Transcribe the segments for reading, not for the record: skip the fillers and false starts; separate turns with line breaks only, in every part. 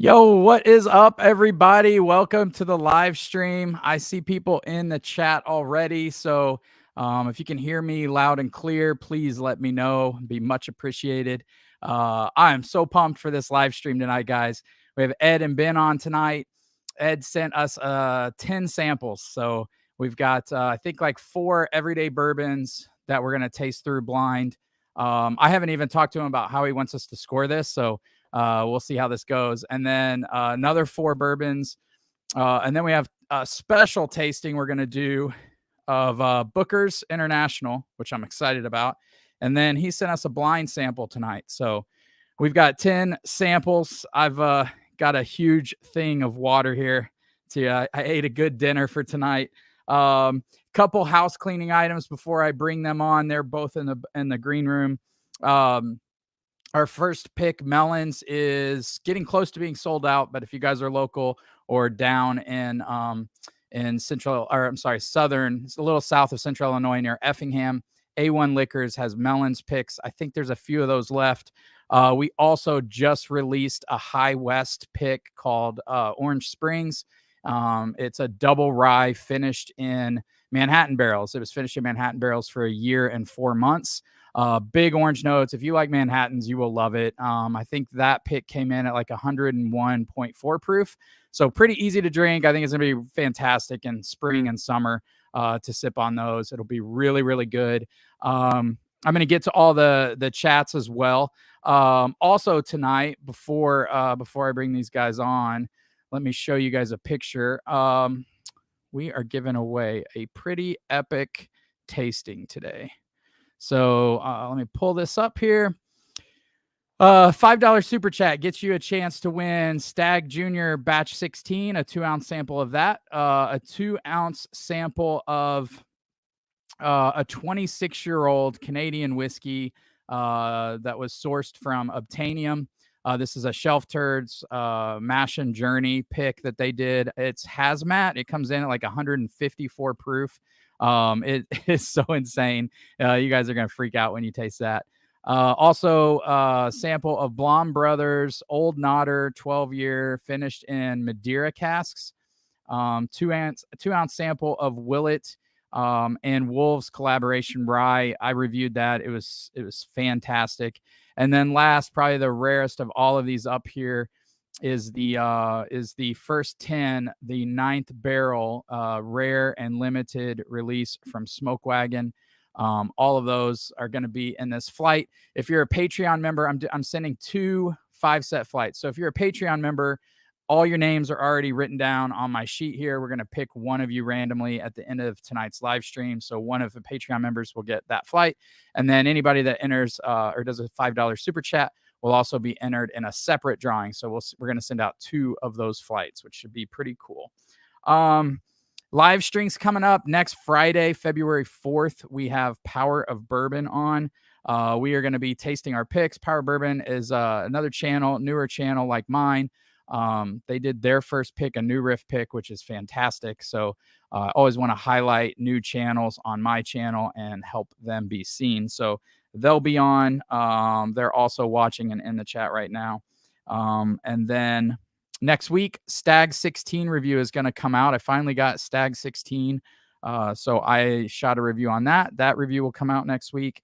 Yo, what is up, everybody? Welcome to the live stream. I see people in the chat already, so if you can hear me loud and clear, please let me know. It'd be much appreciated. I am so pumped for this live stream tonight, guys. We have Ed and Ben on tonight. Ed sent us 10 samples, so we've got I think like 4 everyday bourbons that we're gonna taste through blind. I haven't even talked to him about how he wants us to score this, so we'll see how this goes. And then another 4 bourbons. And then we have a special tasting we're going to do of Booker's International, which I'm excited about. And then he sent us a blind sample tonight. So we've got 10 samples. I've got a huge thing of water here. I ate a good dinner for tonight. Couple house cleaning items before I bring them on. They're both in the green room. Our first pick, melons, is getting close to being sold out. But if you guys are local or down in southern, it's a little south of Central Illinois near Effingham, A1 Liquors has melons picks. I think there's a few of those left. We also just released a High West pick called Orange Springs. It's a double rye finished in Manhattan barrels. It was finished in Manhattan barrels for a year and 4 months. Big orange notes. If you like Manhattans, you will love it. I think that pick came in at like 101.4 proof. So pretty easy to drink. I think it's going to be fantastic in spring and summer to sip on those. It'll be really, really good. I'm going to get to all the chats as well. Also tonight, before I bring these guys on, let me show you guys a picture. We are giving away a pretty epic tasting today. So let me pull this up here. $5 super chat gets you a chance to win Stag Junior Batch 16, a 2-ounce sample of that, a 2-ounce sample of a 26-year-old Canadian whiskey that was sourced from Obtainium. This is a Shelf Turds Mash and Journey pick that they did. It's hazmat. It comes in at like 154 proof. It is so insane. You guys are going to freak out when you taste that. Also, sample of Blom Brothers Old Nodder 12-year finished in Madeira casks. 2-ounce sample of Willet and Wolves collaboration rye. I reviewed that. It was fantastic. And then last, probably the rarest of all of these up here, is the first 10, the 9th barrel, rare and limited release from Smoke Wagon. All of those are going to be in this flight. If you're a Patreon member, I'm sending 2 5-set flights. So if you're a Patreon member, all your names are already written down on my sheet here. We're going to pick one of you randomly at the end of tonight's live stream. So one of the Patreon members will get that flight. And then anybody that enters or does a $5 super chat will also be entered in a separate drawing. So we're going to send out 2 of those flights, which should be pretty cool. Live streams coming up next Friday, February 4th. We have Power of Bourbon on. We are going to be tasting our picks. Power Bourbon is another channel, newer channel like mine. They did their first pick, a new riff pick, which is fantastic. So I always want to highlight new channels on my channel and help them be seen. So they'll be on. They're also watching and in the chat right now. And then next week, Stag 16 review is going to come out. I finally got Stag 16. So I shot a review on that. That review will come out next week.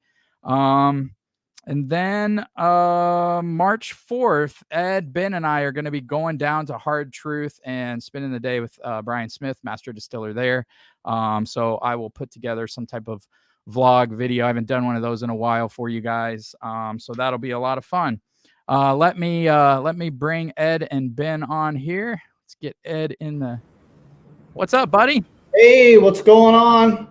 And then March 4th, Ed, Ben, and I are going to be going down to Hard Truth and spending the day with Brian Smith, master distiller there. So I will put together some type of vlog video. I haven't done one of those in a while for you guys. So that'll be a lot of fun. Let me bring Ed and Ben on here. Let's get Ed in the... What's up, buddy?
Hey, what's going on?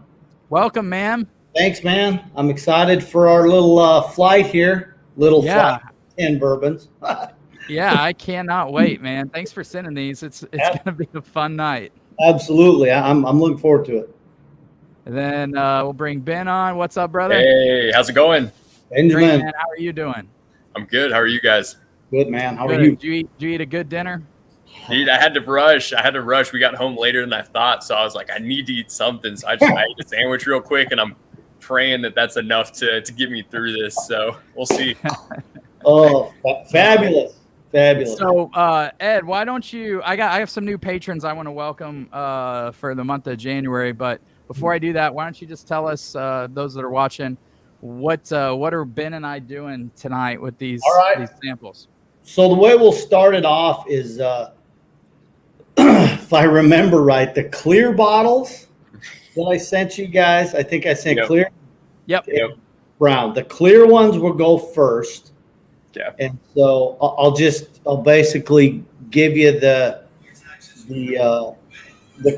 Welcome, man.
Thanks, man. I'm excited for our little flight here. Flight, 10 bourbons.
Yeah, I cannot wait, man. Thanks for sending these. It's going to be a fun night.
Absolutely. I'm looking forward to it.
And then we'll bring Ben on. What's up, brother?
Hey, how's it going?
Benjamin.
Great, man. How are you doing?
I'm good. How are you guys?
Good, man. How are you?
Did you eat a good dinner?
Dude, I had to rush. We got home later than I thought, so I was like, I need to eat something. So I ate a sandwich real quick, and I'm praying that that's enough to get me through this. So we'll see.
Oh, fabulous. Fabulous.
So, Ed, why don't you? I have some new patrons I want to welcome for the month of January. But before I do that, why don't you just tell us, those that are watching, what are Ben and I doing tonight with these samples?
So the way we'll start it off is, if I remember right, the clear bottles that I sent you guys. I think I sent clear.
Yep.
Brown. The clear ones will go first.
Yeah.
And so I'll basically give you the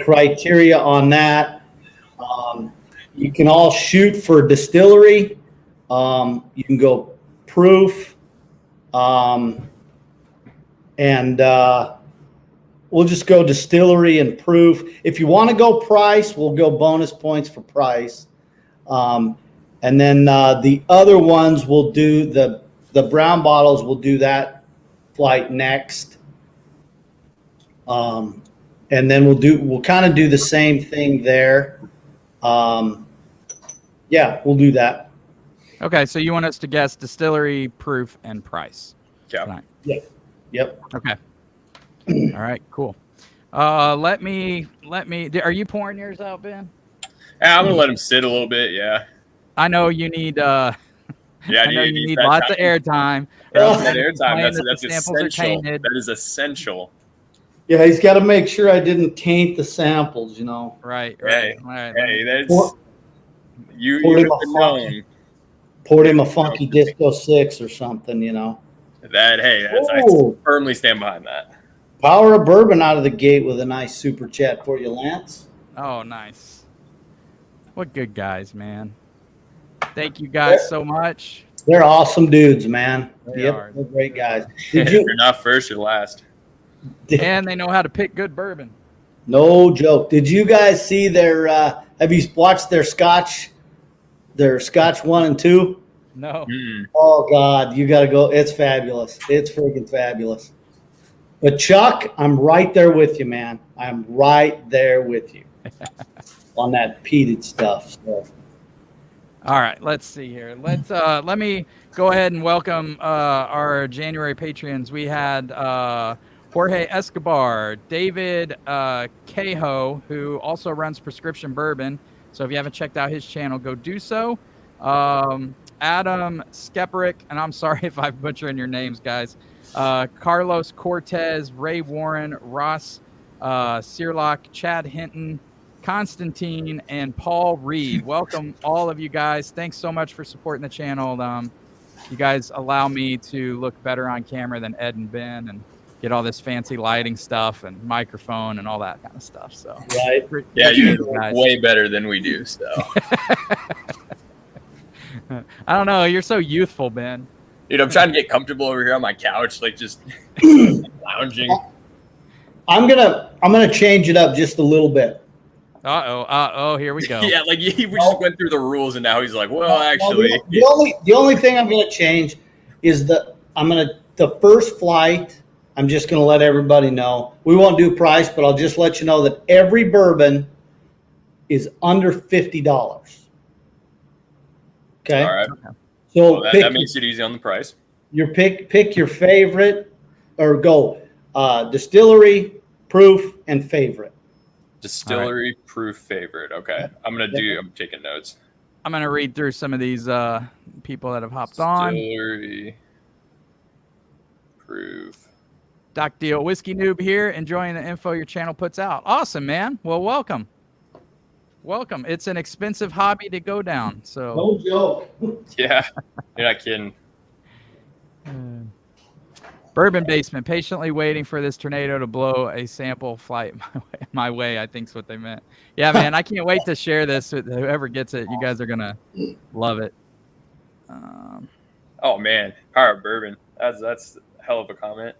criteria on that. You can all shoot for distillery. You can go proof. And we'll just go distillery and proof. If you want to go price, we'll go bonus points for price. And then the other ones will do the brown bottles will do that flight next. And then we'll kind of do the same thing there. Yeah, we'll do that.
Okay, so you want us to guess distillery, proof, and price.
Yeah.
Yep.
Okay. All right, cool. Let me. Are you pouring yours out, Ben?
Yeah, I'm gonna let him sit a little bit. Yeah.
I know you need.
Yeah,
I know you need lots of airtime.
That airtime. That's
samples are
essential.
tainted.
That is essential.
Yeah, he's got to make sure I didn't taint the samples, you know.
Right.
Hey,
All right.
hey, that's you.
Poured him, poured him a funky Disco 6 or something, you know.
That I firmly stand behind that.
Power of Bourbon out of the gate with a nice super chat for you, Lance.
Oh, nice. What good guys, man. Thank you guys so much.
They're awesome dudes, man.
They're
great guys.
You're not first, you're last.
And they know how to pick good bourbon.
No joke. Did you guys see their have you watched their Scotch 1 and 2?
No.
Oh God, you gotta go. It's fabulous. It's freaking fabulous. But Chuck, I'm right there with you, man. I'm right there with you on that peated stuff. So.
All right, let's see here. Let me go ahead and welcome our January Patreons. We had Jorge Escobar, David Cahoe, who also runs Prescription Bourbon. So if you haven't checked out his channel, go do so. Adam Skeperick, and I'm sorry if I'm butchering your names, guys. Carlos Cortez, Ray Warren, Ross Searlock, Chad Hinton, Constantine, and Paul Reed. Welcome, all of you guys. Thanks so much for supporting the channel. You guys allow me to look better on camera than Ed and Ben and get all this fancy lighting stuff and microphone and all that kind of stuff. So
right.
Yeah, you do way better than we do. So
I don't know. You're so youthful, Ben.
Dude, I'm trying to get comfortable over here on my couch, like just lounging.
I'm gonna change it up just a little bit.
Here we go.
Yeah, like we just went through the rules, and now he's like, well, actually,
the only thing I'm gonna change is the first flight. I'm just gonna let everybody know we won't do price, but I'll just let you know that every bourbon is under $50. Okay.
All right.
So
that makes it easy on the price.
Your pick your favorite, or go distillery, proof, and favorite.
Distillery, proof, favorite. Okay, I'm taking notes.
I'm gonna read through some of these people that have hopped on.
Distillery, proof.
Doc Deal Whiskey Noob here, enjoying the info your channel puts out. Awesome, man. Well, welcome. It's an expensive hobby to go down. So
no joke.
Yeah, you're not kidding.
Bourbon Basement, patiently waiting for this tornado to blow a sample flight my way, I think is what they meant. Yeah, man, I can't wait to share this with whoever gets it. You guys are going to love it.
Oh, man. Power of Bourbon. That's a hell of a comment.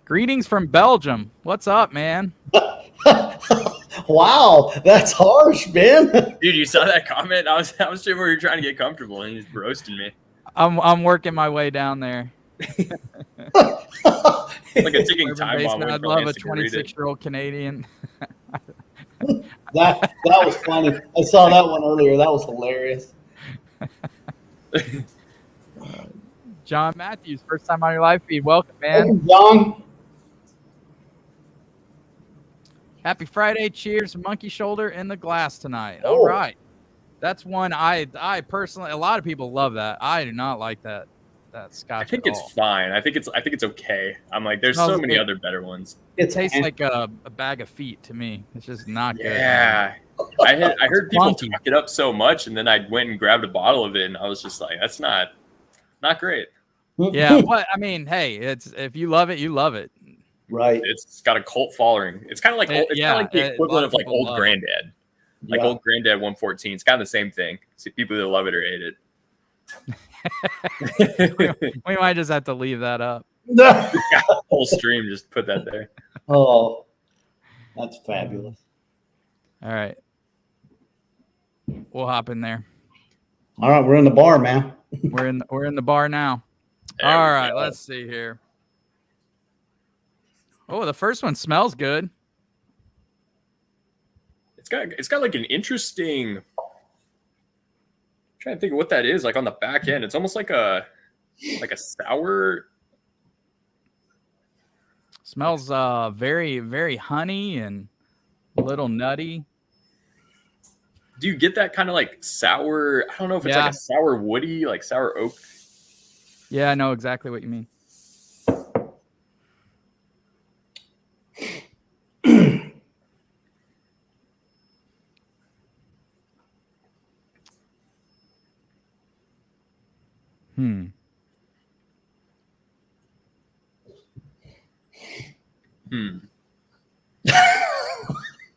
Greetings from Belgium. What's up, man?
Wow, that's harsh, Ben.
Dude, you saw that comment? I was sure we were trying to get comfortable, and he's roasting me.
I'm working my way down there.
Like a ticking time bomb.
I'd love a 26-year-old Canadian.
that was funny. I saw that one earlier. That was hilarious.
John Matthews, first time on your live feed. Welcome, man.
Welcome, John.
Happy Friday. Cheers. Monkey shoulder in the glass tonight.
Oh.
All right. That's one I personally, a lot of people love that. I do not like that scotch.
I think
at
it's
all.
fine. I think it's okay. I'm like, there's
Smells
so many
good.
other better ones.
It tastes like a bag of feet to me. It's just not good.
Yeah. I heard people
Funky.
talk it up so much, and then I went and grabbed a bottle of it, and I was just like, that's not great.
Yeah, what I mean, hey, it's if you love it, you love it.
Right.
It's got a cult following. It's kind of like the equivalent of like Old Granddad, like Old Granddad 114. It's kind of the same thing. See, people either love it or hate it.
We might just have to leave that up.
Whole stream, just put that there.
Oh, that's fabulous.
All right, we'll hop in there.
All right, we're in the bar, man.
We're in the bar now.
There
All
we
right,
go.
let's see here. Oh, the first one smells good.
It's got like an interesting. I'm trying to think of what that is. Like on the back end, it's almost like a sour.
Smells very, very honey and a little nutty.
Do you get that kind of like sour? I don't know if it's like a sour woody, like sour oak.
Yeah, I know exactly what you mean.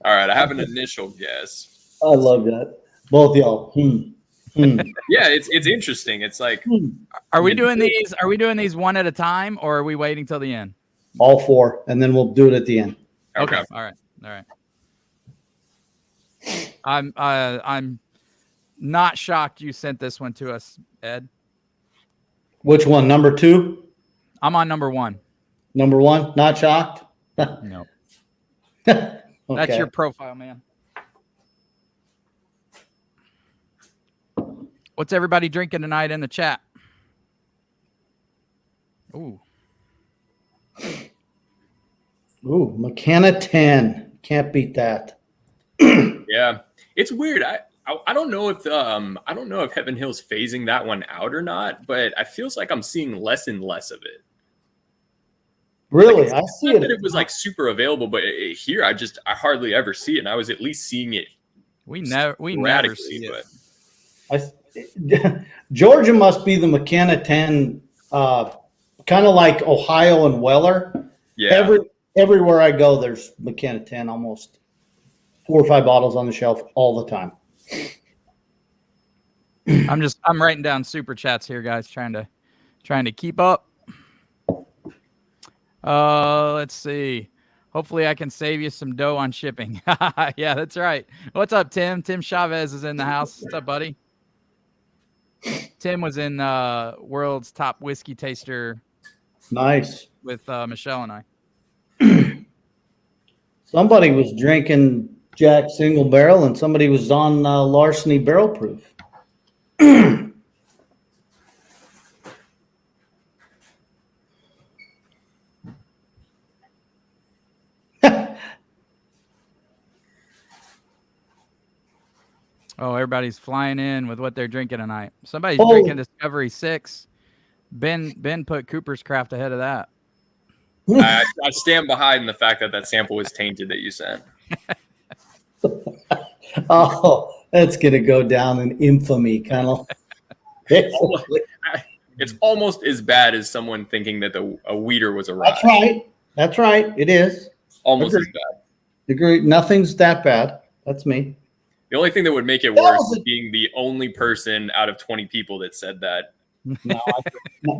All right, I have an initial guess.
I love that. Both y'all.
Yeah, it's interesting. It's like,
Are we doing these? Are we doing these one at a time, or are we waiting till the end?
All four, and then we'll do it at the end.
okay.
All right. I'm not shocked you sent this one to us, Ed.
Which one? Number 2?
I'm on number 1.
Number 1? Not shocked?
No.
Okay.
That's your profile, man. What's everybody drinking tonight in the chat? Ooh.
Ooh, McKenna 10. Can't beat that.
Yeah, it's weird. I don't know if Heaven Hill's phasing that one out or not, but I feels like I'm seeing less and less of it.
Really?
Like,
I see
not
it.
that it was like super available, but here I hardly ever see it, and I was at least seeing it.
We never see it.
Georgia must be the McKenna 10, kind of like Ohio and Weller.
Yeah.
Everywhere I go, there's McKenna 10, almost 4 or 5 bottles on the shelf all the time.
I'm writing down super chats here, guys, trying to keep up. Let's see. Hopefully I can save you some dough on shipping. Yeah, that's right. What's up, Tim? Tim Chavez is in the house. What's up, buddy? Tim was in World's Top Whiskey Taster.
Nice.
With Michelle and I.
Somebody was drinking Jack Single Barrel, and somebody was on Larceny Barrel Proof.
Oh, everybody's flying in with what they're drinking tonight. Somebody's drinking Discovery 6. Ben put Cooper's Craft ahead of that.
I stand behind the fact that sample was tainted that you sent.
Oh, that's going to go down in infamy, kind of.
It's almost as bad as someone thinking that a weeder was a rye.
That's right. That's right. It is.
Almost
Agreed.
as bad.
Agree. Nothing's that bad. That's me.
The only thing that would make it worse is being the only person out of 20 people that said that.
No,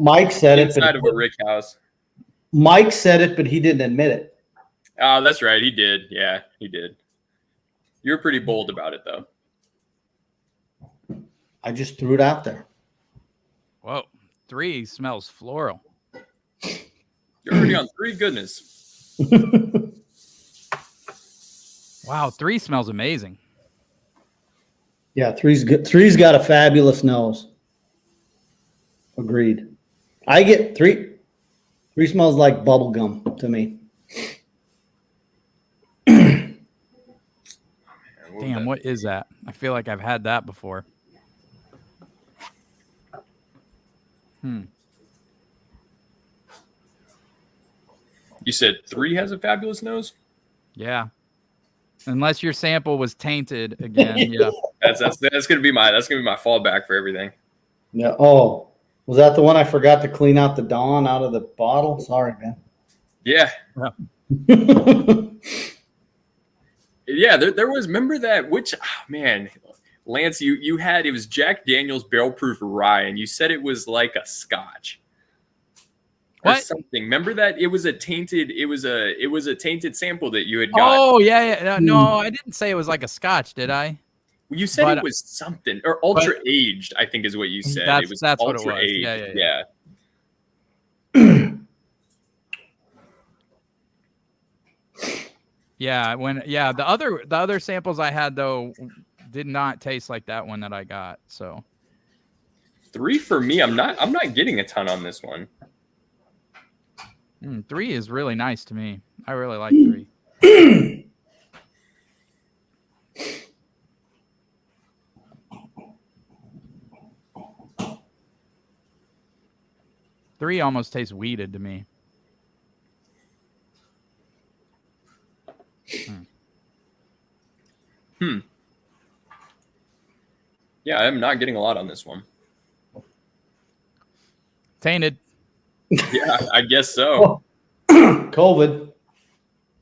Mike said it.
Inside of a rick house.
Mike said it, but he didn't admit it.
Oh, that's right. He did. Yeah, he did. You're pretty bold about it, though.
I just threw it out there.
Whoa. 3 smells floral.
You're already on 3. Goodness.
Wow, 3 smells amazing.
Yeah, 3's good. 3's got a fabulous nose. Agreed. I get three. Three smells like bubble gum to me.
Damn, what is that? I feel like I've had that before.
You said 3 has a fabulous nose?
Yeah. Unless your sample was tainted again. Yeah.
That's gonna be my fallback for everything.
Yeah. Oh, was that the one I forgot to clean out the Dawn out of the bottle? Sorry, man.
Yeah. Yeah, there was, remember that, man, Lance, you had, it was Jack Daniel's barrel proof rye, and you said it was like a scotch. Or
What?
something. Remember that it was a tainted sample that you had got.
Oh, yeah. No, I didn't say it was like a scotch, did I?
You said it was something, or ultra aged, I think is what you said.
That's
It was
what it
ultra
was.
aged.
Yeah. Yeah, the other samples I had though did not taste like that one that I got. So
3 for me. I'm not getting a ton on this one.
3 is really nice to me. I really like 3. 3 almost tastes weeded to me.
Yeah, I'm not getting a lot on this one.
Tainted.
Yeah, I guess so.
COVID.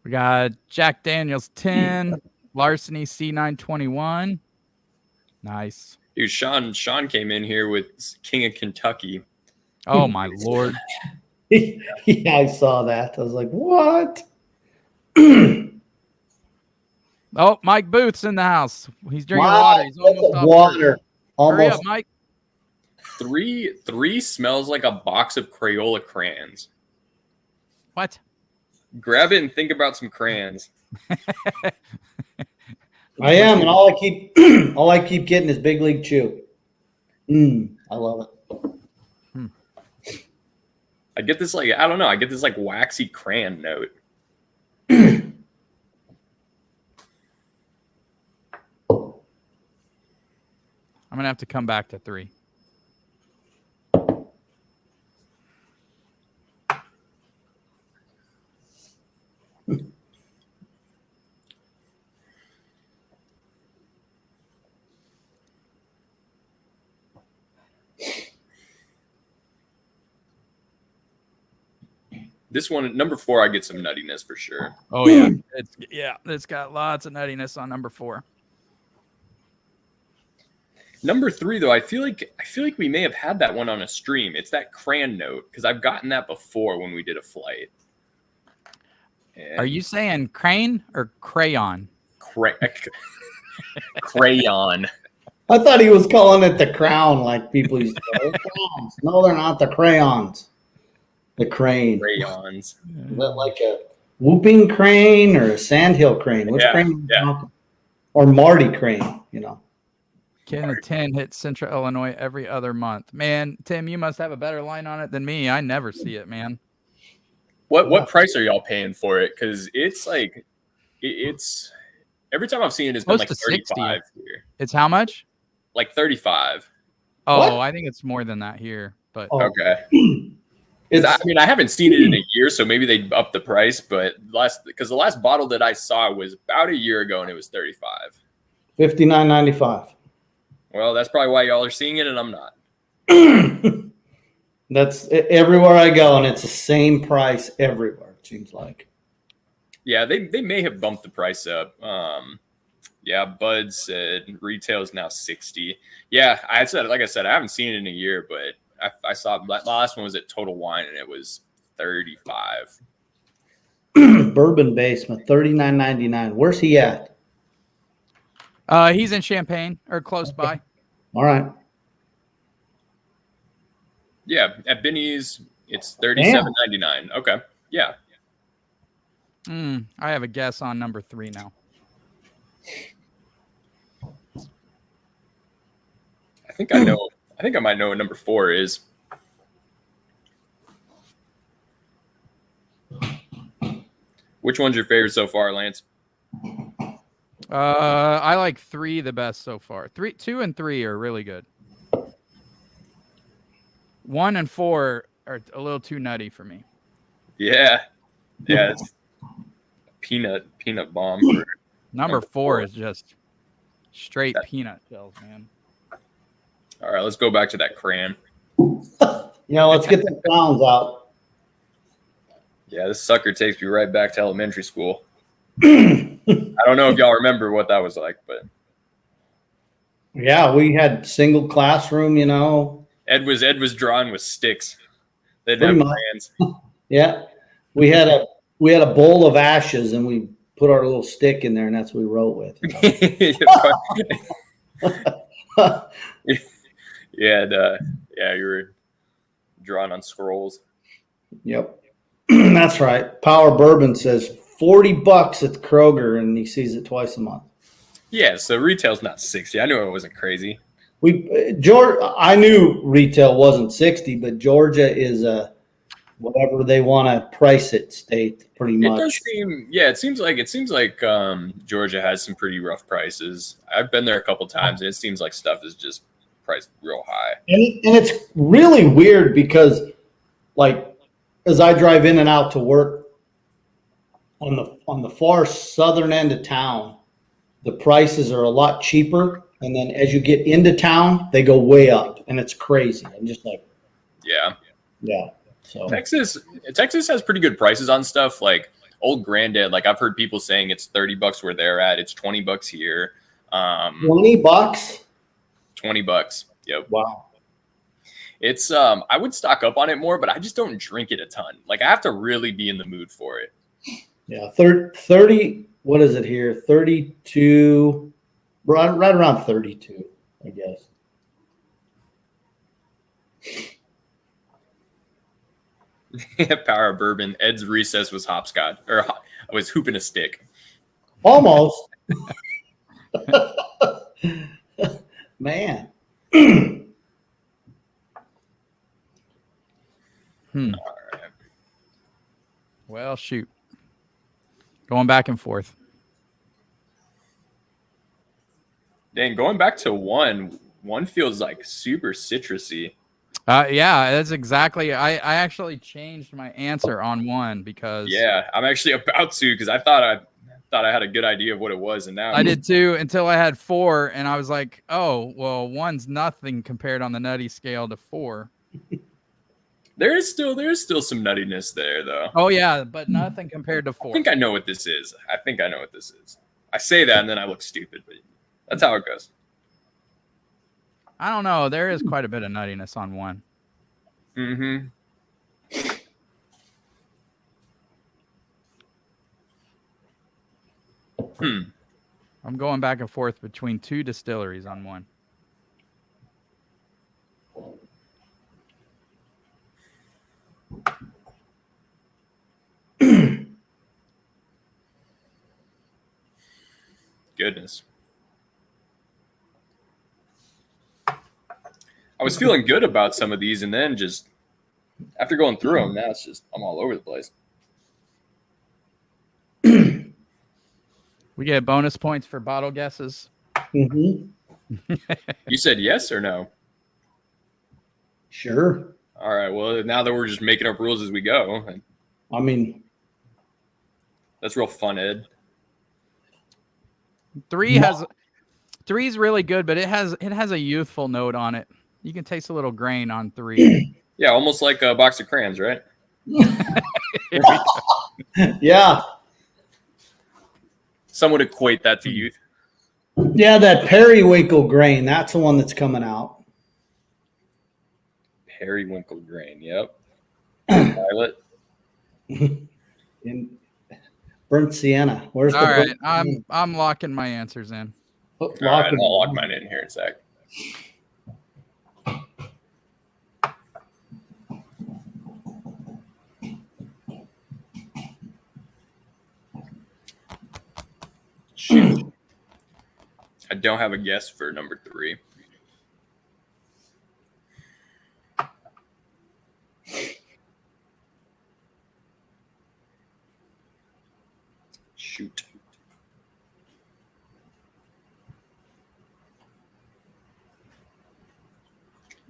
We got Jack Daniel's 10, Larceny C921. Nice.
Dude, Sean came in here with King of Kentucky.
Oh my Lord.
Yeah, I saw that. I was like, what?
Oh, Mike Booth's in the house. He's drinking
Wow,
water. He's almost off
water.
Hurry up,
Almost.
Mike.
3 smells like a box of Crayola crayons.
What?
Grab it and think about some crayons.
I am, and all I keep getting is Big League Chew. I love it.
I get this I don't know. I get this waxy crayon note.
I'm gonna have to come back to 3.
This one, number 4, I get some nuttiness for sure.
Oh yeah, it's got lots of nuttiness on number 4.
Number 3, though, I feel like we may have had that one on a stream. It's that crayon note, because I've gotten that before when we did a flight. And
Are you saying crane or crayon?
Crayon.
I thought he was calling it the crown, like people used to say. Crayons. No, they're not the crayons. The crane.
Crayons.
Is that like a whooping crane or a sandhill crane? Which crane? Or Marty crane, you know.
Ken of 10 hits Central Illinois every other month. Man, Tim, you must have a better line on it than me. I never see it, man.
What price are y'all paying for it? Because it's like it's every time I've seen it, it's been like 35 here.
It's how much?
Like 35.
Oh,
What?
I think it's more than that here. But
Okay. I haven't seen it in a year, so maybe they upped the price. But the last bottle that I saw was about a year ago, and it was 35.
$59.95.
Well, that's probably why y'all are seeing it, and I'm not.
That's everywhere I go, and it's the same price everywhere. It seems like.
Yeah, they may have bumped the price up. Yeah, Bud said retail is now 60. Yeah, like I said, I haven't seen it in a year, but I saw the last one was at Total Wine, and it was 35.
Bourbon Basement, $39.99. Where's he at?
he's in Champaign or close by.
All right.
Yeah, at Benny's, it's $37.99. Okay, yeah.
I have a guess on number 3 now.
I think I know. I think I might know what number 4 is. Which one's your favorite so far, Lance?
I like 3 the best so far. 2 and 3 are really good. 1 and 4 are a little too nutty for me.
Yeah, it's peanut bomb. For
Number 4 is just straight peanut shells, man.
All right, let's go back to that crayon.
Let's get the clowns out.
Yeah, this sucker takes me right back to elementary school. I don't know if y'all remember what that was like, but
yeah, we had single classroom.
Ed was drawing with sticks. They
Pretty
didn't have
much.
crayons.
Yeah, we had a bowl of ashes, and we put our little stick in there, and that's what we wrote with.
Yeah, you were drawing on scrolls.
Yep, that's right. Power Bourbon says $40 at the Kroger, and he sees it twice a month.
Yeah, so retail's not 60. I knew it wasn't crazy.
I knew retail wasn't 60, but Georgia is a whatever they want to price it state, pretty much.
It does seem, it seems like Georgia has some pretty rough prices. I've been there a couple times, and it seems like stuff is just priced real high.
And it's really weird because, like, as I drive in and out to work on the far southern end of town, the prices are a lot cheaper, and then as you get into town, they go way up, and it's crazy. I'm just like, yeah. So
Texas has pretty good prices on stuff. Like Old Granddad, like I've heard people saying it's $30 where they're at. It's $20 here.
$20?
$20. Yep.
Wow.
It's I would stock up on it more, but I just don't drink it a ton. Like I have to really be in the mood for it.
Yeah, 30. What is it here? 32. Right around 32, I guess.
Power Bourbon. Ed's recess was hopscotch, or was hooping a stick.
Almost. Man.
All right.
Well, shoot. Going back and forth.
Dang, going back to one feels like super citrusy.
Yeah, that's exactly. I actually changed my answer on 1 because
I'm actually about to, because I thought I had a good idea of what it was, and now
I did too until I had 4, and I was like, oh well, 1's nothing compared on the nutty scale to 4.
There is still some nuttiness there though.
Oh yeah, but nothing compared to 4.
I think I know what this is. I say that and then I look stupid, but that's how it goes.
I don't know. There is quite a bit of nuttiness on 1.
Mm-hmm.
I'm going back and forth between 2 distilleries on 1.
Goodness. I was feeling good about some of these, and then just after going through them, now it's just I'm all over the place.
We get bonus points for bottle guesses.
Mm-hmm.
You said yes or no?
Sure.
All right. Well, now that we're just making up rules as we go,
I mean,
that's real fun, Ed.
3 is really good, but it has a youthful note on it. You can taste a little grain on 3.
Yeah, almost like a box of crayons, right?
Yeah.
Some would equate that to youth.
Yeah, that periwinkle grain, that's the one that's coming out.
Periwinkle grain, yep. Violet.
In burnt sienna. Where's
All
the
right,
burnt
I'm locking my answers in.
All right, I'll lock mine in here in a sec. Shoot. I don't have a guess for number 3.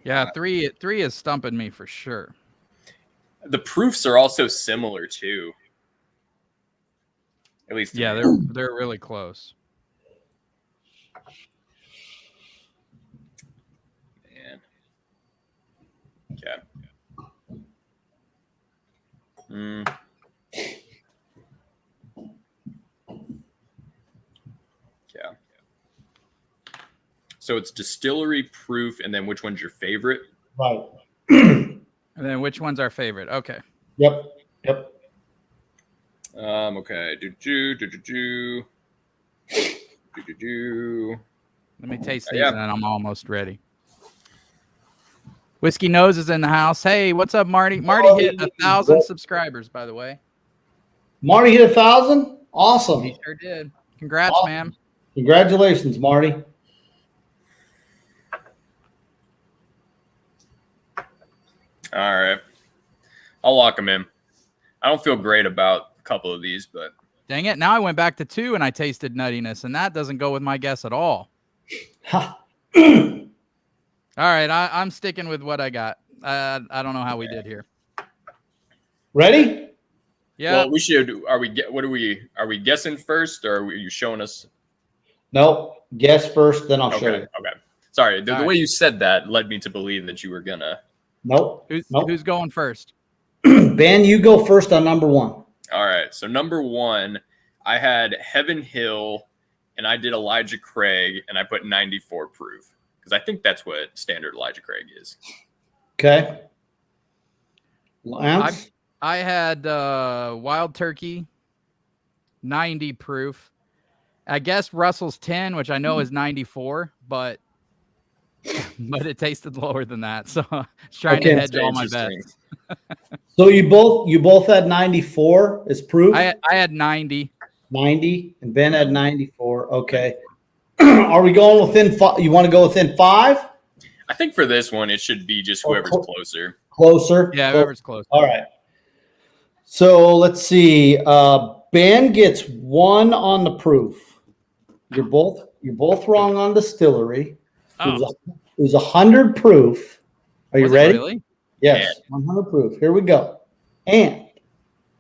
Yeah, three is stumping me for sure.
The proofs are also similar too. At least to
Yeah,
me.
they're really close.
Man. Okay. Mm. Yeah. So it's distillery, proof, and then which one's your favorite?
Right.
And then which one's our favorite? Okay.
Yep. Yep.
Okay.
Let me taste these,
Yeah.
and then I'm almost ready. Whiskey Nose is in the house. Hey, what's up, Marty? Marty hit 1,000 subscribers, by the way.
Marty hit 1,000. Awesome.
He sure did. Congrats,
Awesome.
man.
Congratulations, Marty.
All right. I'll lock them in. I don't feel great about a couple of these, but
Dang it. Now I went back to 2 and I tasted nuttiness, and that doesn't go with my guess at all.
Ha.
All right. I'm sticking with what I got. I don't know how we did here.
Ready?
Yeah.
well, we should. Are we guessing first, or are you showing us?
Nope. Guess first, then I'll show
Okay.
you.
Okay. Sorry. The
All right.
way you said that led me to believe that you were gonna.
Nope. Nope.
Who's going first?
Ben, you go first on number 1.
All right. So number 1, I had Heaven Hill, and I did Elijah Craig, and I put 94 proof because I think that's what standard Elijah Craig is.
Okay. Lance?
I had Wild Turkey, 90 proof. I guess Russell's 10, which I know is 94, but it tasted lower than that. So I was trying to hedge all my bets.
So you both had 94 as proof?
I had 90.
90, and Ben had 94. Okay. Are we going within 5? You want to go within 5?
I think for this one, it should be just whoever's closer.
Closer?
Yeah, whoever's close.
All right. So let's see. Ben gets 1 on the proof. You're both wrong on distillery.
Oh.
It was 100 proof. Are you
Was it
ready?
really?
Yes, 100 proof. Here we go. And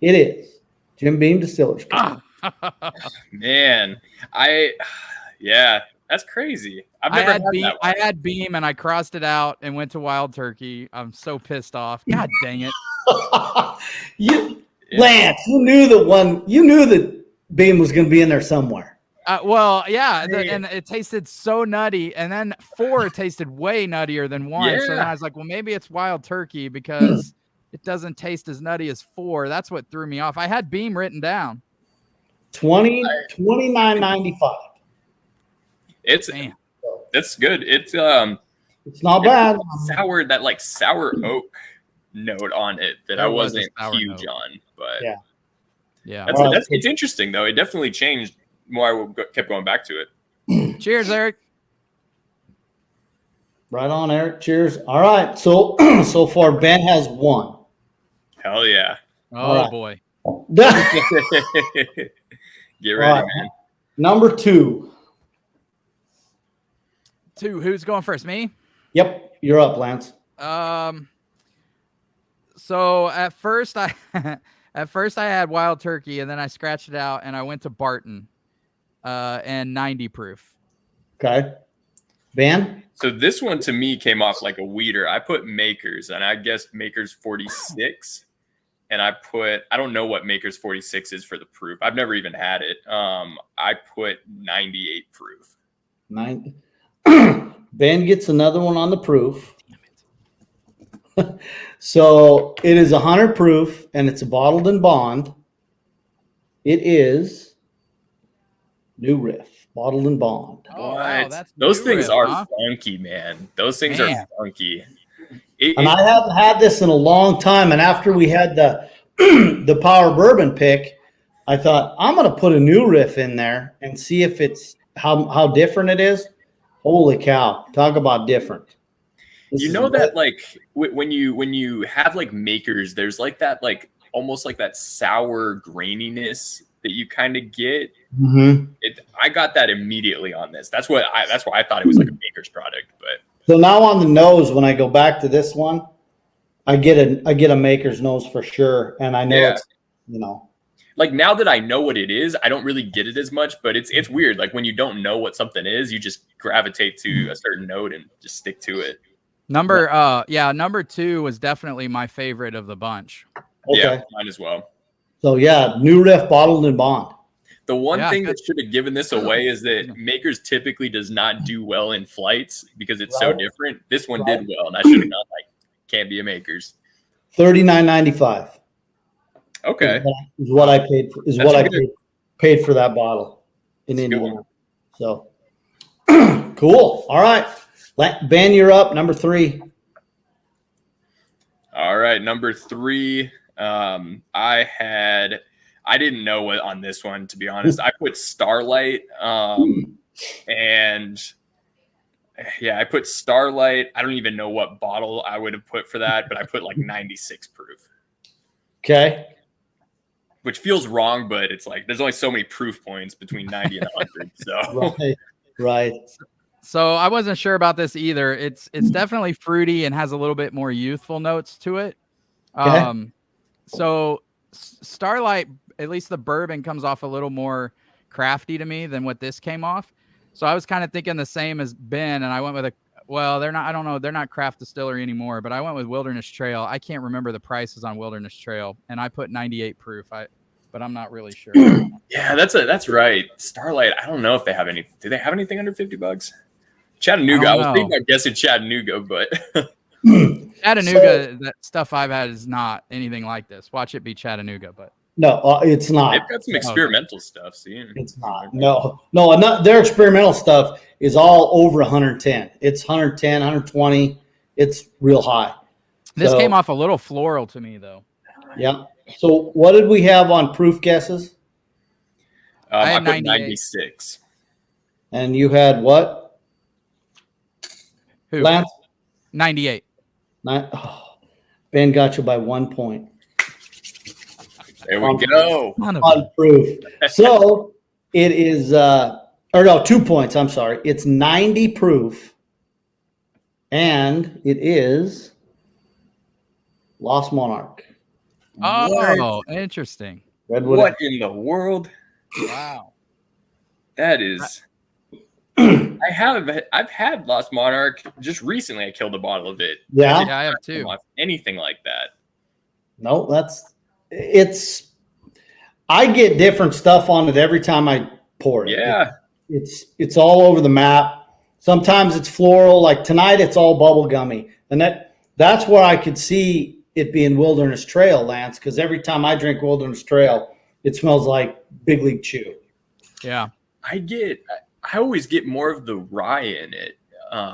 it is Jim Beam Distillers.
Man, yeah, that's crazy.
I had Beam and I crossed it out and went to Wild Turkey. I'm so pissed off. God dang it.
Lance, you knew that Beam was going to be in there somewhere.
Well, yeah, and it tasted so nutty, and then 4 tasted way nuttier than 1.
Yeah.
So then I was like, well, maybe it's Wild Turkey because it doesn't taste as nutty as 4. That's what threw me off. I had Beam written down.
29.95.
That's good. It's
not bad.
Sour, that like sour oak note on it that I wasn't huge on, but
yeah.
It's interesting though. It definitely changed more. I kept going back to it.
Cheers, Eric.
Right on, Eric. Cheers. All right. So so far, Ben has 1.
Hell yeah!
Oh boy.
Get ready, man.
Number 2.
2. Who's going first? Me?
Yep, you're up, Lance.
So at first I had Wild Turkey, and then I scratched it out and I went to Barton, and 90 proof.
Okay. Ben?
So this one to me came off like a weeder. I put Makers, and I guessed Makers 46. And I don't know what Makers 46 is for the proof. I've never even had it. I put 98 proof.
90. Ben gets another one on the proof. So it is 100 proof, and it's a bottled in bond. It is New Riff, bottled in bond.
Oh, wow, that's
those things
Riff,
are funky, man. Those things are funky.
And I haven't had this in a long time. And after we had the Power Bourbon pick, I thought I'm going to put a New Riff in there and see if it's how different it is. Holy cow! Talk about different.
You know that like when you have like Makers, there's like that like almost like that sour graininess that you kind of get.
Mm-hmm.
I got that immediately on this. That's why I thought it was like a Makers product. But
So now on the nose, when I go back to this one, I get a maker's nose for sure, and I know
Yeah.
it's, you know.
Like now that I know what it is, I don't really get it as much, but it's weird. Like when you don't know what something is, you just gravitate to a certain note and just stick to it.
Number 2 was definitely my favorite of the bunch.
Okay.
Yeah, mine as well.
So yeah, new riff bottled in bond.
The one
Yeah,
thing
good.
that should have given this away is that Makers typically does not do well in flights because it's so
Right.
different. This one
Right.
did well, and I should have gone like, can't be a Makers.
$39.95.
Okay.
Is what I paid for,
That's a good-
paid for that bottle in
That's a good
Indiana. So cool. All right. Ben, you're up. Number 3.
All right, number 3. I didn't know what on this one, to be honest. I put Starlight, and yeah, I put Starlight. I don't even know what bottle I would have put for that, but I put like 96 proof,
Okay.
which feels wrong, but it's like there's only so many proof points between 90 and 100. So
Right.
So I wasn't sure about this either. It's definitely fruity and has a little bit more youthful notes to it.
Okay.
So Starlight, at least the bourbon comes off a little more crafty to me than what this came off. So I was kind of thinking the same as Ben, and I went with they're not, I don't know, they're not craft distillery anymore, but I went with Wilderness Trail. I can't remember the prices on Wilderness Trail, and I put 98 proof. But I'm not really sure.
yeah, that's right. Starlight. I don't know if they have any. Do they have anything under $50? Chattanooga. I was thinking about guessing Chattanooga, but
Chattanooga, that stuff I've had is not anything like this. Watch it be Chattanooga, but
No, it's not.
they've got some experimental stuff. See,
It's not. No, their experimental stuff is all over 110. It's 110, 120. It's real high.
this came off a little floral to me, though.
Yeah. So what did we have on proof guesses?
I
had
put
98.
96.
And you had what?
Who?
Lance?
98.
Ben got you by 1 point.
There we go.
On proof. So it is 2 points. I'm sorry. It's 90 proof. And it is Lost Monarch.
Oh, interesting.
Redwood.
What in the world?
Wow.
That is. I've had Lost Monarch just recently. I killed a bottle of it.
Yeah.
Yeah, I have too.
Anything like that?
No, I get different stuff on it every time I pour it.
Yeah.
It's all over the map. Sometimes it's floral. Like tonight, it's all bubble gummy, and that's where I could see it being Wilderness Trail, Lance. Because every time I drink Wilderness Trail, it smells like Big League Chew.
Yeah.
I always get more of the rye in it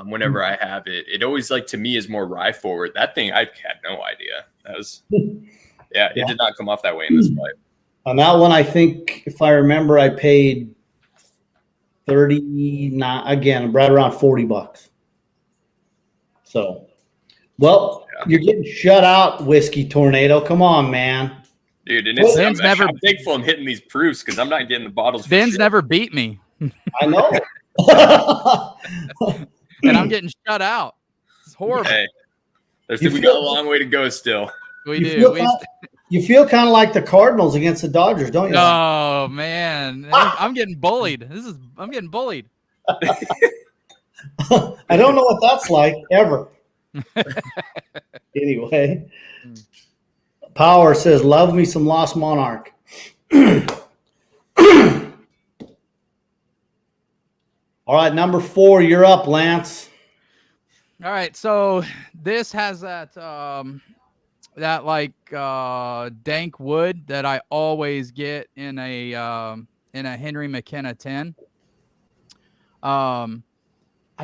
whenever I have it. It always, like, to me, is more rye forward. That thing, I had no idea. That was, yeah, it did not come off that way in this pipe.
On that one, I think, if I remember, I paid 39, again, right around $40. So, well, you're getting shut out, Whiskey Tornado. Come on, man.
Dude, and I'm thankful I'm hitting these proofs because I'm not getting the bottles.
Ben's never beat me.
I know.
And I'm getting shut out. It's horrible.
Hey, we got a long way to go still.
We do.
You feel kind of like the Cardinals against the Dodgers, don't you?
Oh man, I'm getting bullied. I'm getting bullied.
I don't know what that's like ever. Anyway, Power says, "Love me some Lost Monarch." All right, number 4, you're up, Lance.
All right, so this has that dank wood that I always get in a Henry McKenna 10. I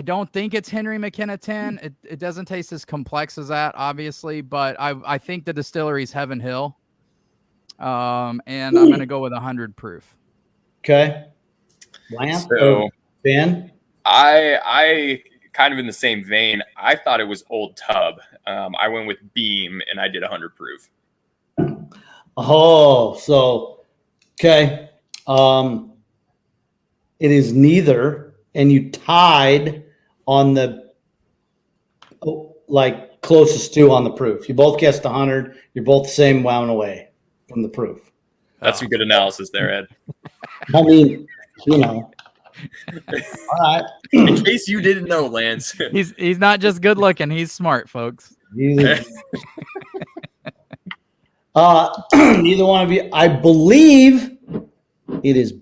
don't think it's Henry McKenna 10. It doesn't taste as complex as that, obviously, but I think the distillery's Heaven Hill. And I'm gonna go with 100 proof.
Okay. Lance
So
Ben?
I kind of in the same vein. I thought it was Old Tub. I went with Beam and I did 100 proof.
Oh, so okay. It is neither, and you tied on the like closest to on the proof. You both guessed 100. You're both the same amount away from the proof.
That's some good analysis there, Ed.
I mean, you know. All right.
In case you didn't know, Lance.
He's not just good looking, he's smart, folks.
Neither one of you. I believe it is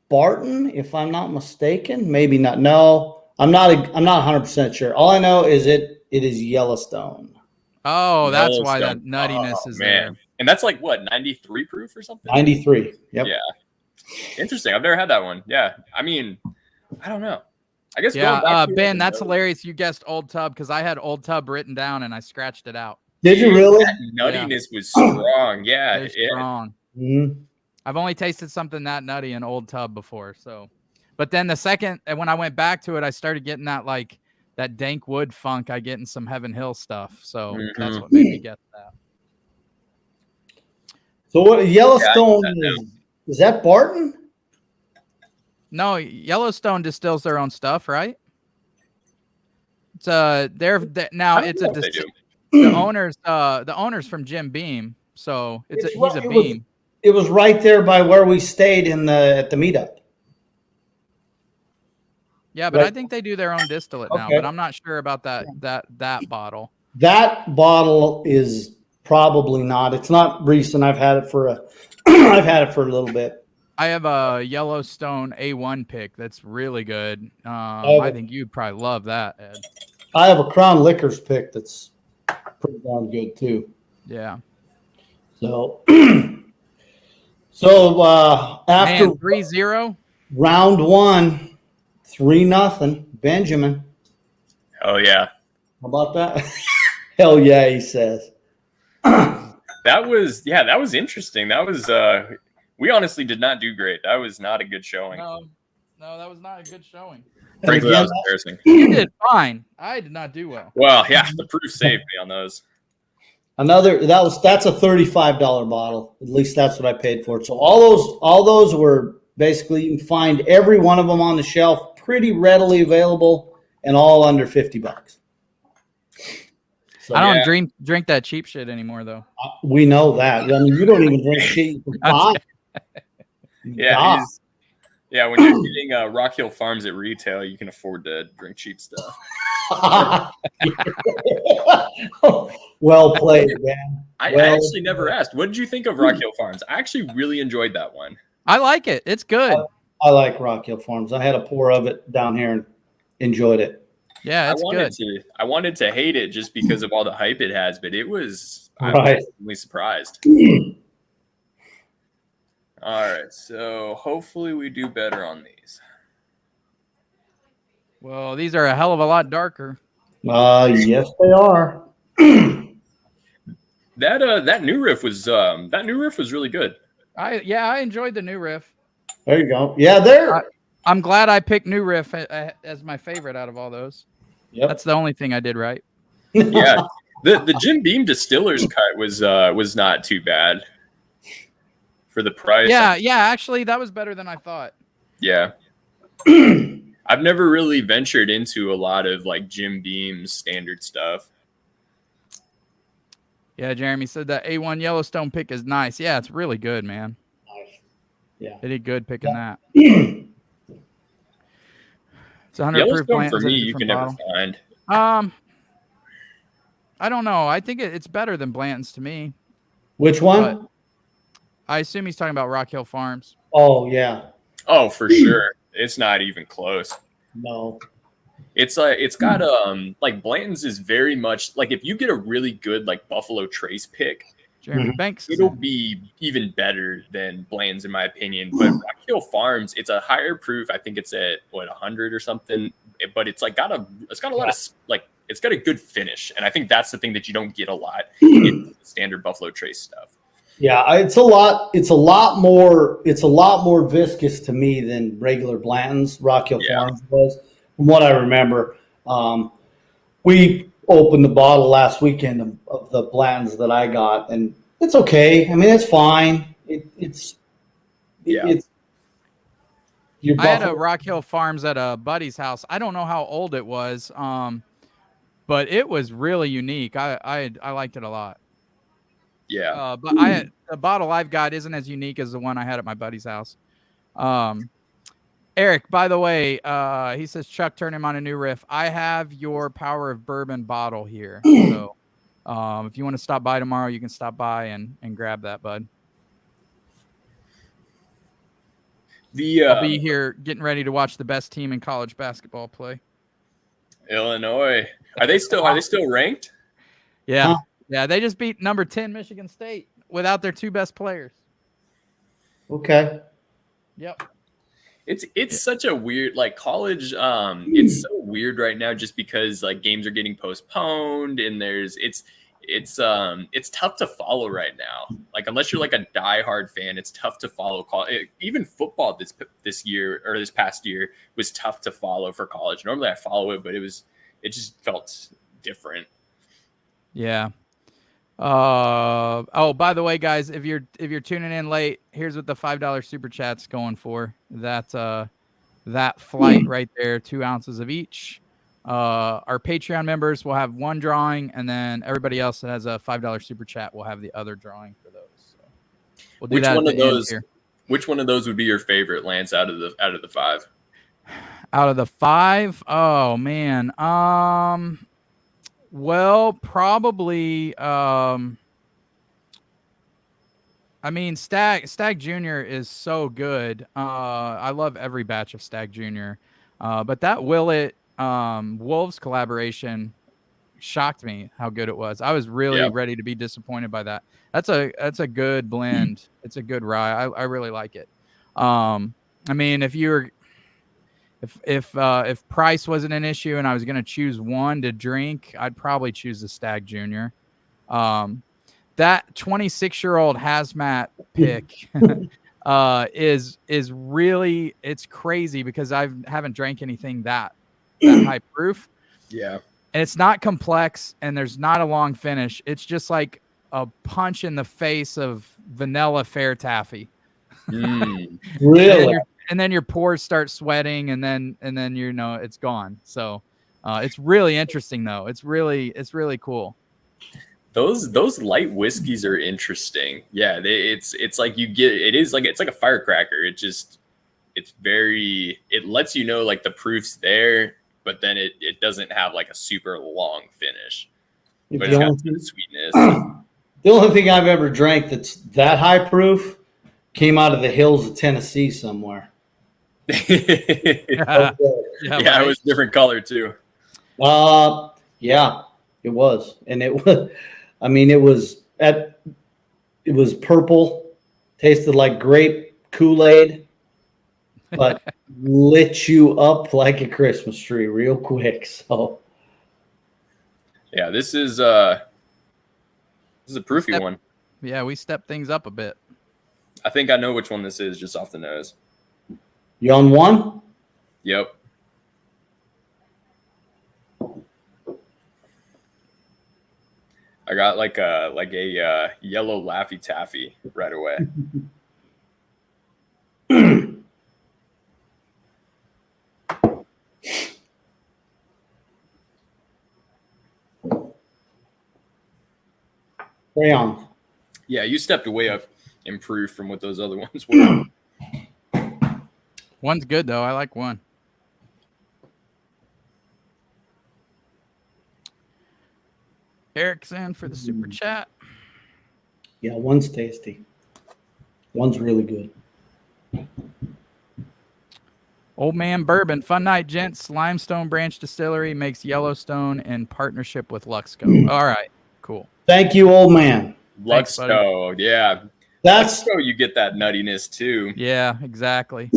Barton, if I'm not mistaken. Maybe not. No, I'm not 100% sure. All I know is it is Yellowstone.
Oh, that's why that nuttiness is there.
And that's like what, 93 proof or something?
93. Yep.
Yeah. Interesting. I've never had that one. Yeah. I mean, I don't know. I guess.
Yeah. Ben, that's hilarious. You guessed Old Tub because I had Old Tub written down and I scratched it out.
Did you really?
That nuttiness was strong. Yeah.
It's strong.
Mm-hmm.
I've only tasted something that nutty in Old Tub before. So, but then the second, and when I went back to it, I started getting that dank wood funk I get in some Heaven Hill stuff. So that's what made me get that.
So what Yellowstone is that Barton?
No, Yellowstone distills their own stuff, right? It's the owners from Jim Beam, so he's a Beam.
It was right there by where we stayed at the meetup.
Yeah, but right. I think they do their own distillate now, but I'm not sure about that bottle.
That bottle is probably not. It's not recent. I've had it for a little bit.
I have a Yellowstone A1 pick that's really good. I think you'd probably love that, Ed.
I have a Crown Liquors pick that's pretty darn good too.
Yeah.
So after
3-0
round 1, 3-0, Benjamin.
Oh yeah.
How about that? Hell yeah, he says.
That was interesting. That was we honestly did not do great. That was not a good showing.
No, that was not a good showing.
Frankly, that was embarrassing.
You did fine. I did not do well.
Well, yeah, the proof saved me on those.
That's a $35 bottle. At least that's what I paid for it. So all those were basically, you can find every one of them on the shelf, pretty readily available, and all under $50. So,
I don't drink that cheap shit anymore, though.
We know that. I mean, you don't even drink shit you can buy.
Yeah, when you're getting Rock Hill Farms at retail, you can afford to drink cheap stuff.
Well played, man.
I actually never asked. What did you think of Rock Hill Farms? I actually really enjoyed that one.
I like it. It's good.
I like Rock Hill Farms. I had a pour of it down here and enjoyed it.
Yeah, it's good.
I wanted to hate it just because of all the hype it has, but I was really surprised. All right, so hopefully we do better on these.
Well, these are a hell of a lot darker.
Yes, they are.
That new riff was really good.
I enjoyed the new riff.
There you go. Yeah,
I'm glad I picked new riff as my favorite out of all those.
Yep.
That's the only thing I did right.
Yeah, the Jim Beam Distillers cut was not too bad for the price.
Yeah, actually, that was better than I thought.
Yeah. I've never really ventured into a lot of like Jim Beam's standard stuff. Yeah,
Jeremy said that A1 Yellowstone pick is nice. Yeah, it's really good, man.
Nice. Yeah.
They did good picking that.
It's
100 proof
Yellowstone for me, you can never find.
I don't know. I think it's better than Blanton's to me.
Which one?
I
assume he's talking about Rock Hill Farms.
Oh, yeah.
Oh, for sure. It's not even close.
No.
It's got like Blanton's is very much like if you get a really good like Buffalo Trace pick,
Jeremy Banks,
it'll be even better than Blanton's in my opinion. But Rock Hill Farms, it's a higher proof. I think it's at 100 or something. But it's got a lot of like it's got a good finish, and I think that's the thing that you don't get a lot in standard Buffalo Trace stuff.
Yeah, it's a lot more viscous to me than regular Blanton's. Rock Hill Farms was, from what I remember. We opened the bottle last weekend of the Blanton's that I got, and it's okay. I mean, it's fine. It's I
had a Rock Hill Farms at a buddy's house. I don't know how old it was, but but it was really unique. I liked it a lot.
Yeah.
But the bottle I've got isn't as unique as the one I had at my buddy's house. Eric, by the way, he says, Chuck, turn him on a new riff. I have your Power of Bourbon bottle here. So if you want to stop by tomorrow, you can stop by and grab that, bud. I'll be here getting ready to watch the best team in college basketball play.
Illinois. Are they still ranked?
Yeah.
Huh?
Yeah, they just beat number 10 Michigan State without their two best players.
Okay.
Yep.
It's such a weird, like, college. It's so weird right now just because like games are getting postponed and it's tough to follow right now. Like, unless you're like a diehard fan, it's tough to follow even football this year or this past year was tough to follow for college. Normally I follow it, but it just felt different.
Yeah. Oh, by the way, guys, if you're tuning in late, here's what the $5 super chat's going for. That flight right there, 2 ounces of each. Our Patreon members will have one drawing, and then everybody else that has a $5 super chat will have the other drawing for those. So we'll do that at the end here.
Which one of those would be your favorite, Lance, out of the 5?
Out of the 5? Oh man. Well, probably. I mean, Stag Junior is so good. I love every batch of Stag Junior. But that Willet Wolves collaboration shocked me how good it was. I was really ready to be disappointed by that. That's a good blend. It's a good rye. I really like it. I mean, if price wasn't an issue and I was going to choose one to drink, I'd probably choose the Stag Junior. That 26-year-old hazmat pick is really, it's crazy because I haven't drank anything that high proof.
Yeah.
And it's not complex and there's not a long finish. It's just like a punch in the face of vanilla fair taffy.
Really?
And then your pores start sweating and then it's gone. So it's really interesting though. It's really cool.
Those light whiskeys are interesting. Yeah, it's like it's like a firecracker. It lets you know like the proof's there, but then it doesn't have like a super long finish. But it's got some sweetness.
The only thing I've ever drank that's that high proof came out of the hills of Tennessee somewhere.
Yeah, it was a different color too.
Yeah, it was, and it was. I mean, it was purple, tasted like grape Kool-Aid, but lit you up like a Christmas tree real quick. So,
yeah, this is a proofy one.
Yeah, we stepped things up a bit.
I think I know which one this is just off the nose.
You on one?
Yep. I got like a yellow Laffy Taffy right away.
Crayon.
Yeah, you stepped way up in proof from what those other ones were.
One's good though. I like one. Eric's in for the super chat.
Yeah, one's tasty. One's really good.
Old Man Bourbon, fun night, gents. Limestone Branch Distillery makes Yellowstone in partnership with Luxco. All right, cool.
Thank you, old man.
Luxco, yeah.
That's
Luxco, you get that nuttiness too.
Yeah, exactly.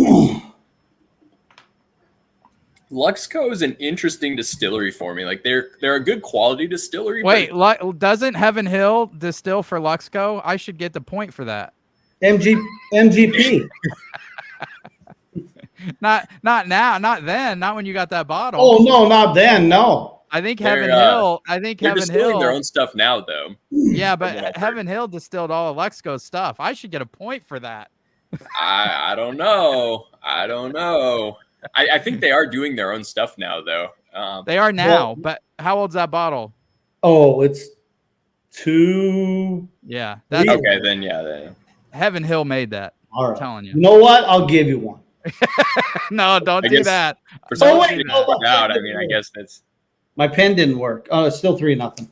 Luxco is an interesting distillery for me. Like they're a good quality distillery.
Wait, doesn't Heaven Hill distill for Luxco? I should get the point for that.
MGP.
Not now, not then, not when you got that bottle.
Oh no, not then. No.
I think Heaven Hill.
They're distilling their own stuff now, though.
Yeah, but Heaven Hill distilled all of Luxco's stuff. I should get a point for that.
I don't know. I think they are doing their own stuff now, though.
They are now, but how old's that bottle?
Oh, it's 2.
Yeah, that's
okay. Then yeah.
Heaven Hill made that.
All
I'm
right.
telling you.
You know what? I'll give you one.
No, don't
I
do
guess
that.
For
Oh,
someone
wait,
to
no,
put
my
out, I
pen
mean,
didn't
I guess that's.
My pen didn't work. Oh, it's still 3-0.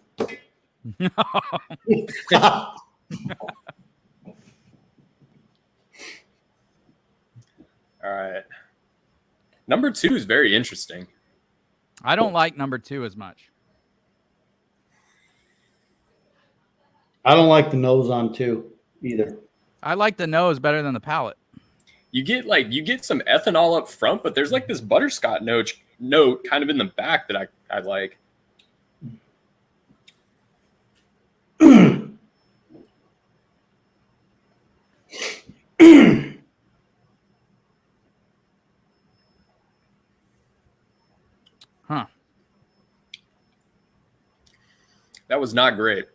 All right. Number 2 is very interesting.
I don't like number 2 as much.
I don't like the nose on 2 either.
I like the nose better than the palate.
You get some ethanol up front, but there's like this butterscotch note kind of in the back that I like.
Huh.
That was not great.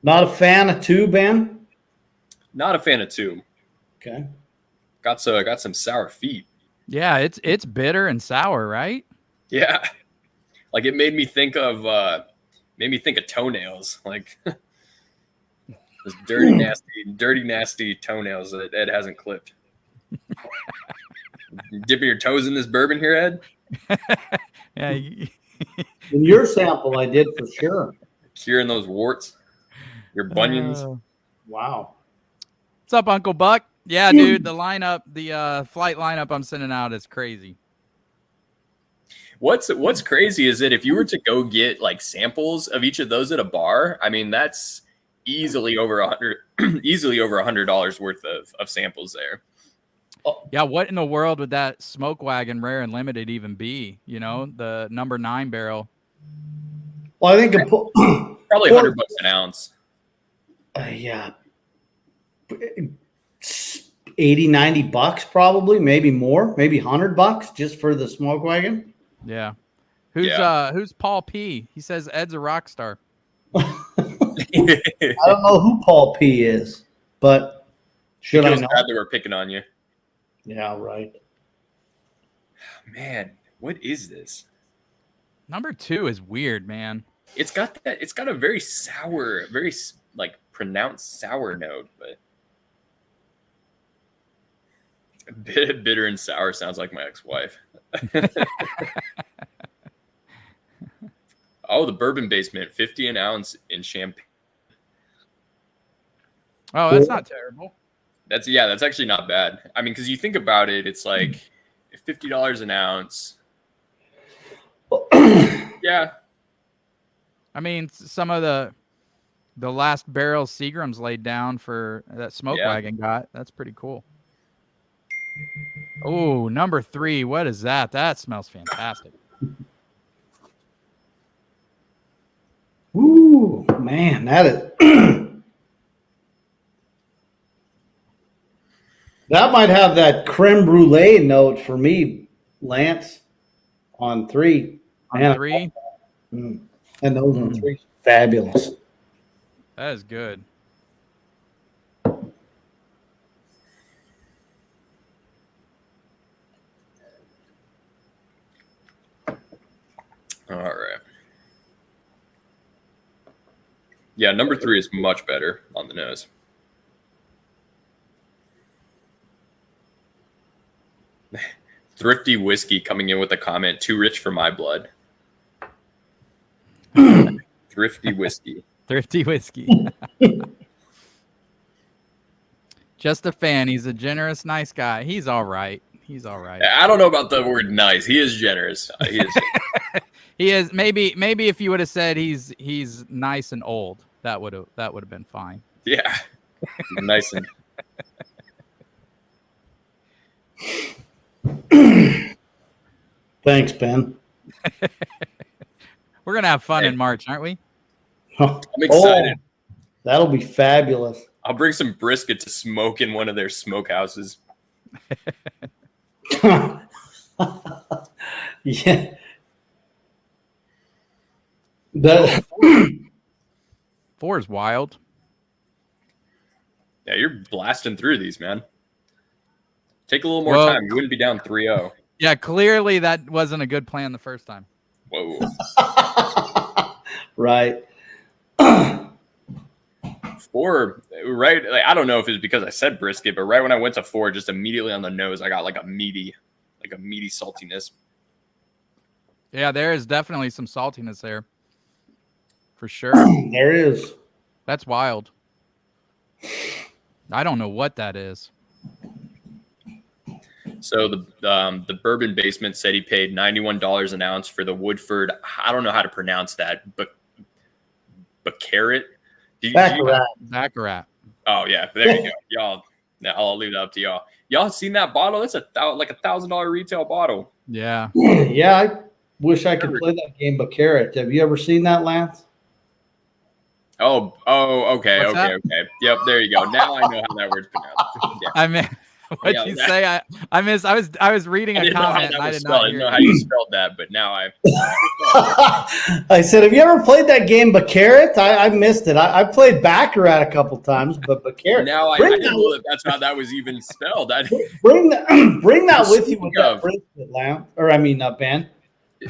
Not a fan of 2, Ben?
Not a fan of 2.
Okay.
Got some sour feet.
Yeah, it's bitter and sour, right?
Yeah. Like it made me think of toenails. Like those dirty, nasty toenails that Ed hasn't clipped. Dipping your toes in this bourbon here, Ed?
Yeah.
In your sample, I did for sure.
Curing those warts, your bunions.
Wow.
What's up, Uncle Buck? Yeah, dude, the flight lineup I'm sending out is crazy.
What's crazy is that if you were to go get like samples of each of those at a bar, I mean that's easily over $100 worth of samples there.
Yeah, what in the world would that Smoke Wagon Rare and Limited even be? You know, the number 9 barrel.
Well, I think
Probably $100 an ounce.
Yeah. 80, $90 probably, maybe more, maybe $100 just for the smoke wagon.
Yeah. Who's Paul P? He says Ed's a rock star.
I don't know who Paul P is, but should I know?
Bad that we're picking on you.
Yeah, right.
Man, what is this?
Number 2 is weird, man.
It's got a very sour, very like pronounced sour note, but bitter and sour sounds like my ex-wife. Oh, the Bourbon Basement, 50 an ounce in champagne.
Oh, that's not terrible.
That's actually not bad. I mean, because you think about it, it's like $50 an ounce. Yeah.
I mean, some of the last barrel Seagram's laid down for that Smoke Wagon got. That's pretty cool. Oh, number 3. What is that? That smells fantastic.
Ooh, man, that is that might have that creme brulee note for me, Lance, on 3.
On 3?
And those on 3, fabulous.
That is good.
All right. Yeah, number 3 is much better on the nose. Thrifty Whiskey coming in with a comment, too rich for my blood. Thrifty Whiskey.
Thrifty Whiskey. Just a fan. He's a generous, nice guy. He's all right.
I don't know about the word nice. He is generous. He is.
He is. Maybe if you would have said he's nice and old, that would have been fine.
Yeah. Nice and
Thanks, Ben.
We're gonna have fun in March, aren't we?
I'm excited.
That'll be fabulous.
I'll bring some brisket to smoke in one of their smokehouses.
Yeah.
Four is wild.
Yeah, you're blasting through these, man. Take a little more time. You wouldn't be down 3-0.
Yeah, clearly that wasn't a good plan the first time.
Whoa.
Right.
4, right? Like, I don't know if it's because I said brisket, but right when I went to 4, just immediately on the nose, I got like a meaty saltiness.
Yeah, there is definitely some saltiness there. For sure.
There is.
That's wild. I don't know what that is.
So the Bourbon Basement said he paid $91 an ounce for the Woodford. I don't know how to pronounce that, but carrot.
Baccarat.
Oh yeah, there you go, y'all. I'll leave it up to y'all. Y'all seen that bottle? That's like $1,000 retail bottle.
Yeah.
Yeah, I wish I could play that game, but carrot. Have you ever seen that, Lance?
Oh, okay. Yep, there you go. Now I know how that word's pronounced. Yeah.
I mean, what'd you say? I was reading a comment and I did not
I didn't know how you spelled that, but now I
said, have you ever played that game, but carrot? I missed it. I played Baccarat a couple times, but carrot.
Now I didn't know that's how that was even spelled.
Bring that with you with that brisket, Lamb. Or Ben.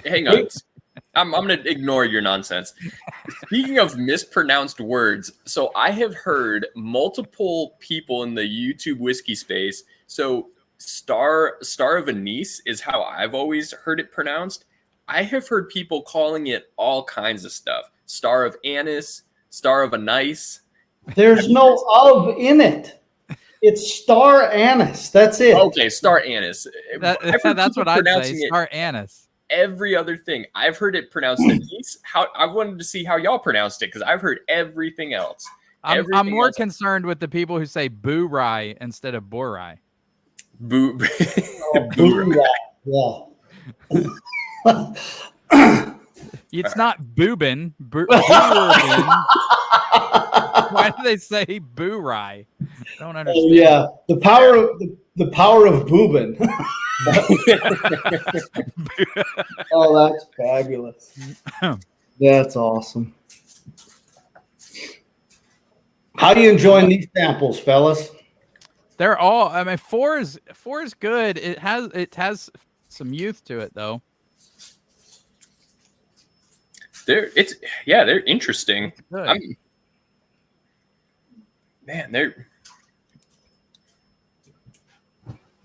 Hang on. I'm going to ignore your nonsense. Speaking of mispronounced words, so I have heard multiple people in the YouTube whiskey space. So Star of Anise is how I've always heard it pronounced. I have heard people calling it all kinds of stuff. Star of Anise, Star of Anise.
There's no of in it. It's Star Anise. That's it.
Okay, Star Anise.
That's what I'd say. Star Anise.
Every other thing I've heard it pronounced anise. I wanted to see how y'all pronounced it because I've heard everything else.
I'm more concerned with the people who say boo rye instead of boar rye.
Boo
rye.
Yeah. It's not Bourbon. Bourbon. Why do they say boo rye? I don't understand.
Oh yeah, the power of Bourbon. Oh, that's fabulous. That's awesome. How are you enjoying these samples, fellas?
They're all. I mean, 4 is good. It has some youth to it though.
They're interesting.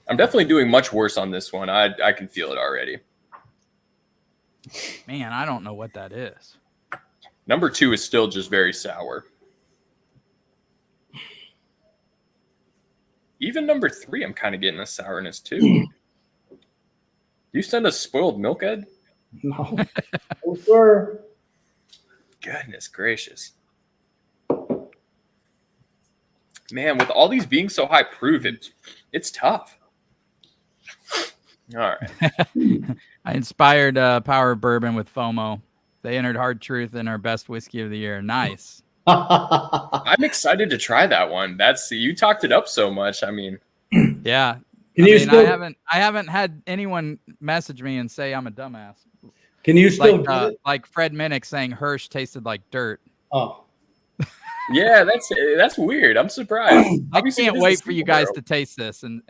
I'm definitely doing much worse on this one. I can feel it already.
Man, I don't know what that is.
Number 2 is still just very sour. Even number 3, I'm kind of getting a sourness too. You send us spoiled milk, Ed?
No. Oh, sir.
Goodness gracious. Man, with all these being so high proof, it's tough. All right.
I inspired Power Bourbon with FOMO. They entered Hard Truth in our best whiskey of the year. Nice.
I'm excited to try that one. You talked it up so much. I mean,
yeah. I haven't had anyone message me and say I'm a dumbass.
Can you still get it?
Like Fred Minnick saying Hirsch tasted like dirt?
Oh.
Yeah, that's weird. I'm surprised.
I can't wait for you guys to taste this.
I'm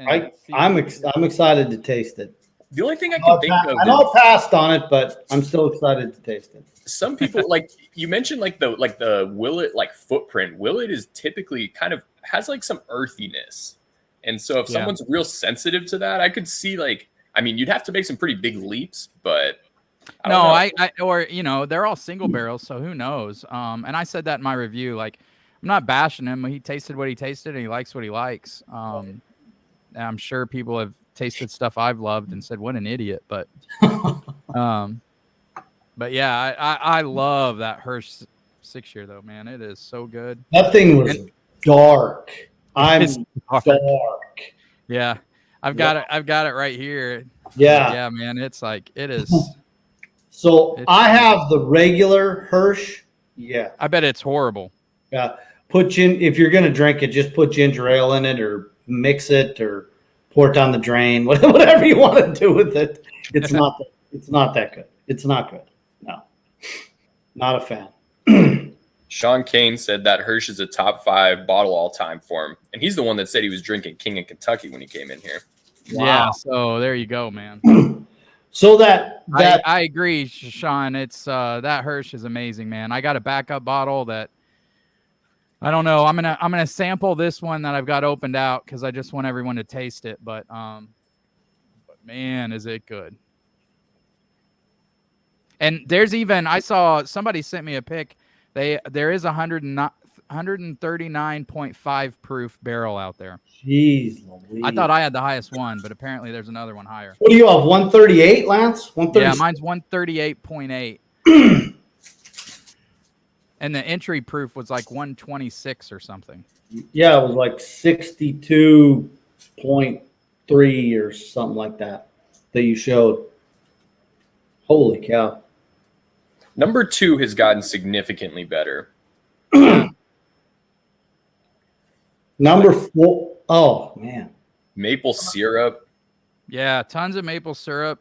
excited to taste it.
The only thing I can think of,
I know I passed on it, but I'm still excited to taste it.
Some people, like you mentioned, like the Willet footprint. Willet is typically kind of has like some earthiness, and so if someone's real sensitive to that, I could see you'd have to make some pretty big leaps, but. They're all single barrels, so who knows? And I said that in my review. Like, I'm not bashing him. He tasted what he tasted, and he likes what he likes. And I'm sure people have tasted stuff I've loved and said, "What an idiot!" But, yeah, I love that Hirsch 6-year though, man. It is so good.
That thing was dark. Dark.
Yeah, I've got it right here.
Yeah,
man. It's like it is.
So I have the regular Hirsch. Yeah.
I bet it's horrible.
Yeah. If you're going to drink it, just put ginger ale in it or mix it or pour it down the drain, whatever you want to do with it. It's not that good. It's not good. No, not a fan.
Sean Kane said that Hirsch is a top 5 bottle all time for him. And he's the one that said he was drinking King of Kentucky when he came in here.
Wow. Yeah, so there you go, man.
So
I agree, Sean. It's that Hirsch is amazing, man. I got a backup bottle that I don't know. I'm gonna sample this one that I've got opened out because I just want everyone to taste it. But man, is it good. And there's even, I saw somebody sent me a pic. There is 139.5 proof barrel out there.
Jeez Louise.
I thought I had the highest one, but apparently there's another one higher.
What do you have? 138, Lance? 136?
Yeah, mine's 138.8. And the entry proof was like 126 or something.
Yeah, it was like 62.3 or something like that you showed. Holy cow.
Number 2 has gotten significantly better.
Number 4. Oh, man.
Maple syrup.
Yeah, tons of maple syrup.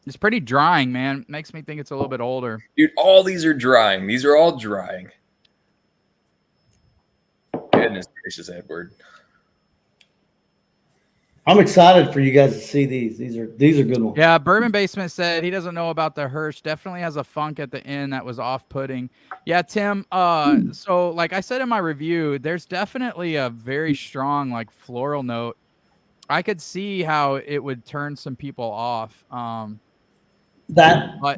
It's pretty drying, man. Makes me think it's a little bit older.
Dude, all these are drying. These are all drying. Goodness gracious, Edward.
I'm excited for you guys to see these. These are good ones.
Yeah, Bourbon Basement said he doesn't know about the Hirsch. Definitely has a funk at the end that was off-putting. Yeah, Tim. So like I said in my review, there's definitely a very strong like floral note. I could see how it would turn some people off. But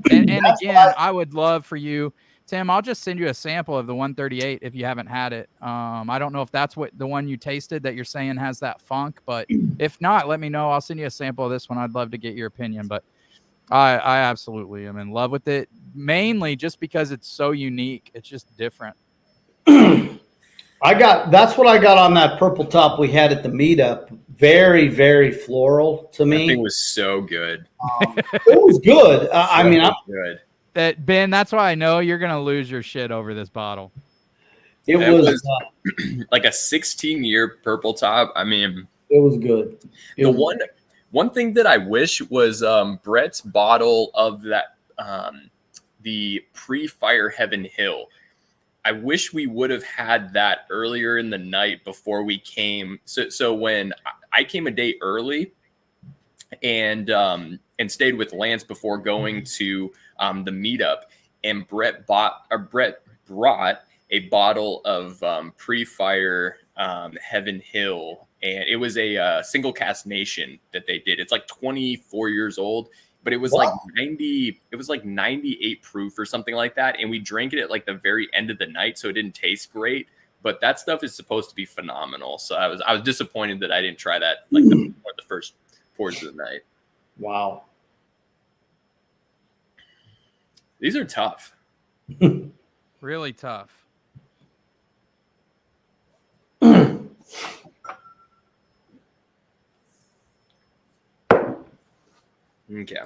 again, I would love for you, Tim. I'll just send you a sample of the 138 if you haven't had it. I don't know if that's what the one you tasted that you're saying has that funk, but if not, let me know. I'll send you a sample of this one. I'd love to get your opinion, but I absolutely am in love with it, mainly just because it's so unique. It's just different.
That's what I got on that purple top we had at the meetup. Very, very floral to me.
That thing was so good.
It was good. I'm
good.
Ben, that's why I know you're gonna lose your shit over this bottle.
It was
like a 16-year purple top. I mean,
it was good.
One thing that I wish was Brett's bottle of that the pre-Fire Heaven Hill. I wish we would have had that earlier in the night before we came. So when I came a day early and stayed with Lance before going to the meetup, and Brett brought a bottle of pre-Fire Heaven Hill, and it was a single cast nation that they did. It's like 24 years old. But it was like 90. It was like 98 proof or something like that, and we drank it at like the very end of the night, so it didn't taste great. But that stuff is supposed to be phenomenal. So I was disappointed that I didn't try that like the first pours of the night.
Wow,
these are tough.
Really tough.
Okay.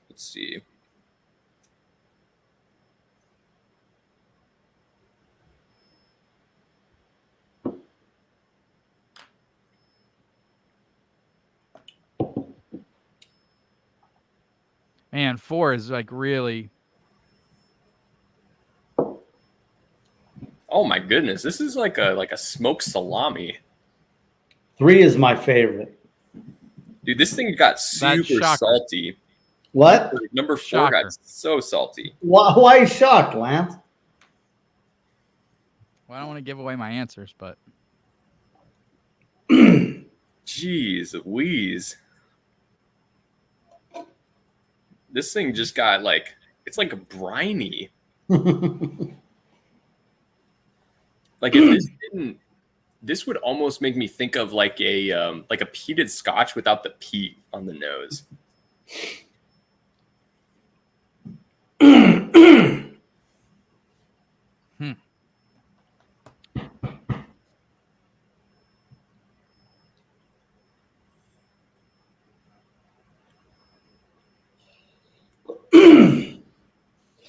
Let's see.
Man, 4 is like really.
Oh my goodness, this is like a smoked salami.
3 is my favorite.
Dude, this thing got super salty.
What?
Number 4 got so salty.
Why are you shocked, Lance?
Well, I don't want to give away my answers, but.
Jeez Louise. This thing just got like, it's like a briny. Like if this didn't, this would almost make me think of like a peated scotch without the peat on the nose.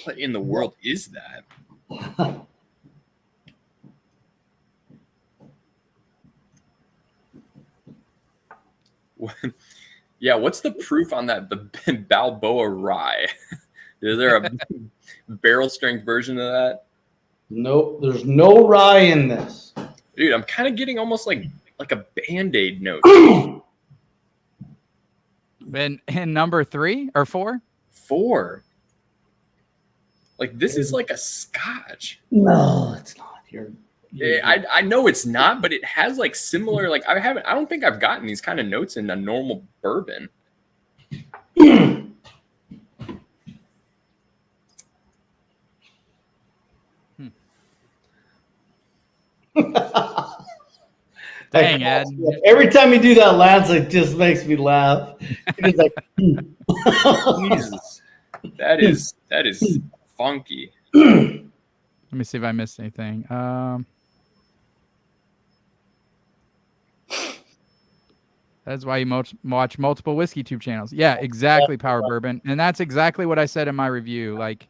What in the world is that? Yeah, what's the proof on that? The Balboa rye. Is there a barrel strength version of that?
Nope, there's no rye in this.
Dude, I'm kind of getting almost like a Band-Aid note.
In number 3 or 4?
4. Like this is like a Scotch.
No, it's not.
I know it's not, but it has like similar. Like I don't think I've gotten these kind of notes in a normal bourbon.
Dang, Ed.
Every time you do that, Lance, it just makes me laugh. It's like,
Jesus. That is funky.
Let me see if I missed anything. That's why you watch multiple whiskey tube channels. Yeah, exactly, Power Bourbon. And that's exactly what I said in my review. Like,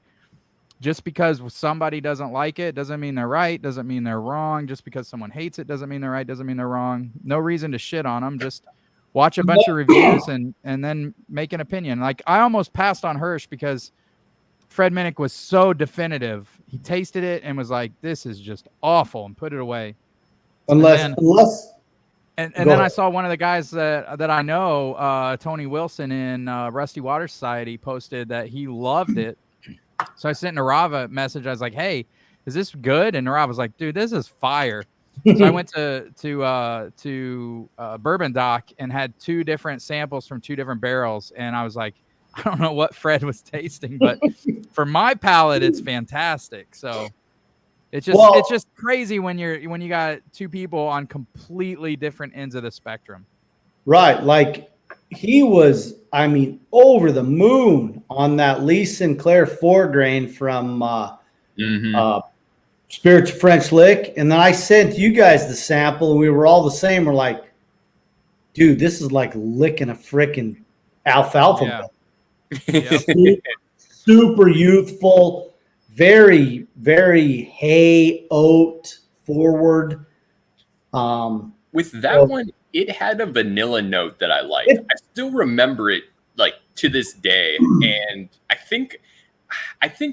just because somebody doesn't like it doesn't mean they're right, doesn't mean they're wrong. Just because someone hates it doesn't mean they're right, doesn't mean they're wrong. No reason to shit on them. Just watch a bunch of reviews and then make an opinion. Like, I almost passed on Hirsch because Fred Minnick was so definitive. He tasted it and was like, this is just awful, and put it away.
Unless
And then I saw one of the guys that I know, Tony Wilson in Rusty Water Society, posted that he loved it. So I sent Narava a message. I was like, hey, is this good? And Narava was like, dude, this is fire. So I went to Bourbon Dock and had 2 different samples from 2 different barrels. And I was like, I don't know what Fred was tasting, but for my palate, it's fantastic. So it's just crazy when you got 2 people on completely different ends of the spectrum.
Right. Like he was, I mean, over the moon on that Lee Sinclair 4-grain from Spirits of French Lick. And then I sent you guys the sample and we were all the same. We're like, dude, this is like licking a freaking alfalfa.
Yeah.
Super youthful, very, very hay oat forward.
With that one, it had a vanilla note that I liked. I still remember it like to this day. And I think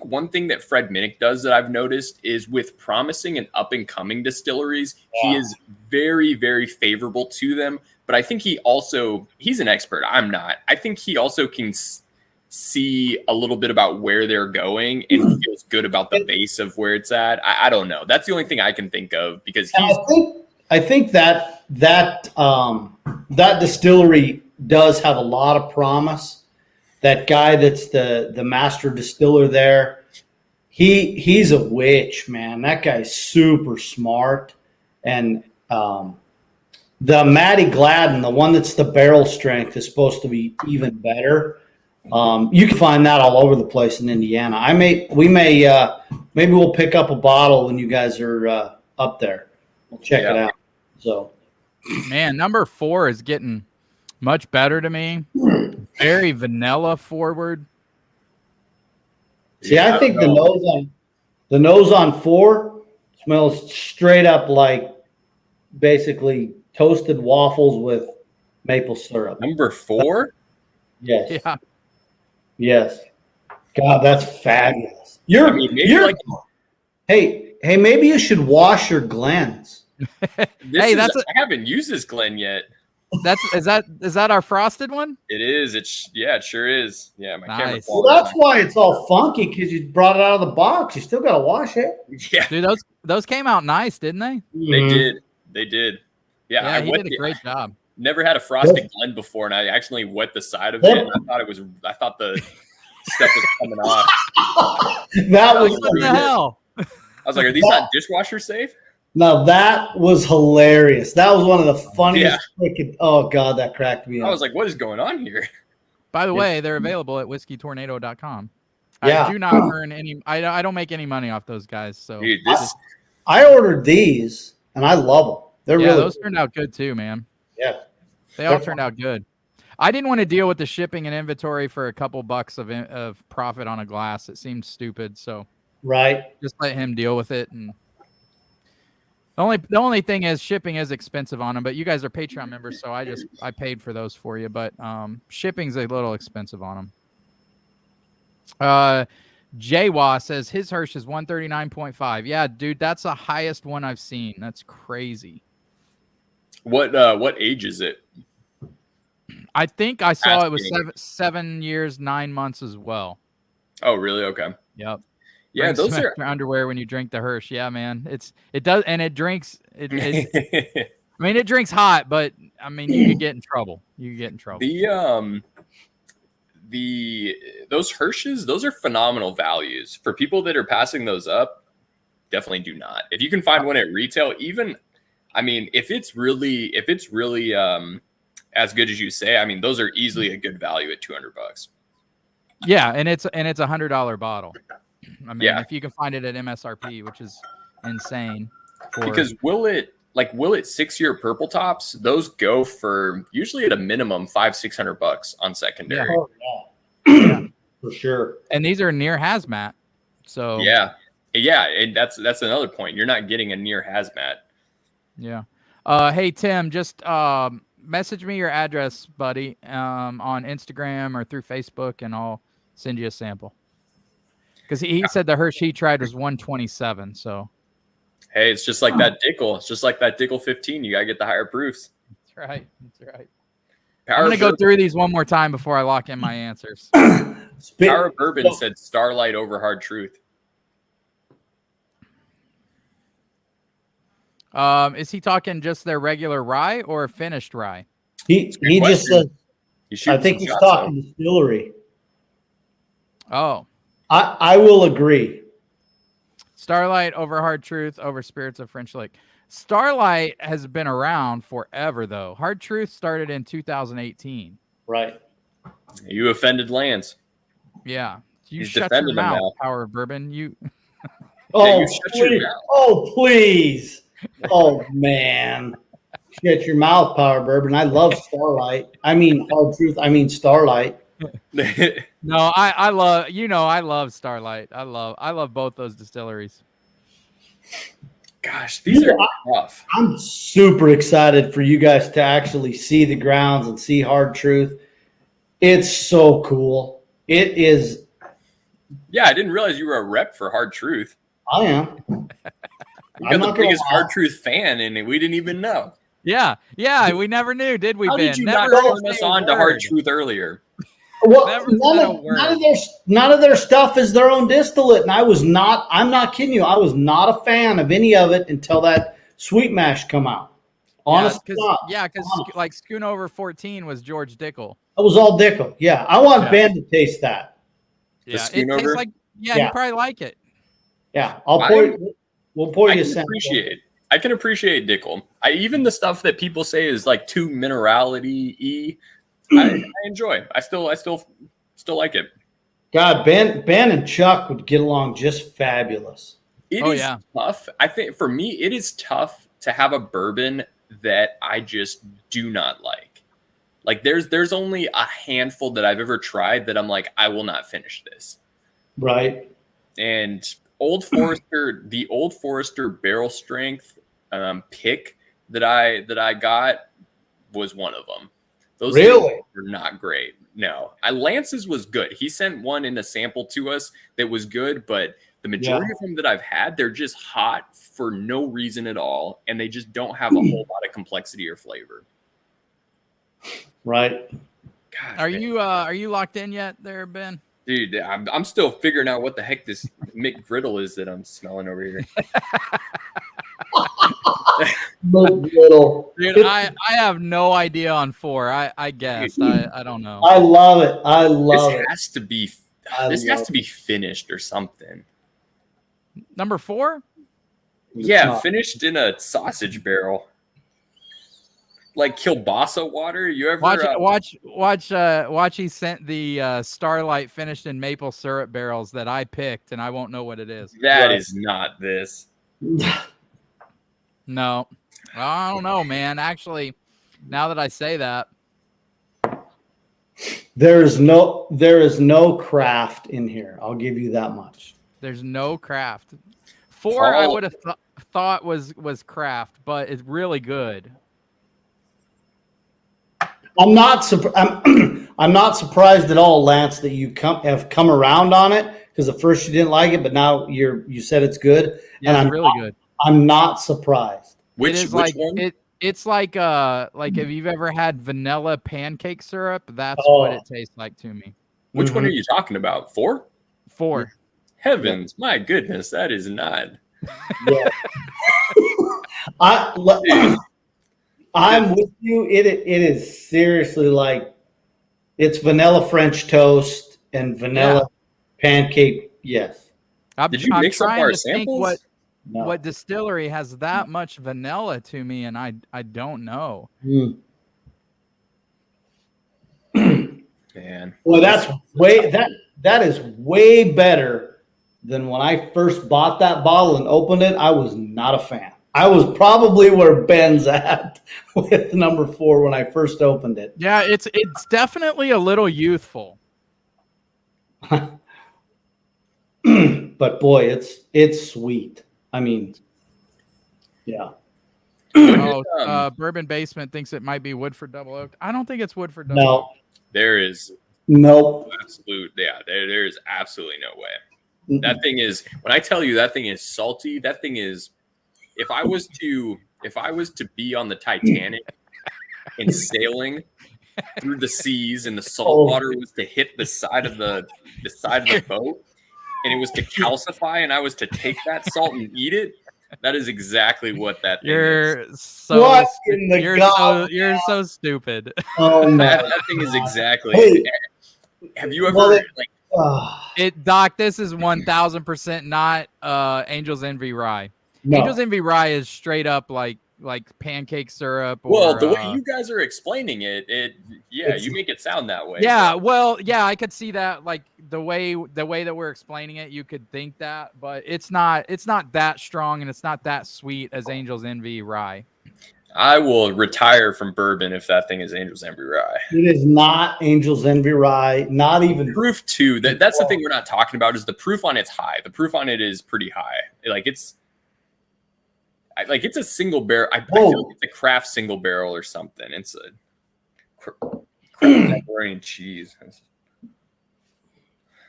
one thing that Fred Minnick does that I've noticed is with promising and up and coming distilleries, he is very, very favorable to them. But I think he's an expert. I'm not. I think he also can see a little bit about where they're going and feels good about the base of where it's at. I don't know. That's the only thing I can think of because
I think that distillery does have a lot of promise. That guy that's the master distiller there, he's a witch, man. That guy's super smart. And the Matty Gladden, the one that's the barrel strength, is supposed to be even better. You can find that all over the place in Indiana. Maybe we'll pick up a bottle when you guys are up there. We'll check it out. So,
man, number 4 is getting much better to me. Very vanilla forward.
See, I think the nose on 4 smells straight up like basically toasted waffles with maple syrup.
Number 4?
Yes.
Yeah.
Yes. God, that's fabulous. Hey, maybe you should wash your Glens.
I haven't used this Glen yet.
Is that our frosted one?
It is. It sure is. Yeah, my camera.
Well, that's why it's all funky because you brought it out of the box. You still got to wash it.
Yeah,
dude, those came out nice, didn't they?
They did. Yeah,
he did a great job.
Never had a frosted Glen before, and I actually wet the side of it. And I thought the stuff was coming off.
That was
what the hell?
I was like, are these not dishwasher safe?
No, that was hilarious. That was one of the funniest freaking. Oh God, that cracked me up.
I was like, what is going on here?
By the way, they're available at whiskeytornado.com.
Yeah.
I do not earn any. I don't make any money off those guys. So
dude,
I ordered these and I love them. They're really
those turned out good too, man.
Yeah,
they all turned out good. I didn't want to deal with the shipping and inventory for a couple bucks of profit on a glass. It seemed stupid. So just let him deal with it. And the only thing is shipping is expensive on them. But you guys are Patreon members, so I paid for those for you. But shipping's a little expensive on them. Jaywa says his Hirsch is 139.5. Yeah, dude, that's the highest one I've seen. That's crazy.
What age is it?
I think I saw it was
Asking.
7 years, 9 months as well.
Oh, really? Okay.
Yep.
Yeah,
Bring
those
some
are.
extra underwear when you drink the Hirsch. Yeah, man. It does, and it drinks. I mean, it drinks hot, but I mean, you could get in trouble. You could get in trouble.
Those Hirsches, those are phenomenal values for people that are passing those up. Definitely do not. If you can find one at retail, even, I mean, if it's really as good as you say, I mean, those are easily a good value at $200.
Yeah, and it's a $100 bottle. I mean,
Yeah.
if you can find it at MSRP, which is insane.
Because will it 6-year purple tops? Those go for usually at a minimum $500-600 on secondary.
Oh, yeah. For sure.
And these are near hazmat. So
yeah, and that's another point. You're not getting a near hazmat.
Yeah. Hey Tim, just message me your address, buddy, on Instagram or through Facebook, and I'll send you a sample. Because he said the Hirsch he tried was 127. So
hey, it's just like that Dickel. It's just like that Dickel 15. You gotta get the higher proofs.
That's right. That's right.
Power
I'm gonna go through these one more time before I lock in my answers.
Power of Bourbon said Starlight over Hard Truth.
Is he talking just their regular rye or finished rye?
He just said. I think he's talking distillery.
Oh,
I will agree.
Starlight over Hard Truth over Spirits of French Lick. Starlight has been around forever, though. Hard Truth started in 2018.
Right.
You offended Lance.
Yeah. You
He's
shut your
defending him
mouth,
now.
Power of Bourbon. You.
Oh,
you shut your
please.
mouth.
Oh, please. Oh, man. Shut your mouth, Power of Bourbon. I love Starlight. I mean, Hard Truth. I mean, Starlight.
No, I love Starlight. I love both those distilleries.
Gosh, these are tough.
I'm super excited for you guys to actually see the grounds and see Hard Truth. It's so cool. It is.
Yeah, I didn't realize you were a rep for Hard Truth.
I am.
You're the biggest Hard Truth fan, and we didn't even know.
Yeah, we never knew, did we,
How
Ben?
did you
Never
not turn us on to Hard Truth earlier?
Well,
Never
none of their stuff is their own distillate, and I'm not kidding you. I was not a fan of any of it until that Sweet Mash come out. Honest,
because like Schoonover 14 was George Dickel.
It was all Dickel. Yeah, I want Ben to taste that.
Yeah, it tastes like you probably like it.
Yeah, we'll pour you a sample.
I can appreciate Dickel. Even the stuff that people say is like too minerality-y, I enjoy. I still like it.
God, Ben and Chuck would get along just fabulous.
It is tough. I think for me, it is tough to have a bourbon that I just do not like. Like there's only a handful that I've ever tried that I'm like, I will not finish this.
Right.
And Old Forester, the Old Forester barrel strength pick that I got was one of them. Those
really
were not great. No, Lance's was good. He sent one in a sample to us that was good, but the majority of them that I've had, they're just hot for no reason at all, and they just don't have a whole lot of complexity or flavor.
Right.
Gosh,
are you locked in yet, there, Ben?
Dude, I'm still figuring out what the heck this McGriddle is that I'm smelling over here.
Dude, I have no idea on 4. I guess. I don't know.
I love it.
This has to be finished or something.
Number 4?
Yeah, finished in a sausage barrel. Like kielbasa water. You ever
watch? He sent the Starlight finished in maple syrup barrels that I picked, and I won't know what it is.
That is not this.
No, I don't know, man. Actually, now that I say that,
there is no craft in here. I'll give you that much.
There's no craft. 4, I would have thought was craft, but it's really good.
I'm not surprised at all, Lance, that you have come around on it, because at first you didn't like it, but now you said it's good.
Yeah,
and
it's really good.
I'm not surprised.
Which one?
It's like if you've ever had vanilla pancake syrup, that's
Oh.
what it tastes like to me.
Which one are you talking about? 4?
4.
Heavens, my goodness, that is not.
Yeah. I'm with you. It is seriously like it's vanilla French toast and vanilla pancake. Yes.
Did you mix up our samples?
What distillery has that much vanilla to me, and I don't know.
Man.
Well, that is way better than when I first bought that bottle and opened it. I was not a fan. I was probably where Ben's at with number 4 when I first opened it.
Yeah, it's definitely a little youthful.
But boy, it's sweet. I mean, yeah.
Bourbon Basement thinks it might be Woodford Double Oak. I don't think it's Woodford Double Oak.
There is
nope.
Absolute. Yeah, there is absolutely no way. That thing is, when I tell you that thing is salty, that thing is, if I was to be on the Titanic and sailing through the seas and the salt water was to hit the side of the boat and it was to calcify and I was to take that salt and eat it, that is exactly what that thing is.
You're so stupid.
Oh man.
That thing is exactly. Hey, have you ever
Doc, this is 1000% not Angel's Envy rye.
No.
Angel's Envy rye is straight up like pancake syrup.
Well, the way you guys are explaining it, you make it sound that way.
Yeah, well, yeah, I could see that. Like the way that we're explaining it, you could think that, but it's not that strong and it's not that sweet as Angel's Envy rye.
I will retire from bourbon if that thing is Angel's Envy rye.
It is not Angel's Envy rye. Not even
proof too. That's the thing we're not talking about. Is the proof on it's high. The proof on it is pretty high. It's a single barrel. I feel like it's a craft single barrel or something. It's a craft macaroni and cheese. I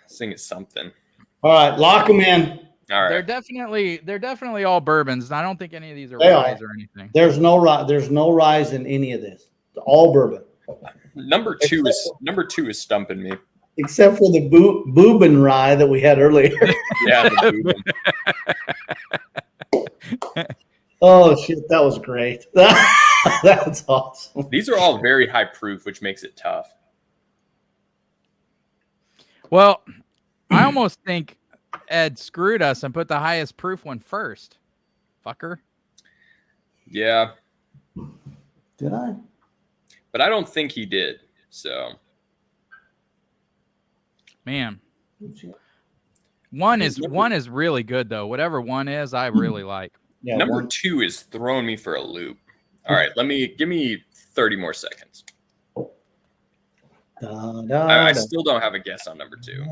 think it's something.
All right, lock them in.
All right.
They're definitely all bourbons. And I don't think any of these are ryes or anything.
There's no ryes in any of this. It's all bourbon.
Number two is stumping me.
Except for the Bourbon rye that we had earlier.
Yeah, the Bourbon.
Oh shit, that was great. That's awesome.
These are all very high proof, which makes it tough.
Well, I almost think Ed screwed us and put the highest proof one first. Fucker.
Yeah.
Did I?
But I don't think he did. So.
Man. One is really good though. Whatever one is, I really like.
Yeah, number 2 is throwing me for a loop. All right, give me 30 more seconds. I still don't have a guess on number
2.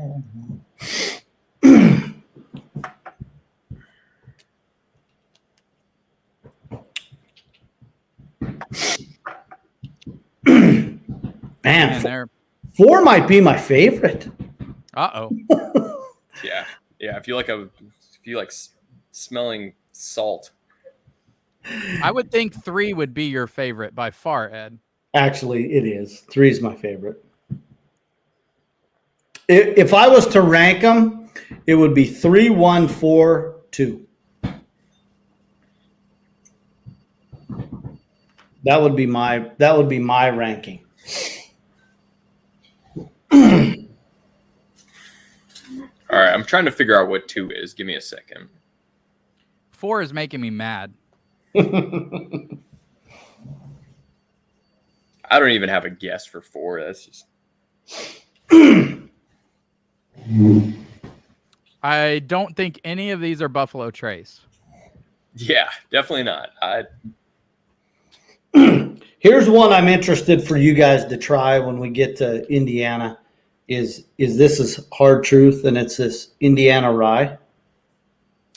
Man, 4 might be my favorite.
Uh-oh.
Yeah. If you like smelling salt.
I would think 3 would be your favorite by far, Ed.
Actually, it is. 3 is my favorite. If I was to rank them, it would be 3, 1, 4, 2. That would be my ranking.
All right, I'm trying to figure out what 2 is. Give me a second.
4 is making me mad.
I don't even have a guess for 4. That's just.
I don't think any of these are Buffalo Trace.
Yeah, definitely not.
Here's one I'm interested for you guys to try when we get to Indiana. Is this hard truth, and it's this Indiana rye.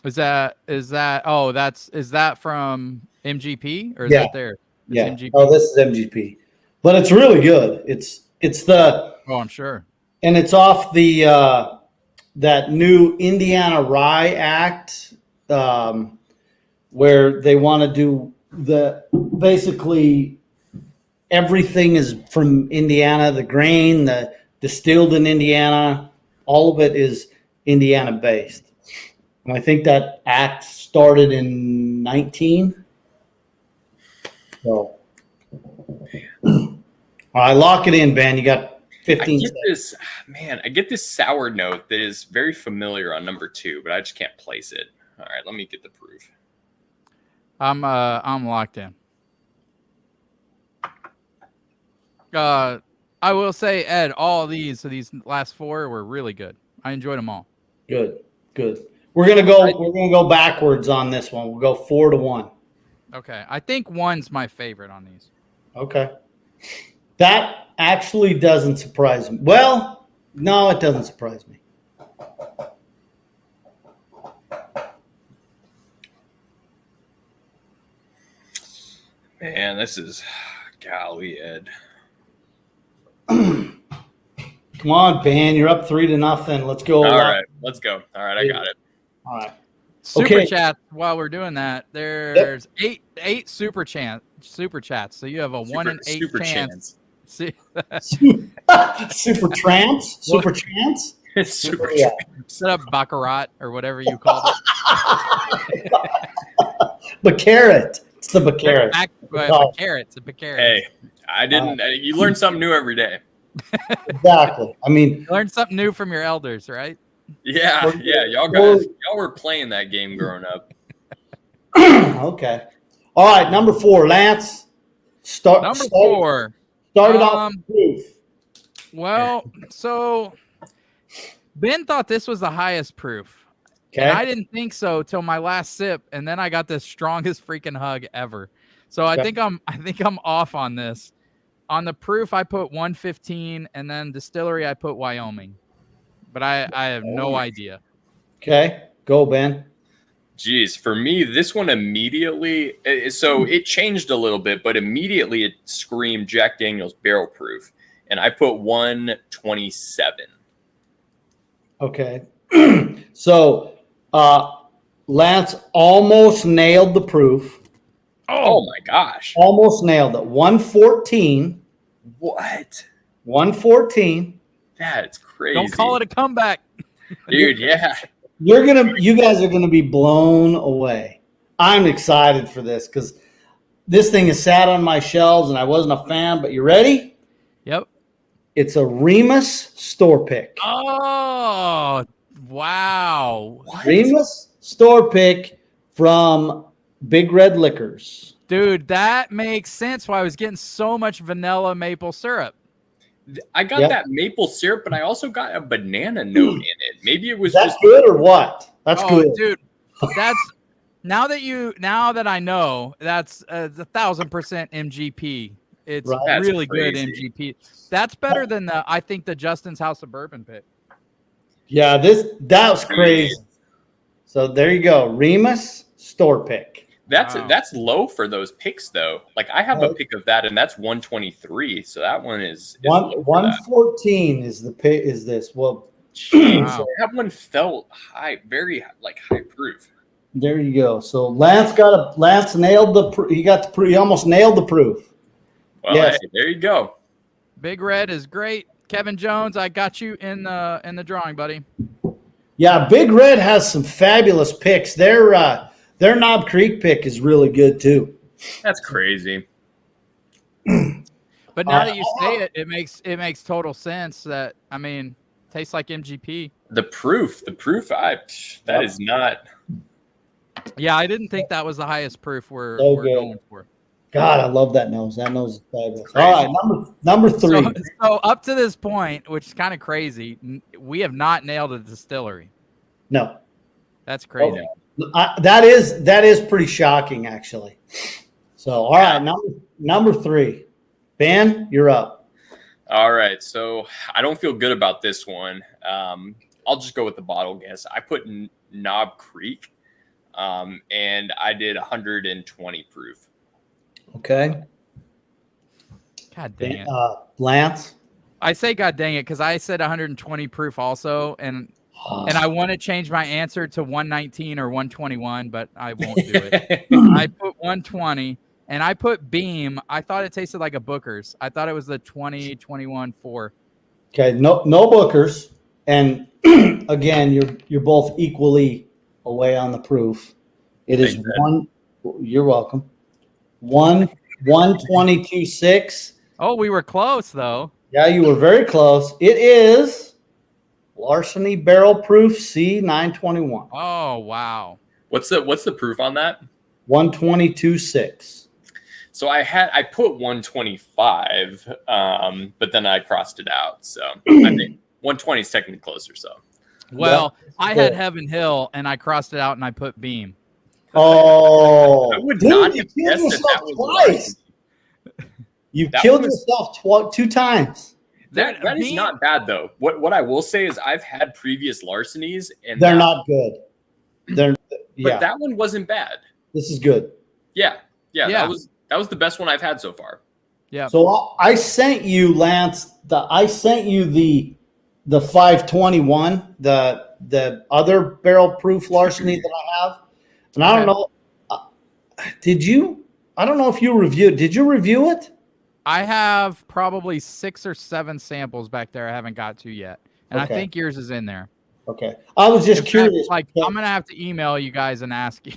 Is that
from MGP or is that there?
Yeah.
MGP?
Oh, this is MGP, but it's really good. It's the.
Oh, I'm sure.
And it's off the that new Indiana Rye Act, where they want to do basically everything is from Indiana, the grain, the distilled in Indiana, all of it is Indiana based. And I think that act started in 19. So, all right, lock it in, Ben. You got 15 seconds.
I get this sour note that is very familiar on number 2, but I just can't place it. All right, let me get the proof.
I'm locked in. I will say, Ed, all these last 4 were really good. I enjoyed them all.
Good. We're gonna go backwards on this one. We'll go 4-1.
Okay, I think 1's my favorite on these.
Okay, that actually doesn't surprise me. Well, no, it doesn't surprise me.
Man, this is golly, Ed.
Come on, Ben. You're up 3-0. Let's go.
All right, let's go. All right, I got it.
All right.
Super chat. While we're doing that, there's eight super chats. So you have a 1 in 8 chance.
Super trance. Super chance.
Super
Set up baccarat or whatever you call it.
Baccarat. It's the baccarat.
Baccarat. It's a baccarat.
Hey, I didn't. You learn something new every day.
Exactly. I mean,
learn something new from your elders, right?
Yeah. Y'all were playing that game growing up.
Okay. All right. Number 4, Lance.
Number 4.
Started off with proof.
Well, so Ben thought this was the highest proof.
Okay.
And I didn't think so till my last sip, and then I got the strongest freaking hug ever. So I think I'm off on this. On the proof, I put 115, and then distillery, I put Wyoming. But I have no idea.
Okay. Go, Ben.
Geez, for me, this one immediately, so it changed a little bit, but immediately it screamed Jack Daniel's barrel proof. And I put 127.
Okay. So Lance almost nailed the proof.
Oh my gosh.
Almost nailed it. 114.
What?
114.
That's crazy.
Don't call it a comeback.
Dude, yeah.
You guys are gonna be blown away. I'm excited for this because this thing is sat on my shelves and I wasn't a fan, but you ready?
Yep.
It's a Remus store pick.
Oh, wow.
What?
Remus store pick from Big Red Liquors.
Dude, that makes sense why I was getting so much vanilla maple syrup.
I got that maple syrup, but I also got a banana note in it. Maybe it was
just good or what? That's good,
dude. That's now that I know that's 1,000% MGP. It's really good MGP. That's better than I think the Justin's House of Bourbon pick.
Yeah, that was crazy. So there you go, Remus store pick.
That's low for those picks though. Like I have a pick of that, and that's 123. So that one is
114 is the pick. Is this well?
Wow. That one felt high, very high proof.
There you go. So Lance nailed he almost nailed the proof.
Well, yes. Hey, there you go.
Big Red is great. Kevin Jones, I got you in the drawing, buddy.
Yeah, Big Red has some fabulous picks. Their Knob Creek pick is really good too.
That's crazy.
But now that you say it, it makes total sense. That tastes like MGP.
The proof. That is not.
Yeah, I didn't think that was the highest proof we're going for.
God, I love that nose. That nose is fabulous. All right, number 3.
So up to this point, which is kind of crazy, we have not nailed a distillery.
No,
that's crazy.
Okay. That is pretty shocking, actually. So, all right, number 3, Ben, you're up.
All right, so I don't feel good about this one. I'll just go with the bottle guess. I put Knob Creek, and I did 120 proof.
Okay.
God dang it,
Lance.
I say God dang it because I said 120 proof also, and And I want to change my answer to 119 or 121, but I won't do it. I put 120, and I put Beam. I thought it tasted like a Booker's. I thought it was the 2021-4.
Okay, no Bookers, and again, you're both equally away on the proof. It is
Thanks, Ed.
one. You're welcome. 122.6.
Oh, we were close though.
Yeah, you were very close. It is Larceny Barrel Proof C921.
Oh, wow.
What's the proof on that?
122.6.
So I put 125, but then I crossed it out. So I think 120 is technically closer. So
Well, I had Heaven Hill, and I crossed it out, and I put Beam.
Oh,
I would
dude,
not
you
have
killed
guessed
yourself
that was
twice. You
That
killed
was-
yourself 2 times.
That is
Beam-
not bad though. What I will say is I've had previous larcenies and
They're not good.
but
Yeah,
that one wasn't bad.
this is good.
Yeah.
Yeah.
That was the best one I've had so far.
Yeah.
So I sent you, Lance. I sent you the 521, the other barrel proof larceny that I have, and I don't know. Did you? I don't know if you reviewed. Did you review it?
I have probably 6 or 7 samples back there I haven't got to yet. And
Okay.
I think yours is in there.
Okay, I was just
In fact,
curious.
like, I'm going to have to email you guys and ask you.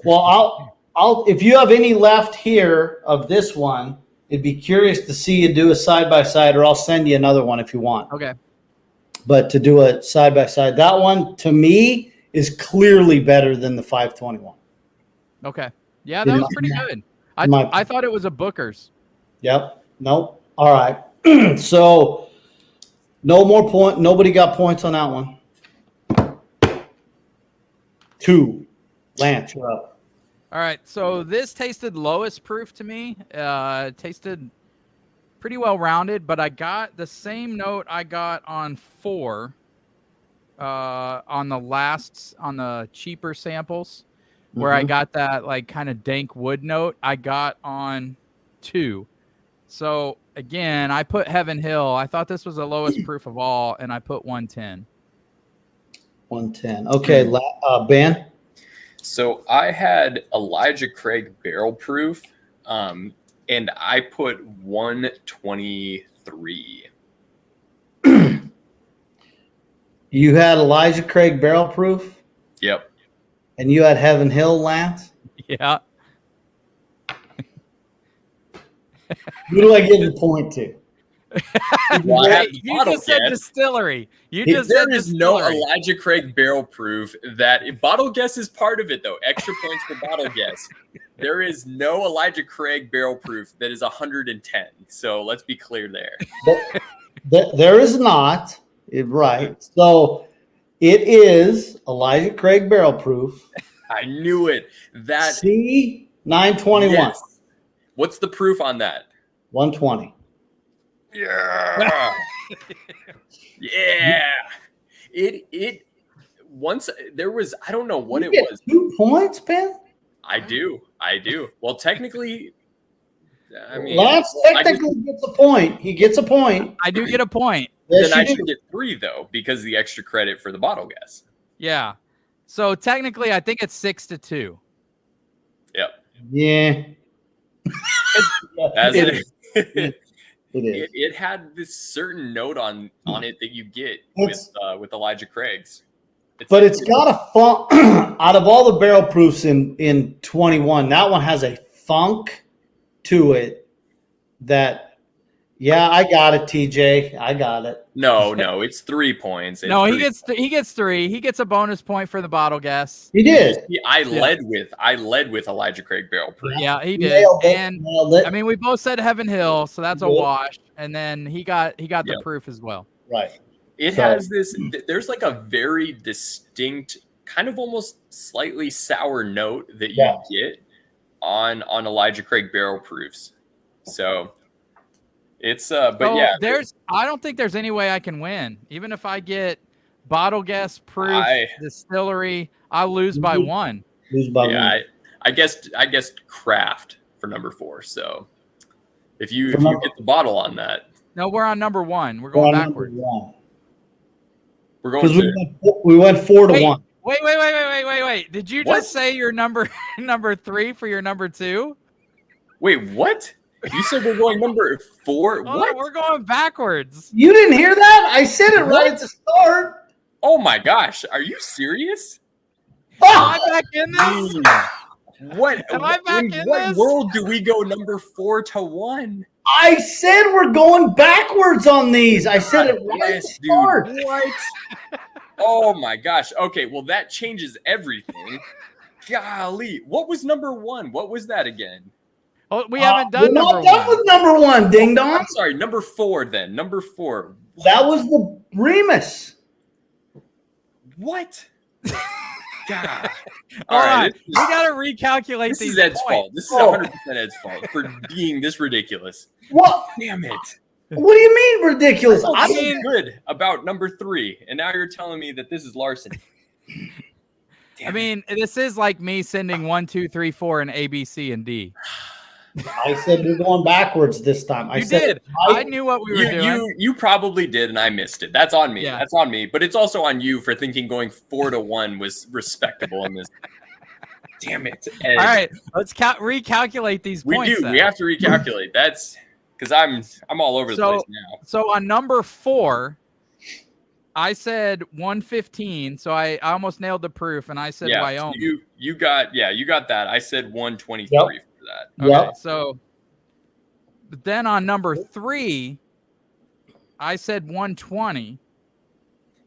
Well, I'll if you have any left here of this one, it'd be curious to see you do a side by side, or I'll send you another one if you want.
Okay.
But to do a side by side, that one to me is clearly better than the 521.
Okay. Yeah, that was pretty good. I thought it was a Booker's.
Yep. Nope. All right. So no more point. Nobody got points on that one. 2. Lance, you're up.
All right. So this tasted lowest proof to me. Tasted pretty well rounded, but I got the same note I got on 4 on the cheaper samples, where I got that like kind of dank wood note. I got on 2. So again, I put Heaven Hill. I thought this was the lowest proof of all, and I put 110.
110. Okay, Ben.
So I had Elijah Craig barrel proof, and I put 123.
You had Elijah Craig barrel proof,
Yep.
and you had Heaven Hill, Lance.
Yeah.
Who do I give the point to?
Well, I had
Hey,
the
you
bottle
just said
guess.
distillery. You
There
just said
is no
distillery.
Elijah Craig barrel proof. Bottle guess is part of it, though. Extra points for bottle guess. There is no Elijah Craig barrel proof that is 110. So let's be clear there.
There is not. Right. So it is Elijah Craig barrel proof.
I knew it. That
C921.
yes. What's the proof on that?
120.
Yeah. Yeah. It once there was, I don't know what
You
it
get
was.
2 points, Ben?
I do. Well, technically, I mean,
Lance technically gets a point. He gets a point.
I do get a point.
Yes,
then I
you
should
do.
get 3 though, because the extra credit for the bottle guess.
Yeah. So technically, I think it's 6-2.
Yep.
Yeah.
As
It
it,
is. It is.
it had this certain note on it that you get
It's-
with Elijah Craig's.
But it's got a funk. Out of all the barrel proofs in 21, that one has a funk to it that, yeah, I got it, TJ. I got it.
no, it's 3 points. It's
No, he
3
gets 3. He gets a bonus point for the bottle guess.
He did.
I led with Elijah Craig barrel proof.
Yeah, he did.
Nailed it.
And
Nailed it.
I mean, we both said Heaven Hill, so that's a
Yeah.
wash. And then he got the
Yep.
proof as well.
Right.
It
So-
has this. There's like a very distinct, kind of almost slightly sour note that you get on Elijah Craig barrel proofs. So it's but
So
yeah,
I don't think there's any way I can win. Even if I get bottle guess, proof, distillery, I'll lose by 1.
Lose by
yeah.
one.
I guessed craft for number 4. So if you
Remember-
get the bottle on that,
No, we're on number 1. We're
Well,
going
number
backwards.
one.
We're going to.
We went 4-1.
Wait. Did you
What?
just say your number 3 for your number 2?
Wait, what? You said we're going number 4?
Oh,
What?
we're going backwards.
You didn't hear that? I said it right at the start.
Oh my gosh, are you serious?
Am I back in this?
What?
Am I back in
what
this?
world do we go number 4-1?
I said we're going backwards on these. I said it right at the
Yes, dude.
start.
What? Oh my gosh. Okay, well that changes everything. Golly, what was number 1? What was that again?
Oh, we haven't done
We're
number
not done
1.
with number 1, ding dong.
I'm sorry, number 4 then. Number 4.
That was the Remus.
What? God.
All right,
right,
we got to recalculate
this
these
is Ed's
points.
fault. This is 100% Ed's fault for being this ridiculous.
What?
Damn it.
What do you mean ridiculous?
I
I
feel
mean,
good about number 3, and now you're telling me that this is larceny.
I mean, this is like me sending 1, 2, 3, 4, and A, B, C, and D.
I said we're going backwards this time.
You did. I knew what we were doing.
You probably did, and I missed it. That's on me.
Yeah.
That's on me. But it's also on you for thinking going 4-1 was respectable in this. Damn it. Ed.
All right, let's recalculate these
We
points.
do.
then.
We have to recalculate. That's because I'm all over the place now.
So on number 4, I said 115. So I almost nailed the proof, and I said
Yeah,
Wyoming.
you got that. I said 123
Yep.
for that.
Okay,
Yep.
so but then on number 3, I said 120.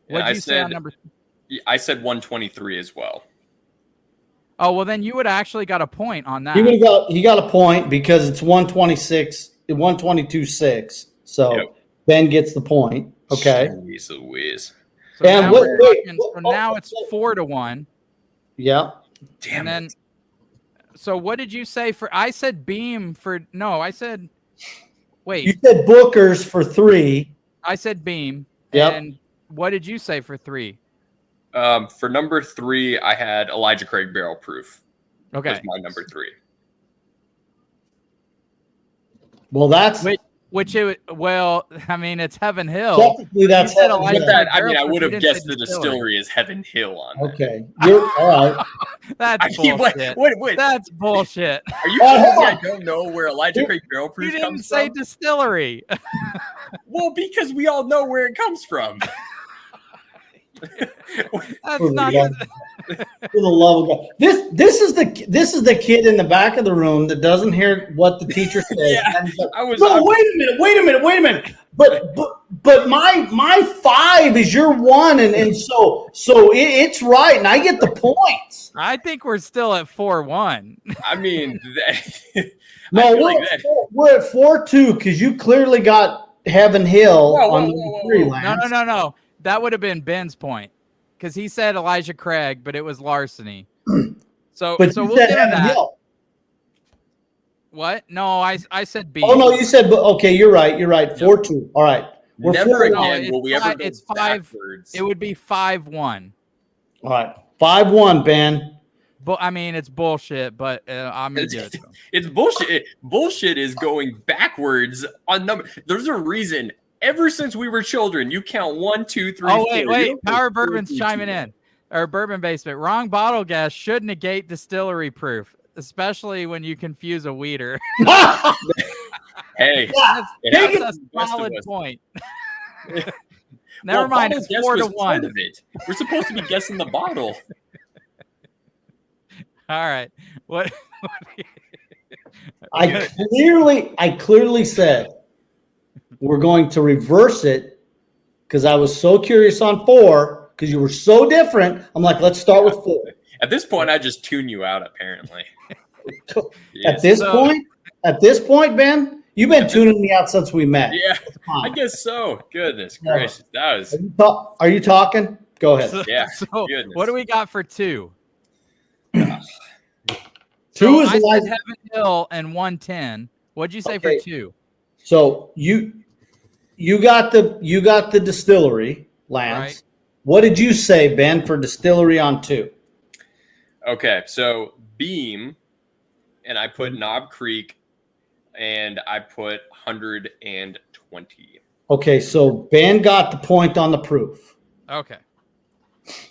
What
And
did you say on number?
I said 123 as well.
Oh well, then you would actually got a point on that.
He got a point because it's 126, 122.6. So
Yep.
Ben gets the point. Okay.
Jeez Louise.
So
And
now,
wait,
we're
wait,
talking- so now it's 4-1.
Yeah.
Damn
And then,
it.
so what did you say for? I said Beam for no. I said wait.
You said Booker's for 3.
I said Beam.
Yep.
And what did you say for 3?
For number 3, I had Elijah Craig Barrel Proof.
Okay.
Was my number 3.
Well, that's
Which it well, I mean, it's Heaven Hill.
technically that's
You said
Heaven
Elijah
Hill.
That, I
Barrel
mean, I
Proof,
would
you
have
didn't
guessed
say
the distillery is Heaven Hill on that.
Okay. You're all right.
That's
I mean,
bullshit.
wait.
That's bullshit.
Are you
Oh,
telling
hold
me I
on.
don't know where Elijah Craig Barrel
You
Proof
didn't
comes
say
from?
distillery.
Well, because we all know where it comes from.
That's
For
not.
the For the love of God. This is the kid in the back of the room that doesn't hear what the teacher says.
Yeah,
And he's like,
I was.
no, wait a minute. But my 5 is your 1, and so it's right, and I get the points.
I think we're still at 4-1.
I mean,
No,
I feel like that.
we're at 4-2 because you clearly got Heaven Hill
Whoa,
on
whoa,
number
whoa,
3,
whoa.
Lance.
No. That would have been Ben's point because he said Elijah Craig, but it was larceny. So
But
so
you
we'll
said
give him
Heaven
that.
Hill.
What? No, I said B.
Oh no, you said okay. You're right. 4-2. All right. We're
Never
4-1.
No,
again will we ever go
it's 5.
backwards.
It would be 5-1.
All right. 5-1, Ben.
But I mean, it's bullshit. But I'm gonna give it to him.
It's bullshit. Bullshit is going backwards on number. There's a reason. Ever since we were children, you count 1, 2, 3.
Oh
4. You
wait!
don't go
Power
4,
Bourbon's
3,
chiming
2.
in. Or Bourbon Basement. Wrong bottle guess should negate distillery proof, especially when you confuse a weeder.
Hey,
That's
it happens
a
to the best of
solid
us.
point.
Well,
Never mind.
bottle
It's
guess was
4-1.
part of it. We're supposed to be guessing the bottle.
All right. What?
I clearly said we're going to reverse it because I was so curious on 4 because you were so different. I'm like, let's start with 4.
At this point, I just tune you out. Apparently.
At
Yes.
this point, Ben, you've been tuning me out since we met.
Yeah,
Come on.
I guess so. Goodness
No.
gracious, that was
Are you talking? Go ahead.
Yeah,
So
goodness.
what do we got for 2?
2 is
I said
Elijah.
Heaven Hill and 110. What'd you say
Okay.
for 2?
So you got the distillery, Lance.
Right.
What did you say, Ben, for distillery on 2?
Okay, so Beam, and I put Knob Creek, and I put 120.
Okay, so Ben got the point on the proof.
Okay.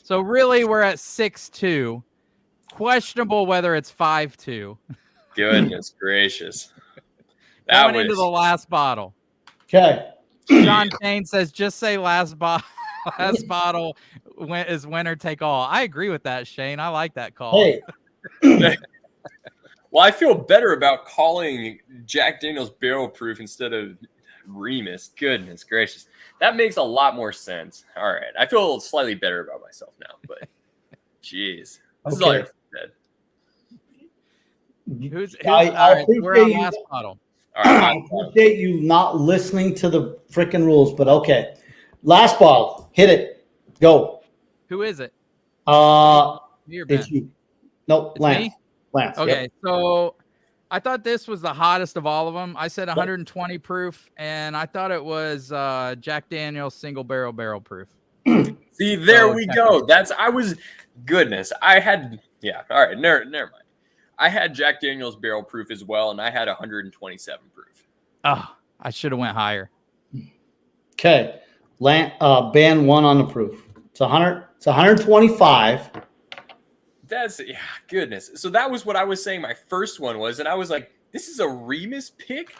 So really, we're at 6-2. Questionable whether it's 5-2.
Goodness gracious.
Going into the last bottle.
Okay.
John Payne says, just say last bottle. Last bottle is winner take all. I agree with that, Shane. I like that call.
Hey.
Well, I feel better about calling Jack Daniel's barrel proof instead of Remus. Goodness gracious. That makes a lot more sense. All right. I feel slightly better about myself now, but jeez. This is all you said.
I
right, we're on last bottle.
All right.
I appreciate you not listening to the freaking rules, but okay. Last bottle. Hit it. Go.
Who is it?
It's you. Nope,
It's
Lance.
me?
Lance.
Okay,
Yep.
so I thought this was the hottest of all of them. I said 120 proof, and I thought it was Jack Daniel's single barrel proof.
See, there we go. Goodness. I had, all right, never mind. I had Jack Daniel's barrel proof as well, and I had 127 proof.
Oh, I should have went higher.
Okay. Band one on the proof. It's 100. It's 125.
That's goodness. So that was what I was saying. My first one was, and I was like, "This is a Remus pick."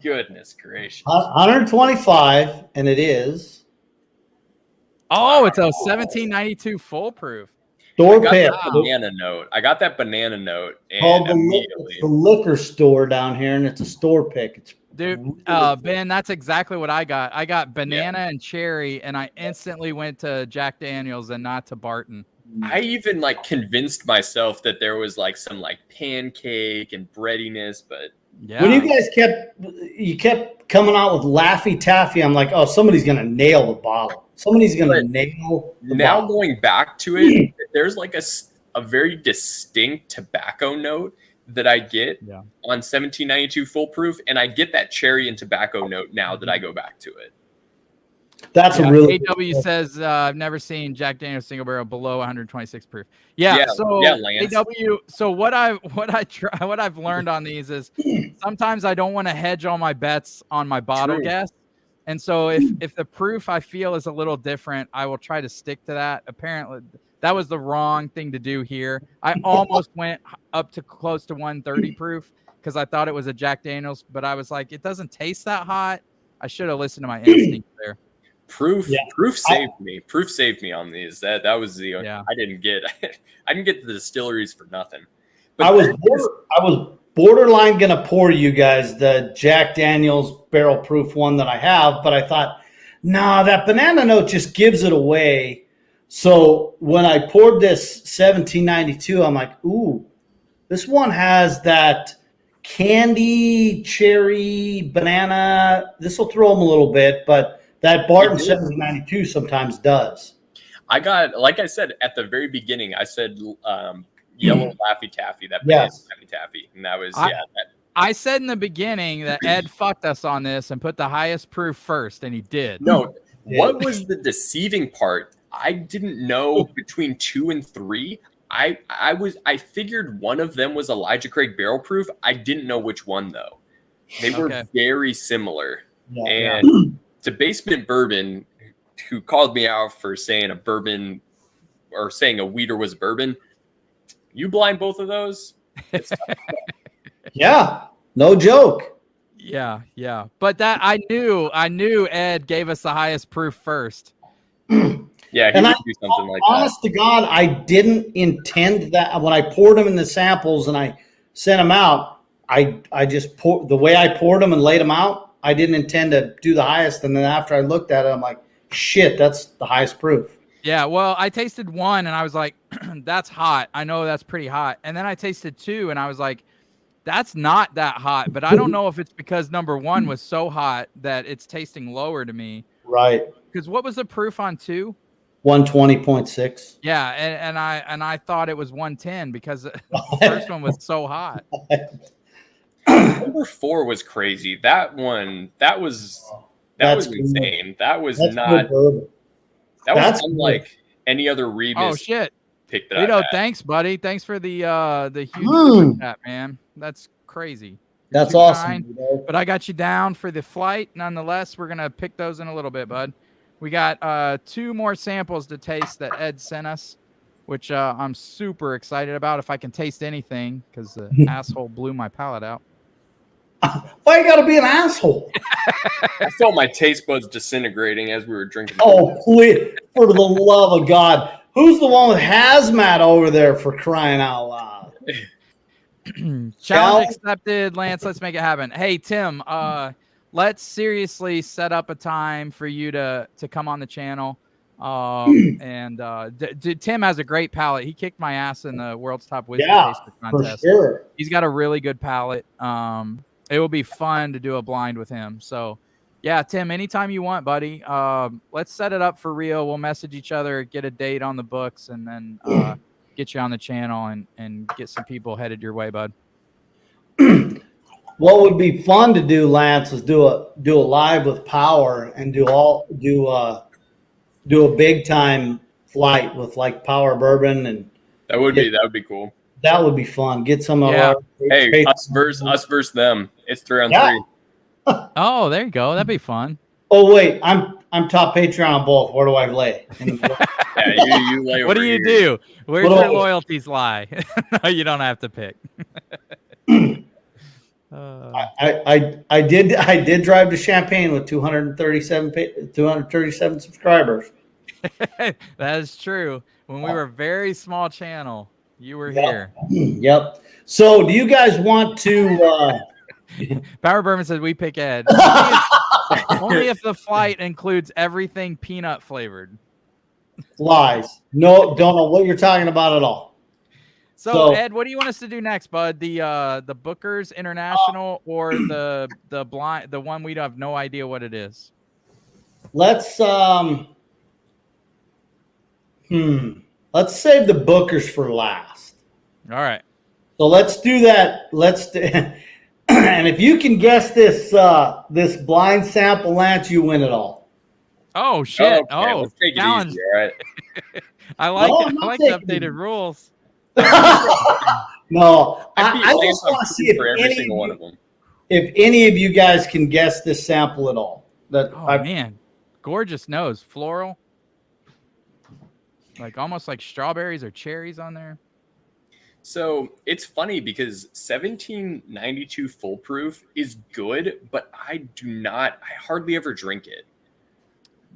Goodness gracious.
125, and it is.
Oh, it's a 1792 full proof.
Store pick.
I got that banana note, and
Called
immediately
the liquor store down here, and it's a store pick. It's
Dude, Ben, that's exactly what I got. I got banana and cherry, and I instantly went to Jack Daniel's and not to Barton.
I even convinced myself that there was some pancake and breadiness, but
when you guys kept coming out with Laffy Taffy, I'm like, oh, somebody's gonna nail the bottle. Somebody's gonna nail the bottle.
Going back to it, there's a very distinct tobacco note that I get on 1792 full proof, and I get that cherry and tobacco note now that I go back to it.
That's a really.
AW says I've never seen Jack Daniel's single barrel below 126 proof. Lance. AW. So what I've learned on these is sometimes I don't want to hedge all my bets on my bottle guess, and so if the proof I feel is a little different, I will try to stick to that. Apparently, that was the wrong thing to do here. I almost went up to close to 130 proof because I thought it was a Jack Daniel's, but I was like, it doesn't taste that hot. I should have listened to my instinct there.
Proof saved me. Proof saved me on these. That was the I didn't get the distilleries for nothing. But
I was borderline gonna pour you guys the Jack Daniel's barrel proof one that I have, but I thought, nah, that banana note just gives it away. So when I poured this 1792, I'm like, ooh, this one has that candy, cherry, banana. This will throw them a little bit, but that Barton 1792 sometimes does.
I got, like I said at the very beginning, I said yellow Laffy Taffy, that Laffy Taffy, and that was
I said in the beginning that Ed fucked us on this and put the highest proof first, and he did.
No, what was the deceiving part? I didn't know between 2 and 3. I figured one of them was Elijah Craig barrel proof. I didn't know which one though. They were very similar. And to Basement Bourbon, who called me out for saying a bourbon or saying a weeder was bourbon, you blind both of those.
Yeah, no joke.
Yeah. But that I knew Ed gave us the highest proof first.
Yeah, he would do something like that.
Honest to God, I didn't intend that. When I poured them in the samples and I sent them out, I just poured the way I poured them and laid them out. I didn't intend to do the highest, and then after I looked at it, I'm like, shit, that's the highest proof.
Yeah, well, I tasted one and I was like, that's hot. I know that's pretty hot. And then I tasted 2 and I was like, that's not that hot. But I don't know if it's because number 1 was so hot that it's tasting lower to me.
Right.
Because what was the proof on 2?
120.6.
Yeah, and I thought it was 110 because the first one was so hot.
Number 4 was crazy. That was insane. That was unlike any other Remus.
Oh shit!
Pick that Vito,
thanks, buddy. Thanks for the huge chat, man. That's crazy.
That's awesome.
But I got you down for the flight. Nonetheless, we're gonna pick those in a little bit, bud. We got 2 more samples to taste that Ed sent us, which I'm super excited about if I can taste anything, because the asshole blew my palate out.
Why you gotta be an asshole?
I felt my taste buds disintegrating as we were drinking.
Oh, please, for the love of God. Who's the one with hazmat over there, for crying out loud?
Challenge accepted, Lance. Let's make it happen. Hey, Tim, let's seriously set up a time for you to come on the channel. And Tim has a great palate. He kicked my ass in the World's Top Whiskey Taster contest.
For sure.
He's got a really good palate. It will be fun to do a blind with him. So, yeah, Tim, anytime you want, buddy. Let's set it up for real. We'll message each other, get a date on the books, and then get you on the channel and get some people headed your way, bud.
What would be fun to do, Lance, is do a live with Power and do a big time flight with like Power Bourbon, and
that would be cool.
That would be fun. Get some of our
us versus them. It's 3-on-3.
Oh, there you go. That'd be fun.
Oh wait, I'm top Patreon on both. Where do I lay?
Yeah, you lay over
What do you
here.
do? Where's your loyalties lie? No, you don't have to pick.
I did drive to Champaign with 237 subscribers.
That is true. When we were a very small channel, you were here.
Yep. So, do you guys want to?
Power Bourbon says we pick Ed. Only if the flight includes everything peanut flavored.
Lies. No, don't know what you're talking about at all.
So Ed, what do you want us to do next, bud? The Booker's International or the blind, the one we have no idea what it is?
Let's save the Bookers for last.
All right.
So let's do that. And if you can guess this blind sample, Lance, you win it all.
Oh shit!
Okay, let's take it easy, all right?
I like it. I like the updated rules.
No, I just want to see if any of you guys can guess this sample at all.
Man, gorgeous nose, floral, like almost like strawberries or cherries on there.
So it's funny because 1792 full proof is good, but I hardly ever drink it.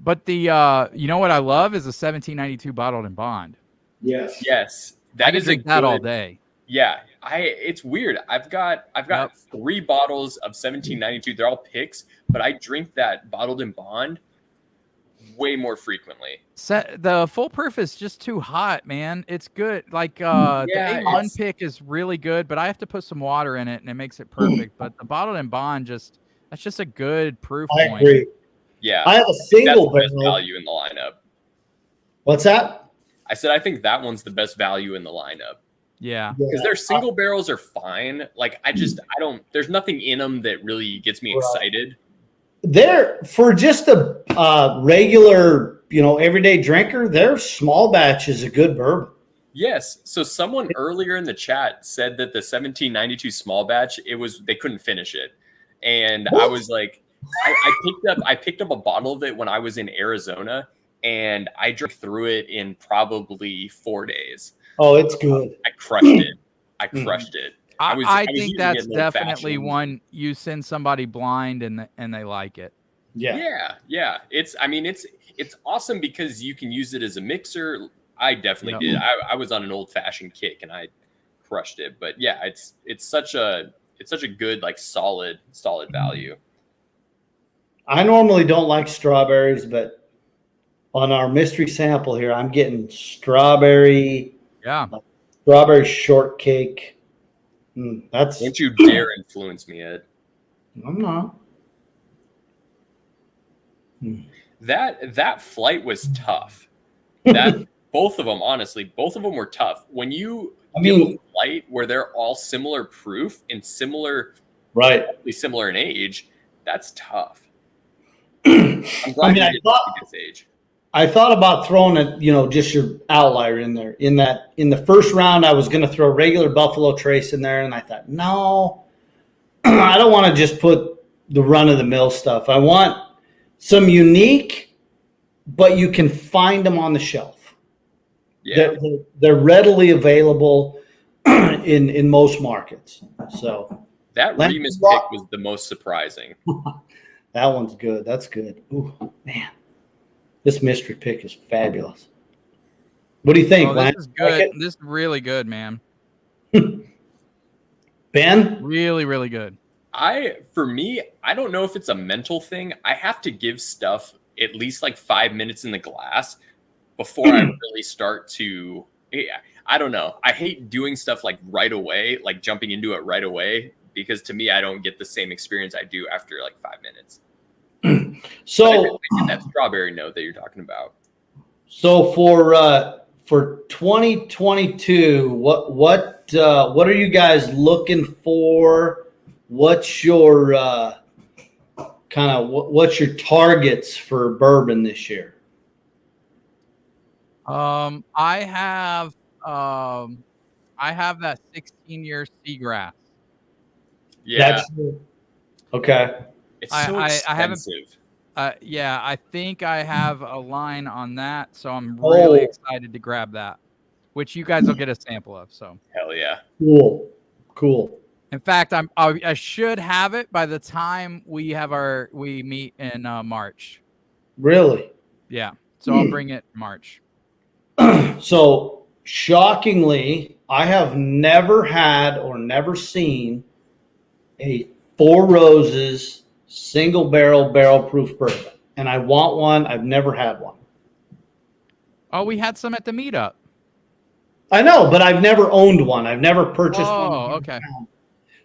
But you know what I love is a 1792 bottled in bond.
Yes.
I can drink that all day.
Yeah, it's weird. I've got 3 bottles of 1792. They're all picks, but I drink that bottled in bond way more frequently.
The full proof is just too hot, man. It's good. Like the A1 pick is really good, but I have to put some water in it and it makes it perfect. But the bottled in bond that's just a good proof point.
I agree.
Yeah,
I have a single
best value in the lineup.
What's that?
I said I think that one's the best value in the lineup.
Yeah,
because their single barrels are fine. Like I don't. There's nothing in them that really gets me excited.
They're for just a regular, everyday drinker. Their small batch is a good bourbon.
Yes. So someone earlier in the chat said that the 1792 small batch they couldn't finish it, and I was like, I picked up a bottle of it when I was in Arizona, and I drank through it in probably 4 days.
Oh, it's good.
I crushed it. I
think that's definitely one you send somebody blind and they like it.
Yeah. It's awesome because you can use it as a mixer. I definitely did. I was on an old fashioned kick and I crushed it. But yeah, it's such a good, like solid value.
I normally don't like strawberries, but on our mystery sample here, I'm getting strawberry shortcake.
Don't you dare influence me, Ed.
I'm not.
That flight was tough. That both of them were tough. When you give a flight where they're all similar proof and similar in age, that's tough. I'm glad you did this age.
I thought about throwing it, just your outlier in there. In the first round, I was going to throw regular Buffalo Trace in there, and I thought, no, I don't want to just put the run of the mill stuff. I want some unique but you can find them on the shelf.
Yeah.
They're readily available in most markets. So
That
Lamb
Remus
Rock-
pick was the most surprising.
that one's good. That's good. Ooh, man, this mystery pick is fabulous. What do you think,
Oh,
Lance?
this is good.
Like
This is really good, man.
it? Ben?
Really, really good.
For me, I don't know if it's a mental thing. I have to give stuff at least like 5 minutes in the glass before I really start to. Yeah, I don't know. I hate doing stuff like right away, like jumping into it right away, because to me, I don't get the same experience I do after like 5 minutes.
So
I get that strawberry note that you're talking about.
So for 2022, what are you guys looking for? What's your what's your targets for bourbon this year?
I have that 16-year Seagrass.
Yeah,
Okay.
it's so
I haven't.
expensive.
Yeah, I think I have a line on that, so I'm really excited to grab that, which you guys will get a sample of. So
Hell yeah.
Cool.
in fact, I should have it by the time we meet in March.
Really?
Yeah, so I'll bring it in March.
So shockingly, I have never had or never seen a Four Roses single barrel proof bourbon, and I want one. I've never had one.
Oh, we had some at the meetup.
I know, but I've never owned one. I've never purchased one.
Oh, okay.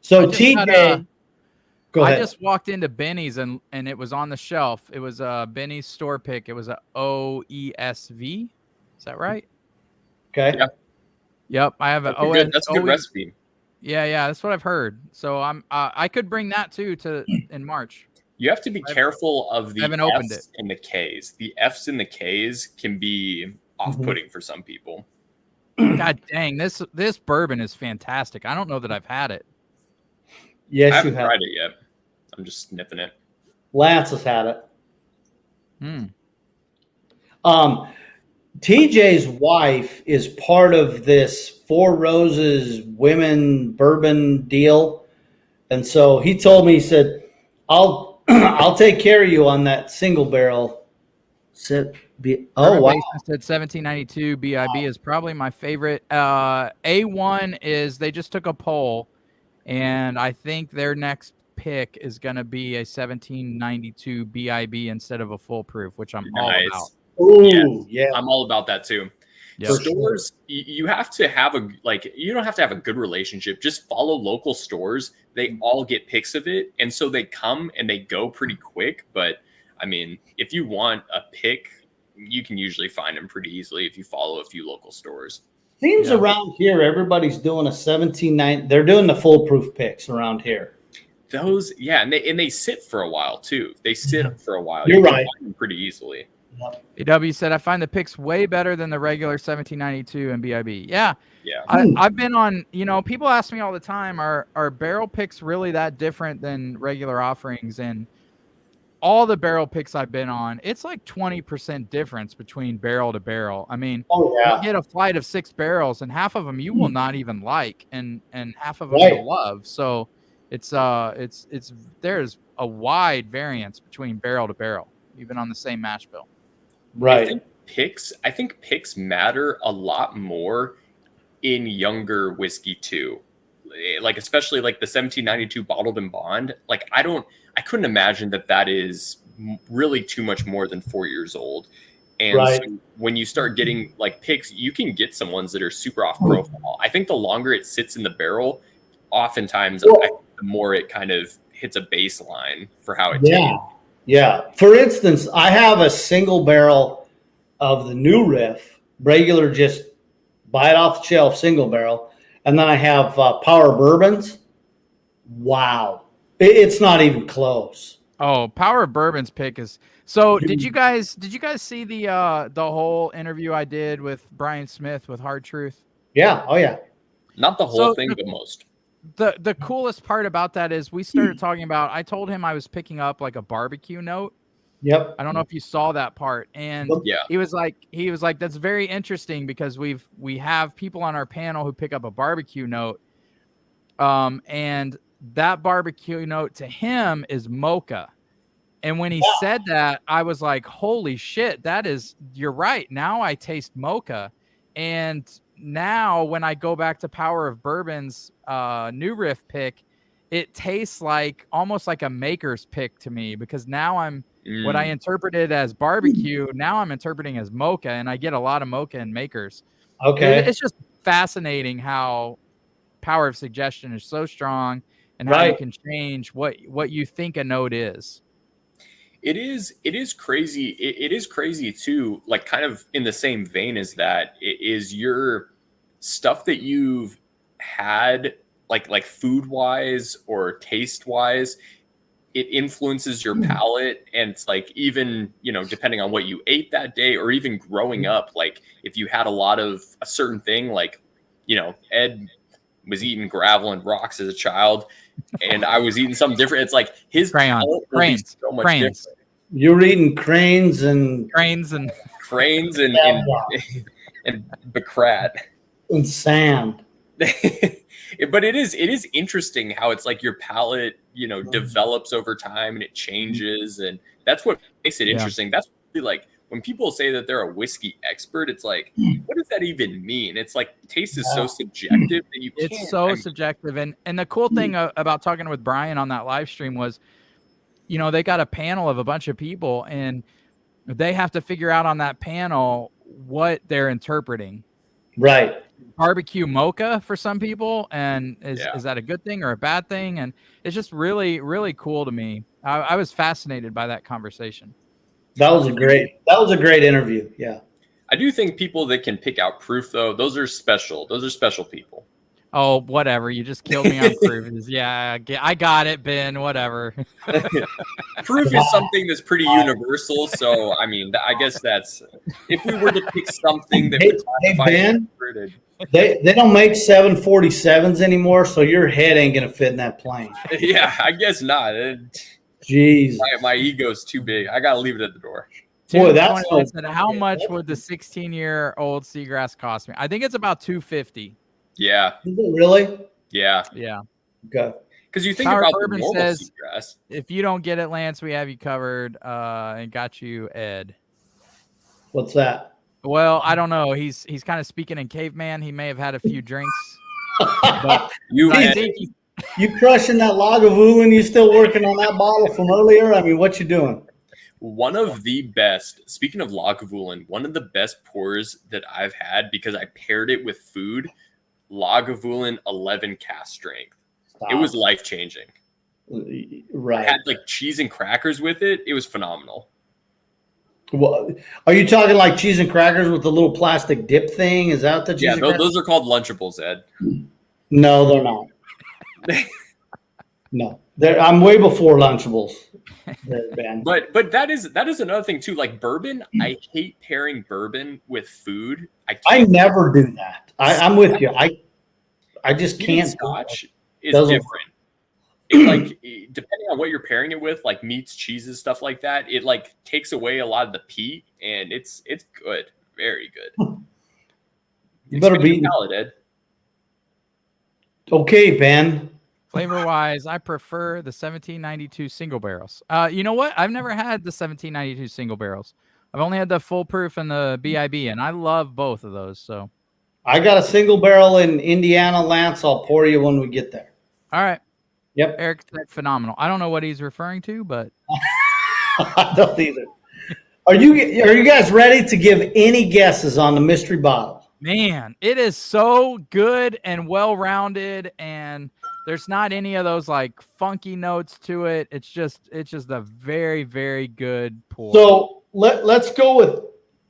So TJ, go ahead.
I just walked into Benny's and it was on the shelf. It was a Benny's store pick. It was a OESV. Is that right?
Okay.
Yeah.
Yep. I have
That's a good recipe.
Yeah, that's what I've heard. So I could bring that too in March.
You have to be careful of the
F's
and the K's. The F's and the K's can be off-putting for some people.
God dang, this bourbon is fantastic. I don't know that I've had it.
Yes,
I haven't
you have.
tried it yet. I'm just sniffing it.
Lance has had it. TJ's wife is part of this Four Roses women bourbon deal. And so he told me, he said, I'll take care of you on that single barrel. Wow.
Said 1792 BIB is probably my favorite. A1 is, they just took a poll, and I think their next pick is going to be a 1792 BIB instead of a full proof, which I'm all about.
Ooh, yeah.
I'm all about that too.
Yep.
Stores, you have to have you don't have to have a good relationship. Just follow local stores. They all get picks of it. And so they come and they go pretty quick. But I mean, if you want a pick, you can usually find them pretty easily if you follow a few local stores.
Seems around here, everybody's doing a 1790. They're doing the foolproof picks around here.
Those, yeah. And they sit for a while too. They sit for a while.
You're
you can
right.
find them pretty easily.
AW said, I find the picks way better than the regular 1792 and BIB. Yeah.
Yeah.
I've been on, people ask me all the time, are barrel picks really that different than regular offerings? And all the barrel picks I've been on, it's like 20% difference between barrel to barrel. I mean, you get a flight of 6 barrels and half of them you will not even like, and half of them you'll love. So it's there's a wide variance between barrel to barrel, even on the same mash bill.
Right.
I think picks matter a lot more in younger whiskey too. Like, especially like the 1792 bottled and bond. Like, I couldn't imagine that is really too much more than 4 years old. And so when you start getting like picks, you can get some ones that are super off profile. I think the longer it sits in the barrel, oftentimes the more it kind of hits a baseline for how it tastes.
Yeah. For instance, I have a single barrel of the new Riff, regular, just buy it off the shelf, single barrel. And then I have Power Bourbons. Wow. It's not even close.
Oh, Power Bourbon's pick is. So did you guys see the whole interview I did with Brian Smith with Hard Truth?
Yeah. Oh yeah.
Not the whole thing, but most.
The coolest part about that is we started talking about, I told him I was picking up like a barbecue note,
Yep.
I don't know if you saw that part. And
Yeah.
he was like, that's very interesting because we have people on our panel who pick up a barbecue note. And that barbecue note to him is mocha. And when he said that, I was like, holy shit, you're right. Now I taste mocha. And now when I go back to Power of Bourbon's new riff pick, it tastes like almost like a maker's pick to me, because now what I interpreted as barbecue, now I'm interpreting as mocha, and I get a lot of mocha in makers.
Okay.
It's just fascinating how power of suggestion is so strong, and how you can change what you think a note is.
It is crazy. It is crazy too, like kind of in the same vein as that, is your stuff that you've had, like food wise or taste wise, it influences your palate. And it's like, even, depending on what you ate that day, or even growing up, like if you had a lot of a certain thing, like, Ed was eating gravel and rocks as a child, and I was eating something different. It's like his palate will be so much different.
You're eating cranes and
Bacrat
and sand.
But it is interesting how it's like your palate, develops over time and it changes, and that's what makes it interesting. That's really, like, when people say that they're a whiskey expert, it's like, what does that even mean? It's like taste is so subjective that you can't.
It's so subjective. And the cool thing about talking with Brian on that live stream was, they got a panel of a bunch of people, and they have to figure out on that panel what they're interpreting.
Right.
Barbecue mocha for some people, and is that a good thing or a bad thing? And it's just really, really cool to me. I was fascinated by that conversation.
That was a great interview. Yeah.
I do think people that can pick out proof, though, those are special. Those are special people.
Oh, whatever. You just killed me on proof. Yeah, I got it, Ben. Whatever.
Proof is something that's pretty universal. So, I mean, I guess that's, if we were to pick something that would classify
Ben, they don't make 747s anymore, so your head ain't going to fit in that plane.
Yeah, I guess not.
Jeez.
My ego's too big. I got to leave it at the door.
Boy, that's
how much would the 16-year-old Seagrass cost me? I think it's about $250.
Yeah.
Is it really?
Yeah.
Yeah.
Okay.
Because you think
Power
about
Bourbon
the normal
says,
seagrass.
if you don't get it, Lance, we have you covered, and got you, Ed.
What's that?
Well, I don't know. He's kind of speaking in caveman. He may have had a few drinks. But I think
you crushing that Lagavulin? You still working on that bottle from earlier? I mean, what you doing?
One of the best, speaking of Lagavulin, one of the best pours that I've had, because I paired it with food, Lagavulin 11 cast strength. Stop. It was life-changing.
Right.
I had like cheese and crackers with it. It was phenomenal.
Well, are you talking like cheese and crackers with the little plastic dip thing? Is that the cheese?
Yeah, those are called Lunchables, Ed.
No, they're not. No, I'm way before Lunchables.
But that is another thing too. Like bourbon, I hate pairing bourbon with food.
I never do that. I'm with you. I just can't.
Scotch is different. It, like, depending on what you're pairing it with, like meats, cheeses, stuff like that, it like takes away a lot of the peat, and it's good, very good.
You better be
palate, Ed.
Okay, Ben.
Flavor wise, I prefer the 1792 single barrels. You know what? I've never had the 1792 single barrels. I've only had the full proof and the BIB, and I love both of those. So
I got a single barrel in Indiana, Lance. I'll pour you when we get there.
All right.
Yep.
Eric said phenomenal. I don't know what he's referring to, but
I don't either. Are you guys ready to give any guesses on the mystery bottle?
Man, it is so good and well-rounded, and there's not any of those like funky notes to it. It's just a very, very good pour.
So let's go with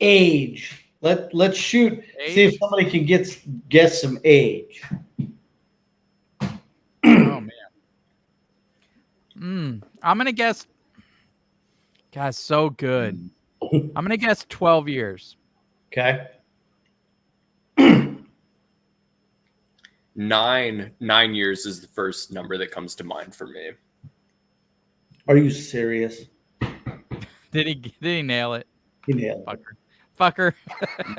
age. Let's shoot. Age? See if somebody can guess some age.
Oh man. I'm gonna guess. Guys, so good. I'm gonna guess 12 years.
Okay.
9 years is the first number that comes to mind for me.
Are you serious?
Did he nail it?
He nailed it.
Fucker.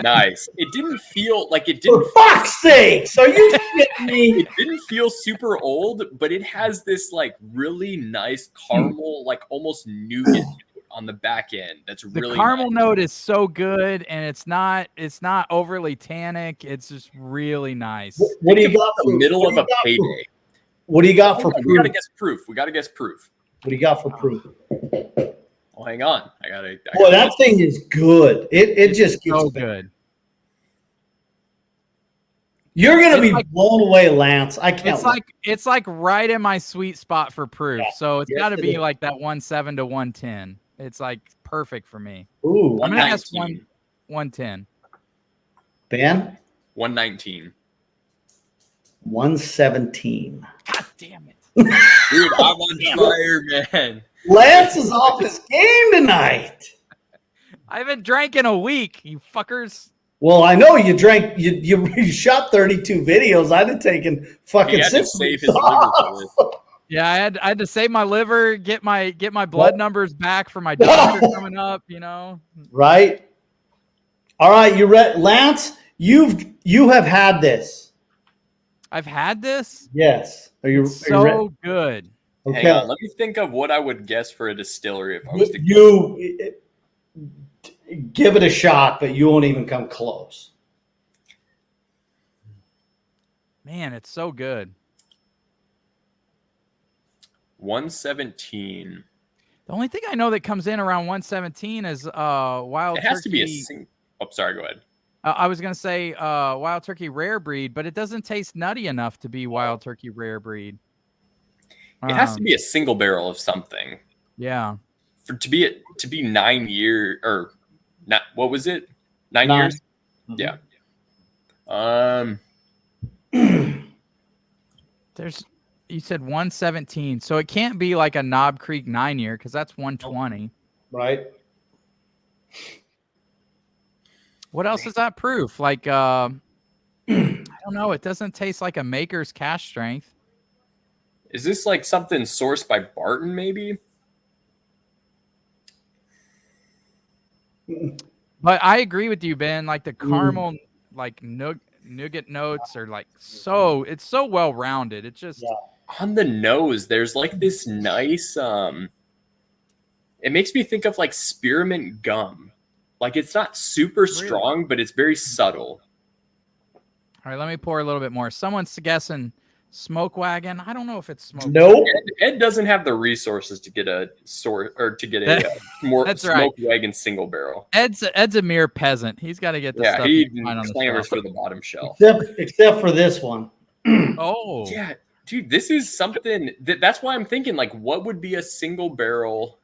Nice. It didn't feel like it
For
didn't.
fuck's sake! So you shitting me?
It didn't feel super old, but it has this like really nice caramel, like almost nougat on the back end. That's
The
really
caramel
nice.
note is so good, and it's not overly tannic. It's just really nice.
What do you got
The middle of a payday.
What do you got for
We
proof?
gotta guess proof. We gotta guess proof.
What do you got for proof?
Oh, hang on. I gotta
Boy, that thing is good. It just gets
So good.
You're gonna
It's
be
like-
blown away, Lance. I can't.
It's like right in my sweet spot for proof.
Yeah.
So it's
Yes,
got to
it
be
is.
like that 1.7 to 110. It's like perfect for me.
Ooh,
I'm gonna guess
119.
110.
Ben,
119.
117.
God damn it!
Dude, I'm on fire, man.
Lance is off his game tonight.
I haven't drank in a week, you fuckers.
Well, I know you drank. You shot 32 videos. I'd have taken fucking
He had to
6
save
weeks
his liver
off.
for this.
Yeah, I had to save my liver, get my blood numbers back for my doctor coming up. You know.
Right. All right, you ready, Lance? You have had this.
I've had this.
Yes. Are you ready?
So good.
Okay.
Hang on, let me think of what I would guess for a distillery if I was to
You give it a shot, but you won't even come close.
Man, it's so good.
117.
The only thing I know that comes in around 117 is wild
It has to be a
turkey.
Oh, sorry, go ahead.
I was gonna say wild turkey rare breed, but it doesn't taste nutty enough to be wild turkey rare breed.
It has to be a single barrel of something.
Yeah.
To be 9 years or not, what was it? 9
9.
years?
Mhm.
Yeah.
You said 117, so it can't be like a Knob Creek 9-year because that's 120.
Right.
What else is that proof? Like I don't know. It doesn't taste like a maker's cash strength.
Is this like something sourced by Barton, maybe?
But I agree with you, Ben. Like the caramel, like nougat notes are like it's so well rounded. It's just
On the nose, there's like this nice it makes me think of like spearmint gum. Like it's not super strong, but it's very subtle.
All right. Let me pour a little bit more. Someone's guessing Smoke Wagon. I don't know if it's Smoke.
Nope.
Ed doesn't have the resources to get a more
That's
smoke wagon single barrel.
Ed's a mere peasant. He's got to get the
Yeah,
stuff
he
can find on the
clamors
shelf.
for the bottom shelf.
Except for this one.
Oh,
Yeah, dude, this is something that's why I'm thinking like, what would be a single barrel?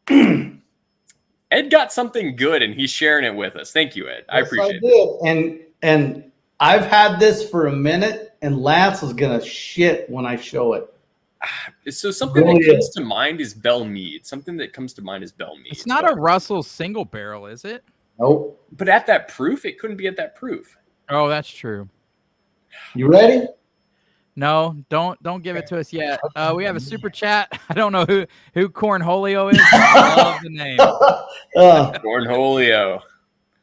Ed got something good, and he's sharing it with us. Thank you, Ed. I appreciate it.
And I've had this for a minute, and Lance is gonna shit when I show it.
So something
Really
that comes
is.
to mind is Bell Mead. Something that comes to mind is Bell Mead.
it's not a Russell single barrel, is it?
Nope.
But at that proof, it couldn't be at that proof.
Oh, that's true.
You ready?
No, don't give it to us yet. We have a super chat. I don't know who Cornholio is. I love the name.
Cornholio.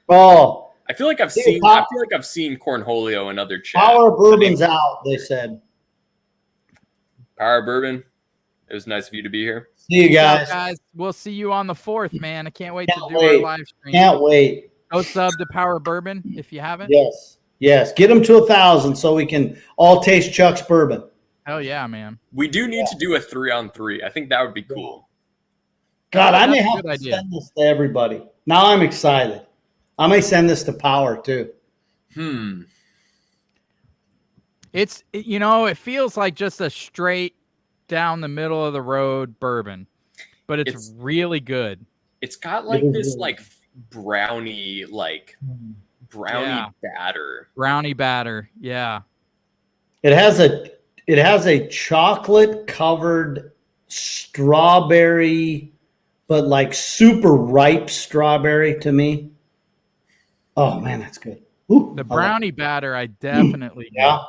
Oh,
I feel like I've
Dude,
seen.
Pop-
I feel like I've seen Cornholio in other chats.
Power Bourbon's out, they said.
Power Bourbon. It was nice of you to be here.
See you
What's up,
guys.
We'll see you on the 4th, man. I can't wait
Can't
to do
wait.
our live stream.
Can't wait.
Go sub to Power Bourbon if you haven't.
Yes. Get them to 1,000 so we can all taste Chuck's bourbon.
Hell yeah, man.
We do need to do a 3-on-3. I think that would be cool.
God, I may
That's a
have
good
to
idea.
send this to everybody. Now I'm excited. I may send this to Power too.
It feels like just a straight down the middle of the road bourbon, but it's really good.
It's got like this like brownie batter.
Brownie batter. Yeah.
It has a chocolate covered strawberry, but like super ripe strawberry to me. Oh man, that's good. Ooh,
The brownie batter, I definitely
yeah,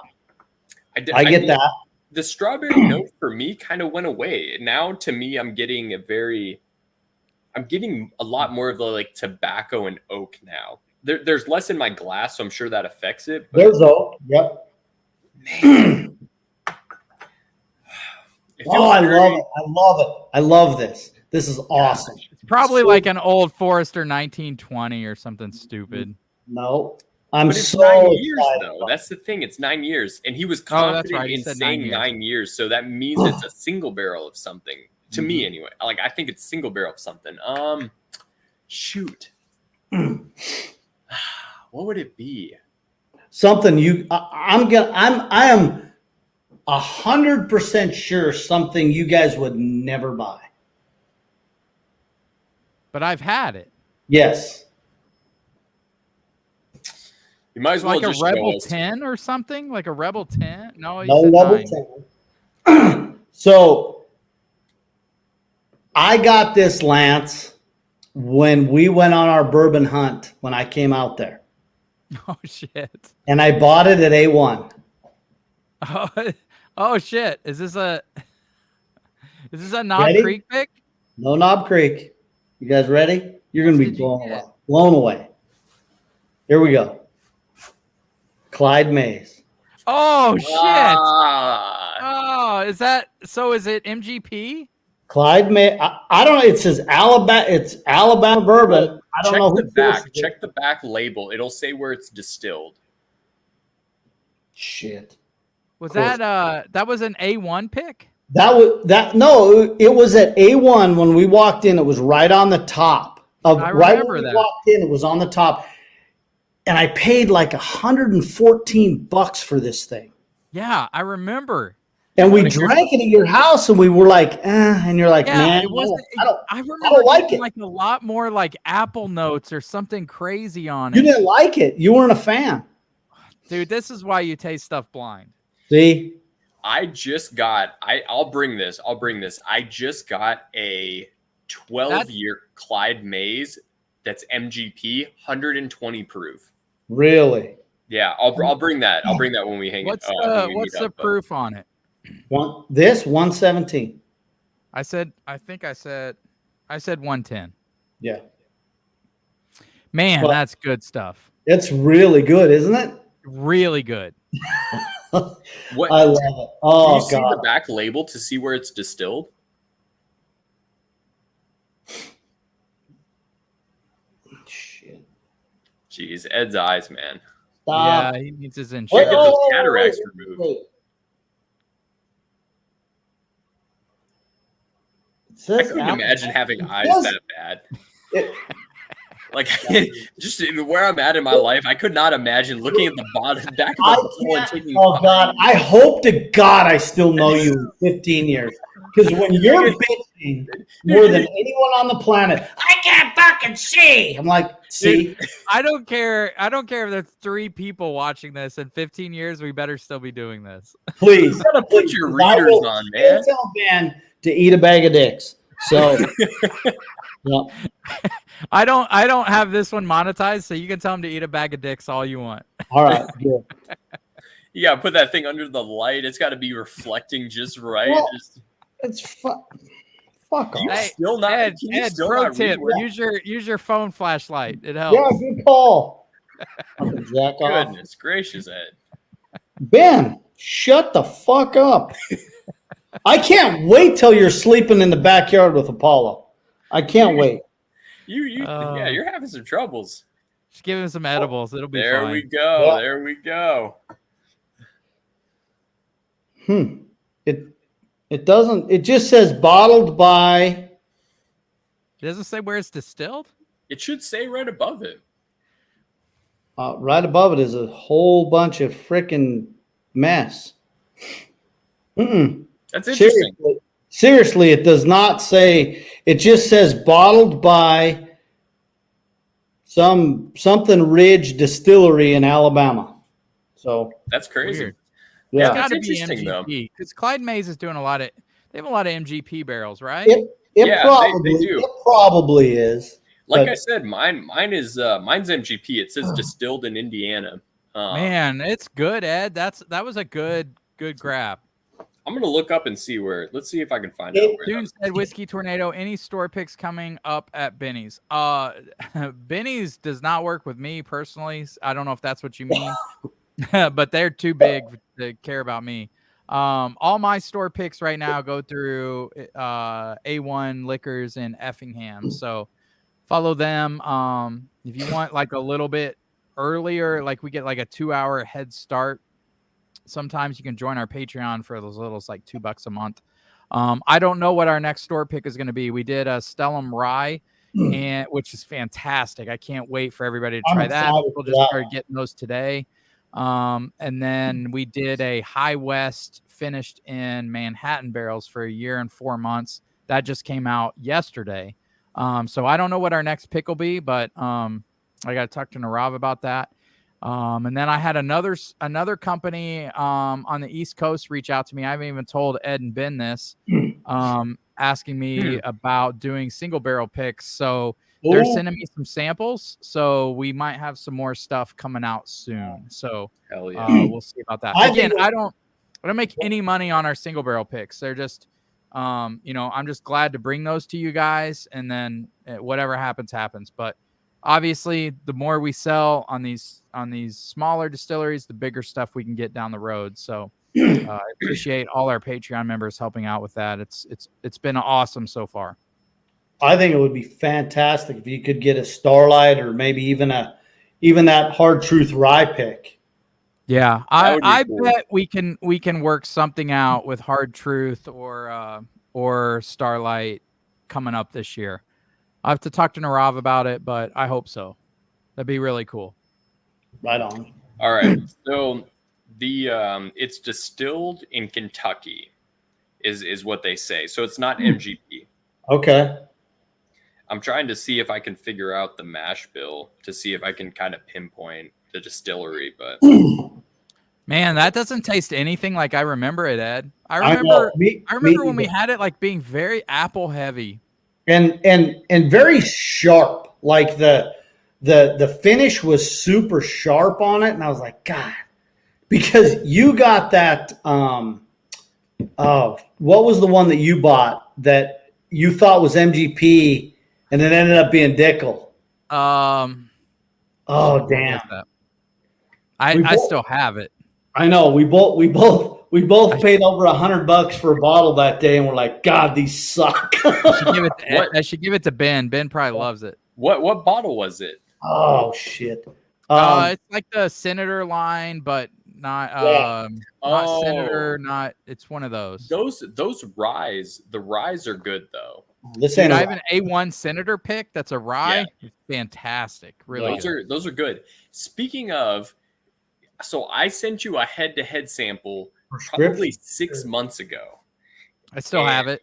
get.
I get that.
The strawberry note for me kind of went away. Now to me, I'm getting a very I'm getting a lot more of the like tobacco and oak now. There's less in my glass, so I'm sure that affects it. But
There's oak. Yep.
man, it
Oh,
feels
I
very-
love it. I love it. I love this. This is awesome.
It's probably
So-
like an old Forester 1920 or something stupid.
No, I'm
But it's
so
9 years,
excited
though.
about
That's the thing. It's 9 years, and he was
Oh, that's
confident
right. He
in
said
saying
9 years.
9 years. So that means it's a single barrel of something. To me, anyway. Like I think it's single barrel of something. Shoot, what would it be?
something you. I am 100% sure something you guys would never buy.
But I've had it.
Yes.
You might as well
Like a
just show
Rebel
us.
10 or something? Like a Rebel 10? No, you
No
said
level
9.
10. So I got this, Lance, when we went on our bourbon hunt when I came out there.
Oh, shit.
And I bought it at A1.
Oh, shit. Is this a Knob
Ready?
Creek pick?
No Knob Creek. You guys ready? You're going to be
Did you
blown
get?
away. Blown away. Here we go. Clyde Mays.
Oh, shit.
Ah,
Oh, is it MGP?
Clyde Mays. I don't know. It says Alabama. It's Alabama bourbon. I don't
check
know
the
who
back.
finished it.
Check the back label. It'll say where it's distilled.
Shit.
Was
course.
that was an A1 pick?
No, it was at A1 when we walked in. It was right on the top of
I
right
remember
when we
that.
walked in. It was on the top, and I paid like $114 for this thing.
Yeah, I remember.
And we drank it at your house, and we were like, and you're like,
Yeah,
man,
it wasn't. I remember
don't like
getting
it.
like a lot more like apple notes or something crazy on
you
it.
didn't like it. You weren't a fan.
Dude, this is why you taste stuff blind.
See,
I just got. I'll bring this. I just got a 12-year Clyde Mays that's MGP 120 proof.
really,
Yeah, I'll bring that. I'll bring that when we hang.
What's
when we
what's
meet
the
up, but-
proof on it?
117.
I said 110.
Yeah,
Man,
Well-
that's good stuff.
it's really good, isn't it?
Really good.
What?
I love it.
Do
Oh
you see
god,
the back label to see where it's distilled?
shit.
Jeez, Ed's eyes, man.
Stop.
Yeah, he needs his
Wait,
insurance.
Get those cataracts
wait,
removed.
wait. It
I
says
couldn't
apple.
imagine having eyes
Yes.
that bad.
It-
Like just where I'm at in my life, I could not imagine looking at the bottom back of
I
the bottle and
can't-
taking.
Oh God! I hope to God I still know you in 15 years. Because when you're bitching more than anyone on the planet, I can't fucking see. I'm like, see,
I don't care. I don't care if there's 3 people watching this. In 15 years, we better still be doing this.
please.
You gotta put your readers on, man.
Tell Ben to eat a bag of dicks. So, yeah.
I don't have this one monetized, so you can tell them to eat a bag of dicks all you want.
All right, good.
You gotta put that thing under the light. It's got to be reflecting just right.
Well,
Just,
It's fuck off.
you
Hey,
still not.
Ed,
can you
Ed,
still
pro
not
tip:
read what-
use your phone flashlight. It helps.
Yeah, good call. Fucking jack off.
Goodness gracious, Ed.
Ben, shut the fuck up. I can't wait till you're sleeping in the backyard with Apollo. I can't wait.
Yeah, you're having some troubles.
Just give him some edibles. It'll be
There
fine.
we go.
Yeah.
There we go.
It doesn't. It just says bottled by.
It doesn't say where it's distilled.
It should say right above it.
Right above it is a whole bunch of freaking mess.
That's interesting.
Seriously, it does not say. It just says bottled by something Ridge Distillery in Alabama. So
That's crazy.
Weird.
yeah,
It's got to
That's
be
interesting, though.
MGP because Clyde Mays is doing a lot of. They have a lot of MGP barrels, right?
it
Yeah,
probably
they do.
it probably is.
Like
But-
I said, mine's MGP. It says distilled in Indiana.
Man, it's good, Ed. That was a good grab.
I'm gonna look up and see where. Let's see if I can find out where.
June said Whiskey Tornado. Any store picks coming up at Benny's? Benny's does not work with me personally. I don't know if that's what you mean, but they're too big to care about me. All my store picks right now go through A1 Liquors in Effingham. So follow them. If you want like a little bit earlier, like we get like a 2-hour head start. Sometimes you can join our Patreon for those little, like $2 a month. I don't know what our next store pick is going to be. We did a Stellum Rye, and which is fantastic. I can't wait for everybody to try that. People just started getting those today. And then we did a High West finished in Manhattan barrels for 1 year and 4 months. That just came out yesterday. So I don't know what our next pick will be, but I got to talk to Narav about that. And then I had another company on the East Coast reach out to me. I haven't even told Ed and Ben this, asking me about doing single barrel picks. So they're sending me some samples. So we might have some more stuff coming out soon. So
Hell yeah.
We'll see about that. Again, I don't make any money on our single barrel picks. They're just, I'm just glad to bring those to you guys, and then whatever happens. But obviously, the more we sell on these smaller distilleries, the bigger stuff we can get down the road. So I appreciate all our Patreon members helping out with that. It's been awesome so far.
I think it would be fantastic if you could get a Starlight or maybe even that Hard Truth Rye pick.
Yeah, I cool. Bet we can work something out with Hard Truth or Starlight coming up this year. I have to talk to Narav about it, but I hope so. That'd be really cool.
Right on.
All right. So it's distilled in Kentucky is what they say. So it's not MGP.
Okay.
I'm trying to see if I can figure out the mash bill to see if I can kind of pinpoint the distillery, but
man, that doesn't taste anything like I remember it, Ed. I remember when we had it like being very apple heavy. And
very sharp. Like the finish was super sharp on it, and I was like, God, because you got that. What was the one that you bought that you thought was MGP, and it ended up being Dickel? Oh damn!
I still have it.
I know we both paid over $100 for a bottle that day, and we're like, God, these suck.
I should give it to Ben. Ben probably loves it.
What bottle was it?
Oh shit!
It's like the Senator line, but not not Senator. Not it's one of those.
Those ryes. The ryes are good though.
Dude, I have an A1 Senator pick. That's a rye. Yeah. It's fantastic. Really,
those are good. Speaking of. So I sent you a head-to-head sample probably 6 months ago.
I still have it.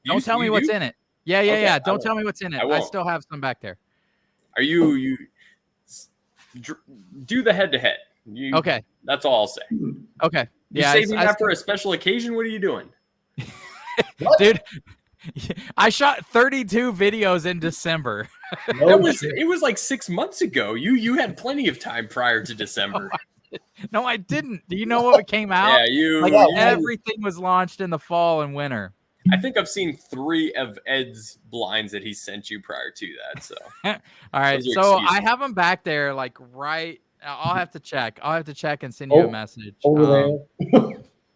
Don't tell me what's in it. Yeah. Don't tell me what's in it. I still have some back there.
Are you do the head-to-head?
Okay.
That's all I'll say.
Okay.
Yeah. You saving that for a special occasion? What are you doing?
Dude, I shot 32 videos in December.
It was like 6 months ago. You had plenty of time prior to December.
No, I didn't. Do you know what came out?
Yeah,
everything was launched in the fall and winter.
I think I've seen 3 of Ed's blinds that he sent you prior to that. So,
all right. So I have them back there, like right. I'll have to check. And send you a message.
Over there.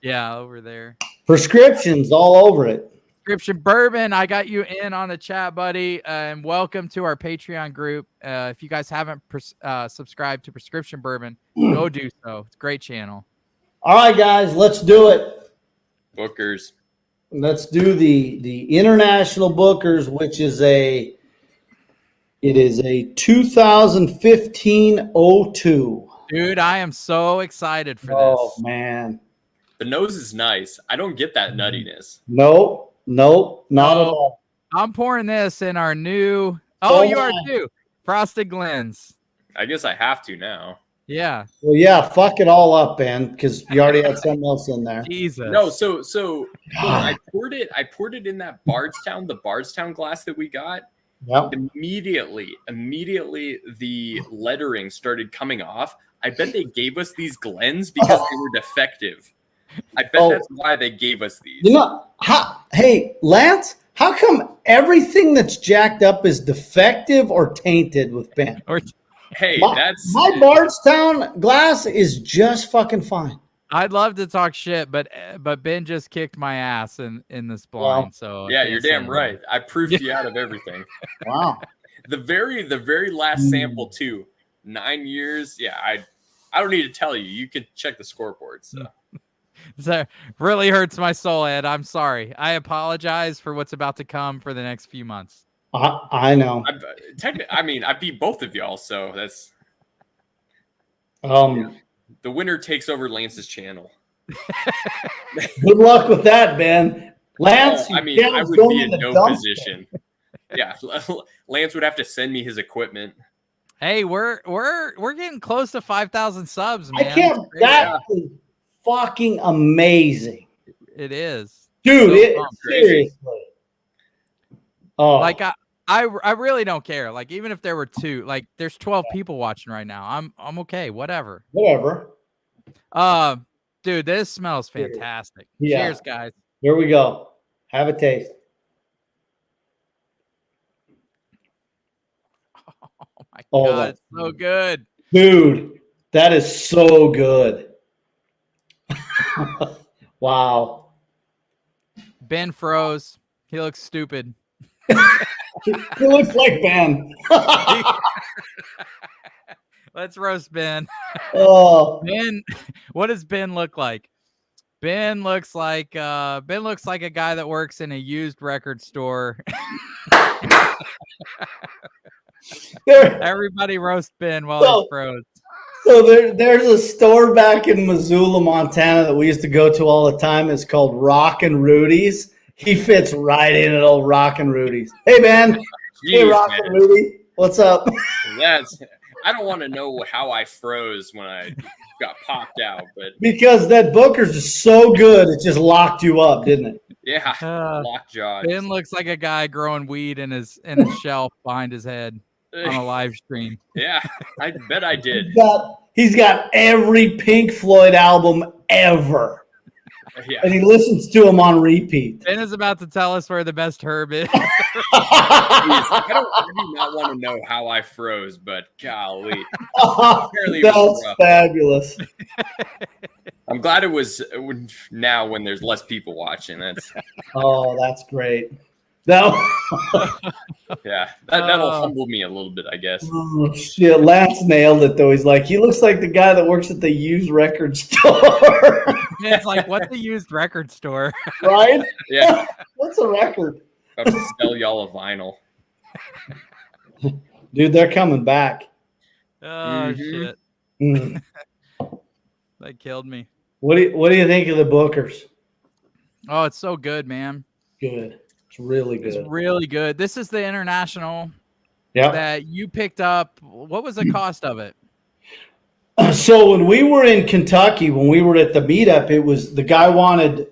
Yeah, over there.
Prescriptions all over it.
Prescription Bourbon, I got you in on the chat, buddy, and welcome to our Patreon group. If you guys haven't subscribed to Prescription Bourbon, go do so. It's a great channel.
All right, guys, let's do it.
Bookers.
Let's do the International Bookers, which is a 2015 02.
Dude, I am so excited for this.
Oh man.
The nose is nice. I don't get that nuttiness.
Nope, not at all.
I'm pouring this in our new. Oh, you are too. Frosted Glens.
I guess I have to now.
Yeah.
Well, yeah. Fuck it all up, Ben, because you already had something else in there.
Jesus.
No. So look, I poured it in that the Bardstown glass that we got.
Yep.
Immediately, the lettering started coming off. I bet they gave us these Glens because they were defective. I bet that's why they gave us these.
You know, hey, Lance, how come everything that's jacked up is defective or tainted with Ben?
Hey,
my Bardstown glass is just fucking fine.
I'd love to talk shit, but Ben just kicked my ass in this blind.
Wow.
So
yeah, you're damn right. I proofed you out of everything.
Wow.
The very last sample too, 9 years. Yeah, I don't need to tell you. You can check the scoreboard. So.
That really hurts my soul, Ed. I'm sorry. I apologize for what's about to come for the next few months.
I know.
I beat both of y'all, so that's the winner takes over Lance's channel.
Good luck with that, Ben. Lance,
I would be in no position. Yeah, Lance would have to send me his equipment.
Hey, we're getting close to 5,000 subs, man.
I can't. That is fucking amazing.
It is,
dude. Seriously. Oh,
like I really don't care. Like even if there were 2, like there's 12 people watching right now. I'm okay. Whatever. Dude, this smells fantastic.
Yeah.
Cheers, guys.
Here we go. Have a taste.
Oh my God, it's so good.
Dude, that is so good. Wow.
Ben froze. He looks stupid.
He looks like Ben.
Let's roast Ben.
Oh,
Ben, what does Ben look like? Ben looks like a guy that works in a used record store. Everybody roast Ben while he's froze.
So there's a store back in Missoula, Montana that we used to go to all the time. It's called Rock and Rudy's. He fits right in at old Rock and Rudy's. Hey, man. Hey, Rock and Rudy. What's up?
I don't want to know how I froze when I got popped out, but
because that Booker's is so good, it just locked you up, didn't it?
Yeah, lockjaw.
Ben looks like a guy growing weed in his shelf behind his head on a live stream.
Yeah, I bet I did.
He's got every Pink Floyd album ever.
Yeah.
And he listens to them on repeat.
Ben is about to tell us where the best herb is.
I do not want to know how I froze, but golly.
That's fabulous.
I'm glad it was now when there's less people watching. That's
great.
Yeah, that'll humble me a little bit, I guess.
Oh, shit. Lance nailed it, though. He's like, he looks like the guy that works at the used record store.
It's like, what's the used record store?
Right?
Yeah.
What's a record?
About to sell y'all a vinyl.
Dude, they're coming back.
Oh, shit. That killed me.
What do you think of the Bookers?
Oh, it's so good, man.
Good. It's really good.
It's really good. This is the international that you picked up. What was the cost of it?
So when we were in Kentucky, when we were at the meetup, it was the guy wanted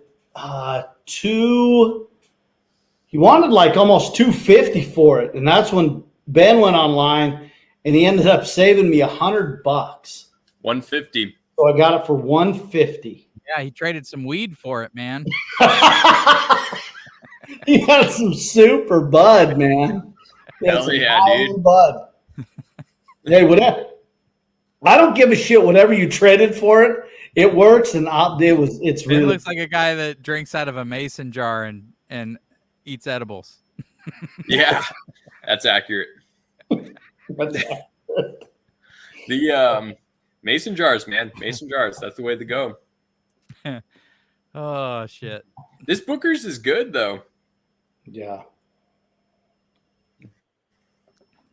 he wanted like almost $250 for it. And that's when Ben went online and he ended up saving me $100.
$150.
So I got it for $150.
Yeah, he traded some weed for it, man.
He got some super bud, man.
Hell yeah, dude.
Bud. Hey, whatever. I don't give a shit. Whatever you traded for it, it works, and it's really.
It looks like a guy that drinks out of a mason jar and eats edibles.
Yeah, that's accurate. The mason jars, man, mason jars. That's the way to go.
Oh shit!
This Booker's is good though.
Yeah.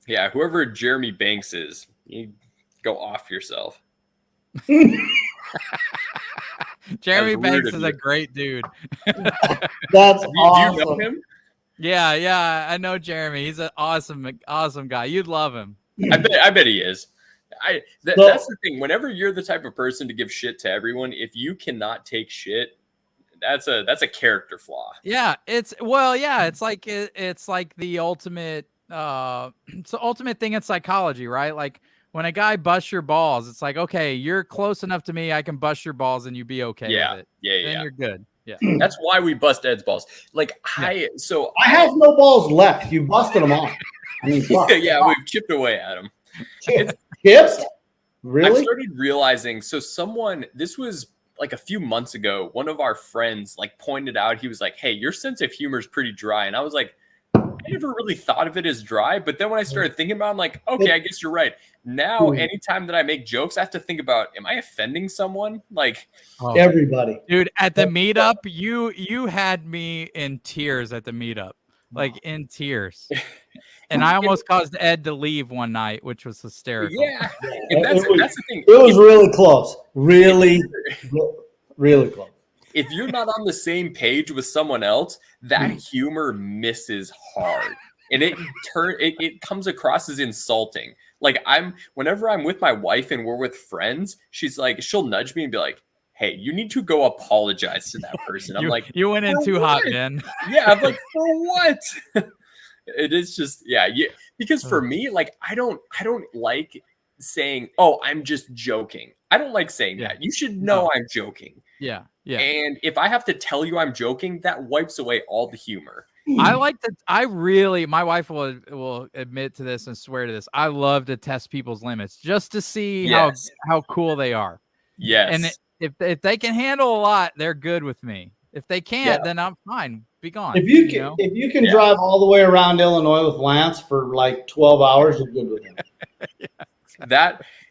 Yeah, whoever Jeremy Banks is, you go off yourself.
Jeremy Banks is a great dude.
That's awesome.
Do you know him?
Yeah, I know Jeremy. He's an awesome guy. You'd love him.
I bet he is. That's the thing. Whenever you're the type of person to give shit to everyone, if you cannot take shit, that's a character flaw.
Yeah, it's like the ultimate it's the ultimate thing in psychology, right? Like when a guy busts your balls, it's like, okay, you're close enough to me, I can bust your balls and you be okay with it. Then you're good. Yeah.
That's why we bust Ed's balls. Like
I have no balls left. You busted them off. I mean, fuck.
we've chipped away at them.
Chipped? Really?
I started realizing. So this was like a few months ago. One of our friends like pointed out. He was like, "Hey, your sense of humor is pretty dry," and I was like, I never really thought of it as dry, but then when I started thinking about it, I'm like, okay, I guess you're right. Now, anytime that I make jokes, I have to think about, am I offending someone? Like
everybody.
Dude, at the meetup, you had me in tears at the meetup. Like in tears. And I almost caused Ed to leave one night, which was hysterical.
Yeah. And that's the thing.
It was really close. Really, really close.
If you're not on the same page with someone else, that humor misses hard. And it comes across as insulting. Like whenever I'm with my wife and we're with friends, she'll nudge me and be like, "Hey, you need to go apologize to that person." I'm like,
you went in too hot, man.
Yeah, I'm like, for what? It is just, because for me, like, I don't like saying, "Oh, I'm just joking." I don't like saying that. You should know I'm joking.
Yeah. Yeah.
And if I have to tell you I'm joking, that wipes away all the humor.
I like to, my wife will admit to this and swear to this. I love to test people's limits just to see how cool they are.
Yes.
And if they can handle a lot, they're good with me. If they can't, then I'm fine. Be gone.
If you can drive all the way around Illinois with Lance for like 12 hours, you're good with him.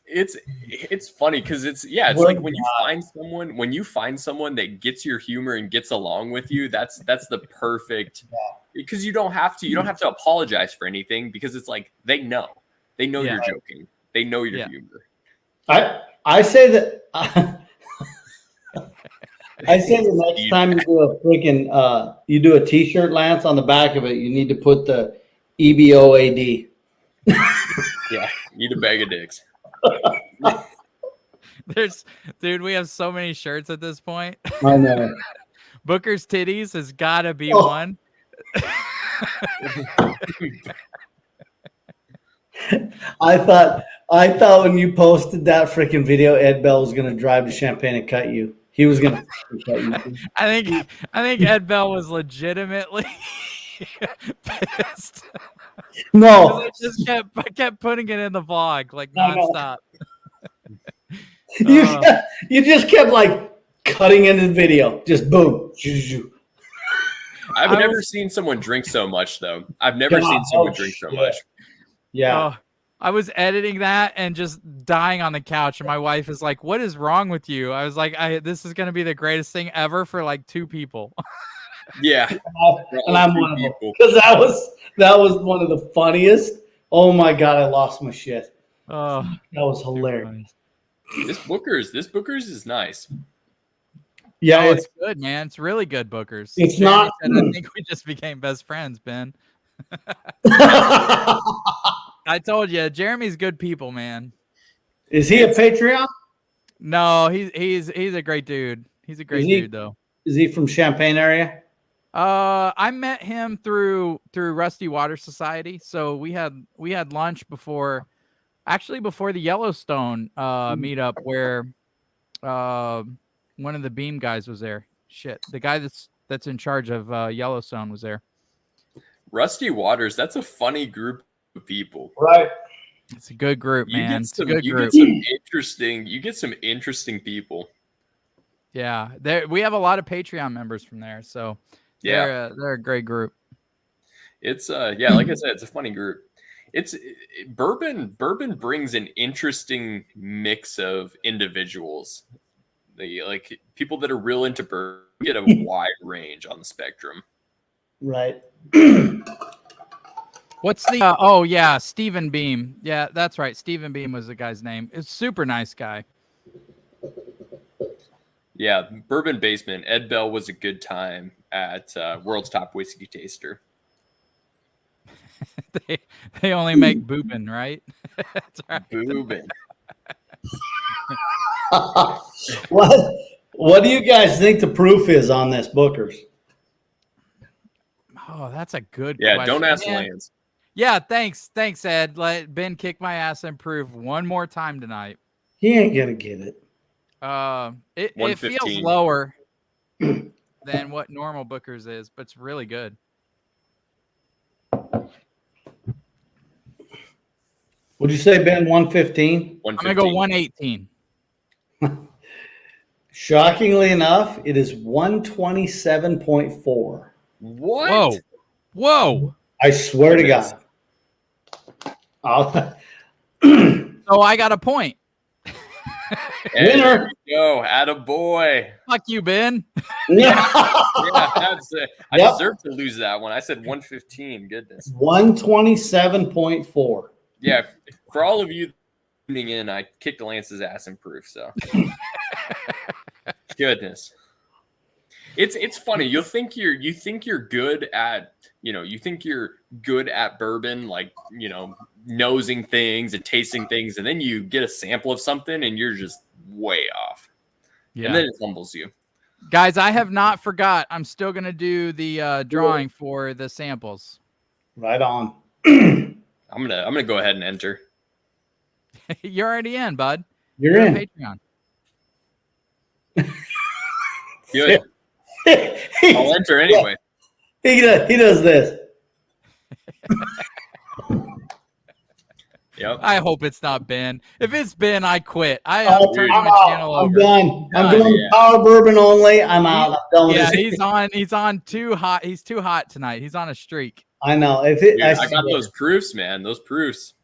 It's funny because it's like when you find someone that gets your humor and gets along with you, that's the perfect, because you don't have to apologize for anything, because it's like they know you're joking, they know your humor.
I say that I say the next time you do a freaking you do a t-shirt, Lance, on the back of it, you need to put the EBOAD.
Yeah, need a bag of dicks.
Dude, we have so many shirts at this point.
I know.
Booker's titties has got to be one.
I thought when you posted that freaking video, Ed Bell was going to drive to Champaign and cut you. He was going to cut you.
I think Ed Bell was legitimately pissed.
No,
I kept putting it in the vlog like nonstop.
You just kept like cutting into the video, just boom.
I've never seen someone drink so much, though. I've never seen someone drink so much.
Yeah.
I was editing that and just dying on the couch, and my wife is like, "What is wrong with you?" I was like, "This is going to be the greatest thing ever for like 2 people."
Yeah,
and I'm one of them, because that was one of the funniest. Oh my god, I lost my shit.
Oh,
that was hilarious.
This Booker's is nice.
Yeah,
it's good, man. It's really good, Booker's.
It's not.
I think we just became best friends, Ben. I told you, Jeremy's good people, man.
Is he a Patreon?
No, he's a great dude. He's a great dude, though.
Is he from Champaign area?
I met him through Rusty Water Society. So we had lunch before the Yellowstone meetup, where one of the Beam guys was there. Shit, the guy that's in charge of Yellowstone was there.
Rusty Waters, that's a funny group of people.
Right.
It's a good group, man. It's a good group.
You get some interesting people.
Yeah, we have a lot of Patreon members from there, so they're a great group.
It's like I said, it's a funny group. Bourbon brings an interesting mix of individuals. Like people that are real into bourbon get a wide range on the spectrum.
Right.
What's the Stephen Beam. Yeah, that's right. Stephen Beam was the guy's name. It's super nice guy.
Yeah, Bourbon Basement. Ed Bell was a good time at World's Top Whiskey Taster.
they only make Bourbon, right? That's right.
Bourbon.
What do you guys think the proof is on this Booker's?
Oh, that's a good
question.
Yeah,
don't ask Lance.
Yeah, thanks, Ed. Let Ben kick my ass and prove one more time tonight.
He ain't gonna get it.
It feels lower than what normal Booker's is, but it's really good.
Would you say, Ben, 115?
I'm gonna go 118.
Shockingly enough, it is 127.4.
What?
Whoa!
I swear to God.
So I got a point.
Winner.
Go, attaboy.
Fuck you, Ben.
I deserve to lose that one. I said 115. Goodness.
127.4.
Yeah, for all of you tuning in, I kicked Lance's ass in proof. So, goodness, it's funny. You think you're good at bourbon, like nosing things and tasting things, and then you get a sample of something and you're just way off. Yeah. And then it humbles you.
Guys, I have not forgot. I'm still gonna do the drawing for the samples.
Right on.
I'm gonna go ahead and enter.
You're already in, bud.
You're in.
Patreon.
Good. I'll enter anyway.
He does this.
Yep.
I hope it's not Ben. If it's Ben, I quit. I'm turning my channel over.
I'm done. I'm going to Power Bourbon only. I'm out. I'm done with this.
He's on too hot. He's too hot tonight. He's on a streak.
I know.
I got those proofs, man. Those proofs.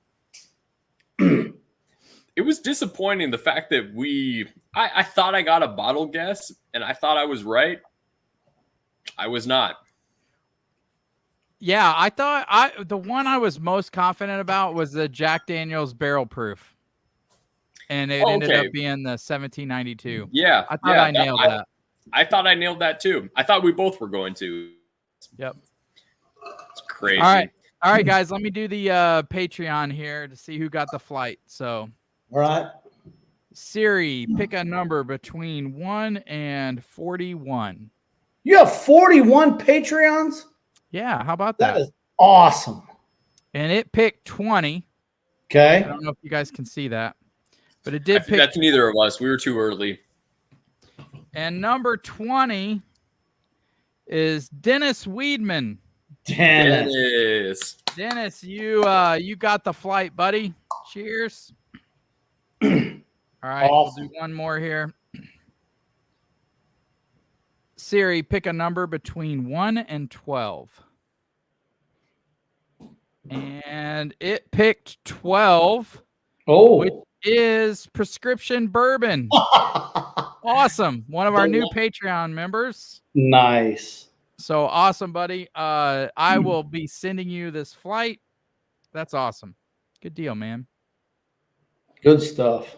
It was disappointing the fact that I thought I got a bottle guess and I thought I was right. I was not.
Yeah, I thought the one I was most confident about was the Jack Daniel's barrel proof. And it ended up being the 1792.
Yeah.
I thought I nailed that.
I thought I nailed that too. I thought we both were going to.
Yep.
It's crazy.
All right, guys, let me do the Patreon here to see who got the flight. So,
all right.
Siri, pick a number between 1 and 41.
You have 41 Patreons?
Yeah, how about that?
That is awesome.
And it picked 20.
Okay.
I don't know if you guys can see that, but it did pick.
That's neither of us. We were too early.
And number 20 is Dennis Weedman.
Dennis,
you got the flight, buddy. Cheers. All right, awesome. We'll do one more here. Siri, pick a number between 1 and 12. And it picked 12.
Oh.
Which is Prescription Bourbon. Awesome. One of our new Patreon members.
Nice.
So awesome, buddy. I will be sending you this flight. That's awesome. Good deal, man.
Good stuff.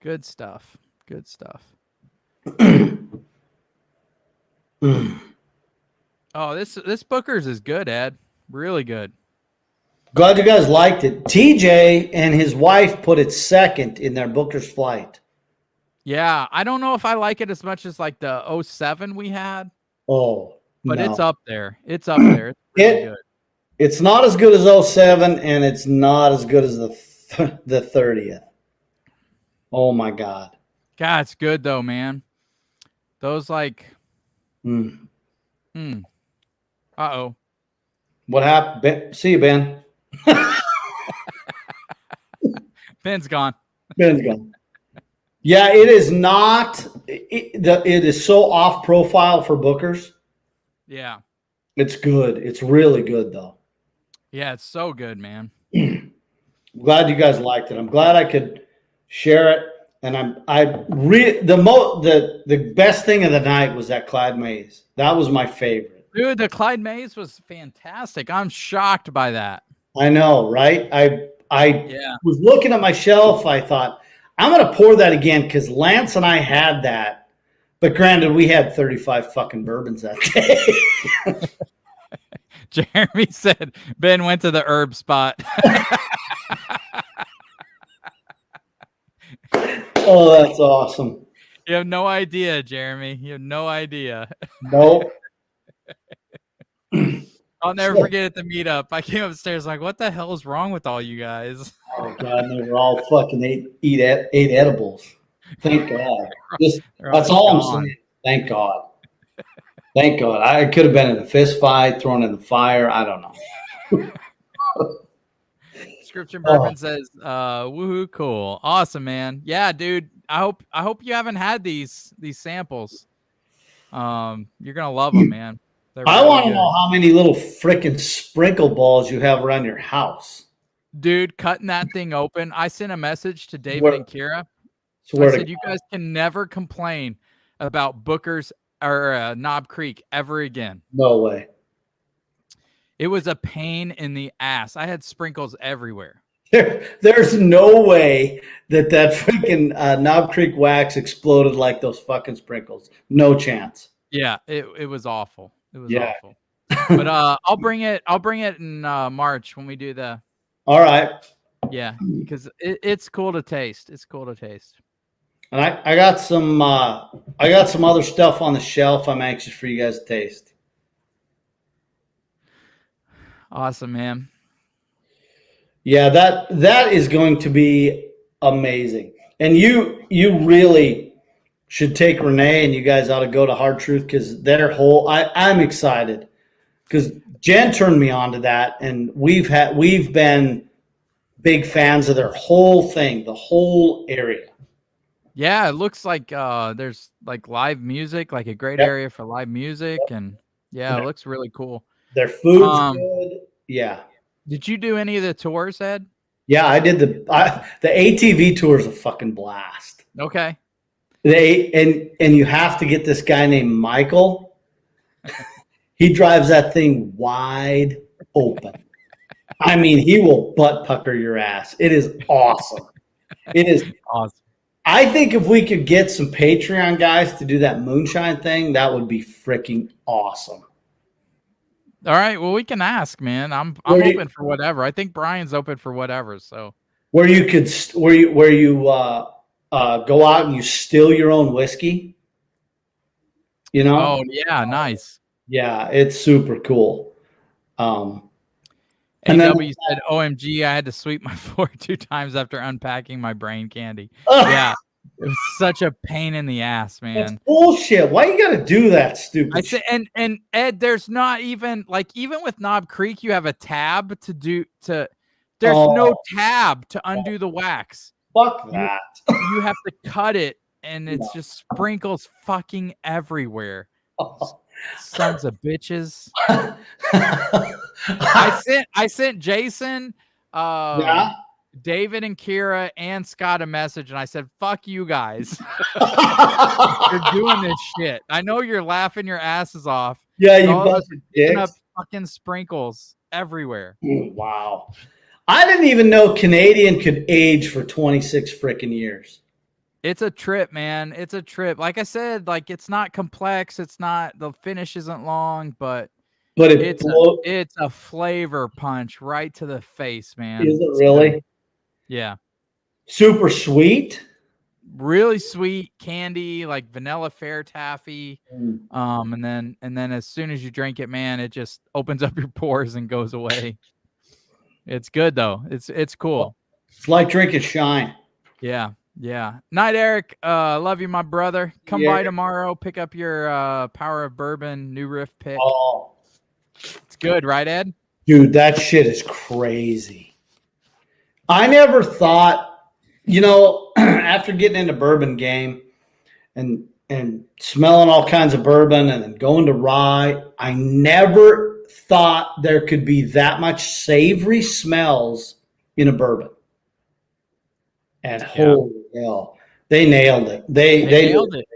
Good stuff. Good stuff. Oh, this Booker's is good, Ed. Really good.
Glad you guys liked it. TJ and his wife put it second in their Booker's flight.
Yeah, I don't know if I like it as much as like the 07 we had.
Oh,
but it's up there. It's up there. It's really good.
It's not as good as 07, and it's not as good as the 30th. Oh my God.
God, it's good though, man. Those like. Uh-oh.
What happened? See you, Ben.
Ben's gone.
Ben's gone. Yeah, it is not. It is so off profile for Bookers.
Yeah.
It's good. It's really good, though.
Yeah, it's so good, man.
Glad you guys liked it. I'm glad I could share it. And the best thing of the night was that Clyde Mays. That was my favorite.
Dude, the Clyde Mays was fantastic. I'm shocked by that.
I know, right? I was looking at my shelf. I thought, I'm going to pour that again because Lance and I had that. But granted, we had 35 fucking bourbons that day.
Jeremy said Ben went to the herb spot.
Oh, that's awesome.
You have no idea, Jeremy. You have no idea.
Nope.
I'll never forget at the meetup. I came upstairs like, what the hell is wrong with all you guys?
Oh God, they were all fucking ate edibles. Thank God. That's all I'm saying. Thank God. Thank God. I could have been in a fist fight, thrown in the fire. I don't know.
Description Bourbon says, woohoo, cool. Awesome, man. Yeah, dude. I hope you haven't had these samples. You're gonna love them, man. They're
I
really
want to
good.
know how many little freaking sprinkle balls you have around your house.
Dude, cutting that thing open. I sent a message to David and Kira. I said, you guys can never complain about Booker's or Knob Creek ever again.
No way.
It was a pain in the ass. I had sprinkles everywhere.
There's no way that freaking Knob Creek wax exploded like those fucking sprinkles. No chance.
Yeah, it was awful. It was awful. But I'll bring it in March when we do the.
All right.
Yeah, because it's cool to taste. It's cool to taste.
And I got some other stuff on the shelf I'm anxious for you guys to taste.
Awesome, man.
Yeah, that is going to be amazing. And you really should take Renee, and you guys ought to go to Hard Truth because their whole I'm excited because Jen turned me on to that, and we've been big fans of their whole thing, the whole area.
Yeah, it looks like there's like live music, like a great area for live music, and it looks really cool.
Their food's good. Yeah.
Did you do any of the tours, Ed?
Yeah, I did the ATV tour is a fucking blast.
Okay.
And you have to get this guy named Michael. He drives that thing wide open. I mean, he will butt pucker your ass. It is awesome. It is
awesome.
I think if we could get some Patreon guys to do that moonshine thing, that would be freaking awesome.
All right. Well, we can ask, man. I'm open for whatever. I think Brian's open for whatever. So
where you go out and you still your own whiskey, you know?
Oh yeah, nice.
Yeah, it's super cool.
AW said, "OMG, I had to sweep my floor 2 times after unpacking my brain candy." Yeah, it was such a pain in the ass, man.
That's bullshit. Why you got to do that, stupid?
I said, and Ed, there's not even even with Knob Creek, you have a tab to do to. There's no tab to undo the wax.
Fuck that.
You have to cut it, and it's just sprinkles fucking everywhere. Sons of bitches. I sent Jason, David and Kira and Scott a message, and I said, fuck you guys. You're doing this shit. I know you're laughing your asses off.
Yeah, you busted dicks.
Up fucking sprinkles everywhere.
Wow. I didn't even know Canadian could age for 26 freaking years.
It's a trip, man. It's a trip. Like I said, it's not complex. It's not, the finish isn't long, but it's a flavor punch right to the face, man.
Is it really?
Yeah.
Super sweet.
Really sweet candy, like vanilla fair taffy. And then as soon as you drink it, man, it just opens up your pores and goes away. It's good though. It's cool.
It's like drinking Shine.
Yeah. Yeah. Night, Eric. Love you, my brother. Come by tomorrow. Pick up your Power of Bourbon new riff pick.
Oh,
it's good, right, Ed?
Dude, that shit is crazy. I never thought, after getting into bourbon game and smelling all kinds of bourbon and then going to rye, I never thought there could be that much savory smells in a bourbon. And holy hell, they nailed it. They nailed it.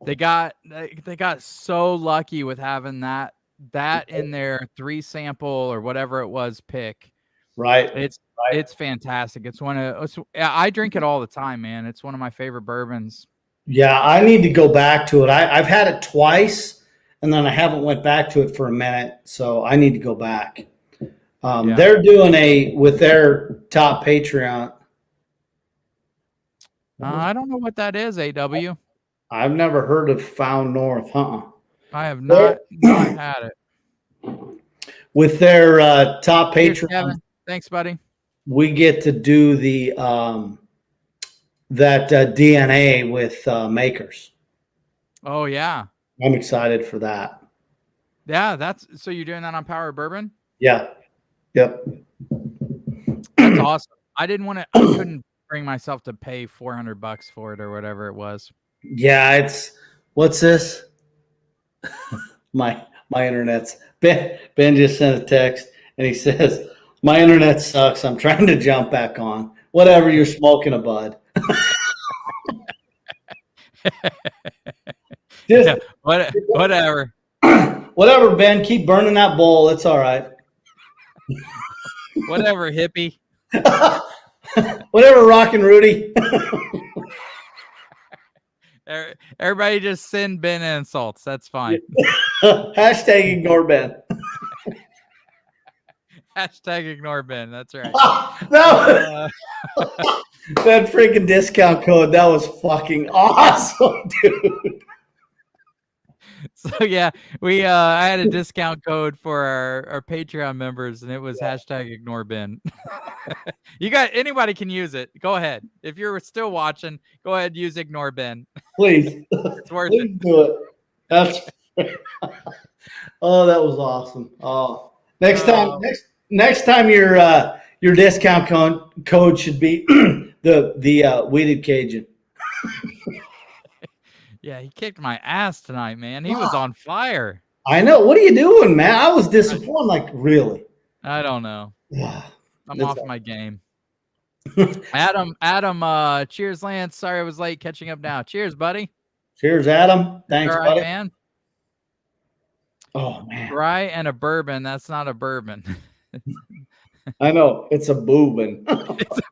They got so lucky with having that in their 3 sample or whatever it was pick.
Right.
It's fantastic. I drink it all the time, man. It's one of my favorite bourbons.
Yeah, I need to go back to it. I've had it twice, and then I haven't went back to it for a minute, so I need to go back. They're doing with their top Patreon.
I don't know what that is, AW.
I've never heard of Found North,
I have not had it.
with their top
Cheers,
Patreon,
Kevin. Thanks, buddy.
we get to do the that DNA with makers.
Oh yeah,
I'm excited for that.
yeah. So you're doing that on Power of Bourbon?
Yeah. Yep.
That's awesome. I couldn't bring myself to pay $400 for it or whatever it was.
Yeah, what's this? my internet's Ben just sent a text and he says, my internet sucks. I'm trying to jump back on. Whatever, you're smoking a bud.
Yeah, whatever.
Whatever, Ben. Keep burning that bowl. It's all right.
Whatever, hippie.
Whatever, Rockin' Rudy.
Everybody just send Ben insults. That's fine.
Hashtag ignore Ben.
Hashtag ignore Ben. That's right.
That freaking discount code. That was fucking awesome, dude.
So yeah, I had a discount code for our Patreon members, and it was hashtag ignore Ben. Anybody can use it. Go ahead. If you're still watching, go ahead and use ignore Ben.
Please.
It's worth
Please
it.
do it. That's oh, that was awesome. Oh, next time your discount code should be the weeded Cajun.
Yeah, he kicked my ass tonight, man. He was on fire.
I know. What are you doing, man? I was disappointed. Like, really?
I don't know. I'm off my game. Adam, cheers, Lance. Sorry I was late catching up now. Cheers, buddy.
Cheers, Adam. Thanks,
all right,
buddy.
Man.
Oh, man.
Rye and a bourbon. That's not a bourbon.
I know. It's a boobin.
It's a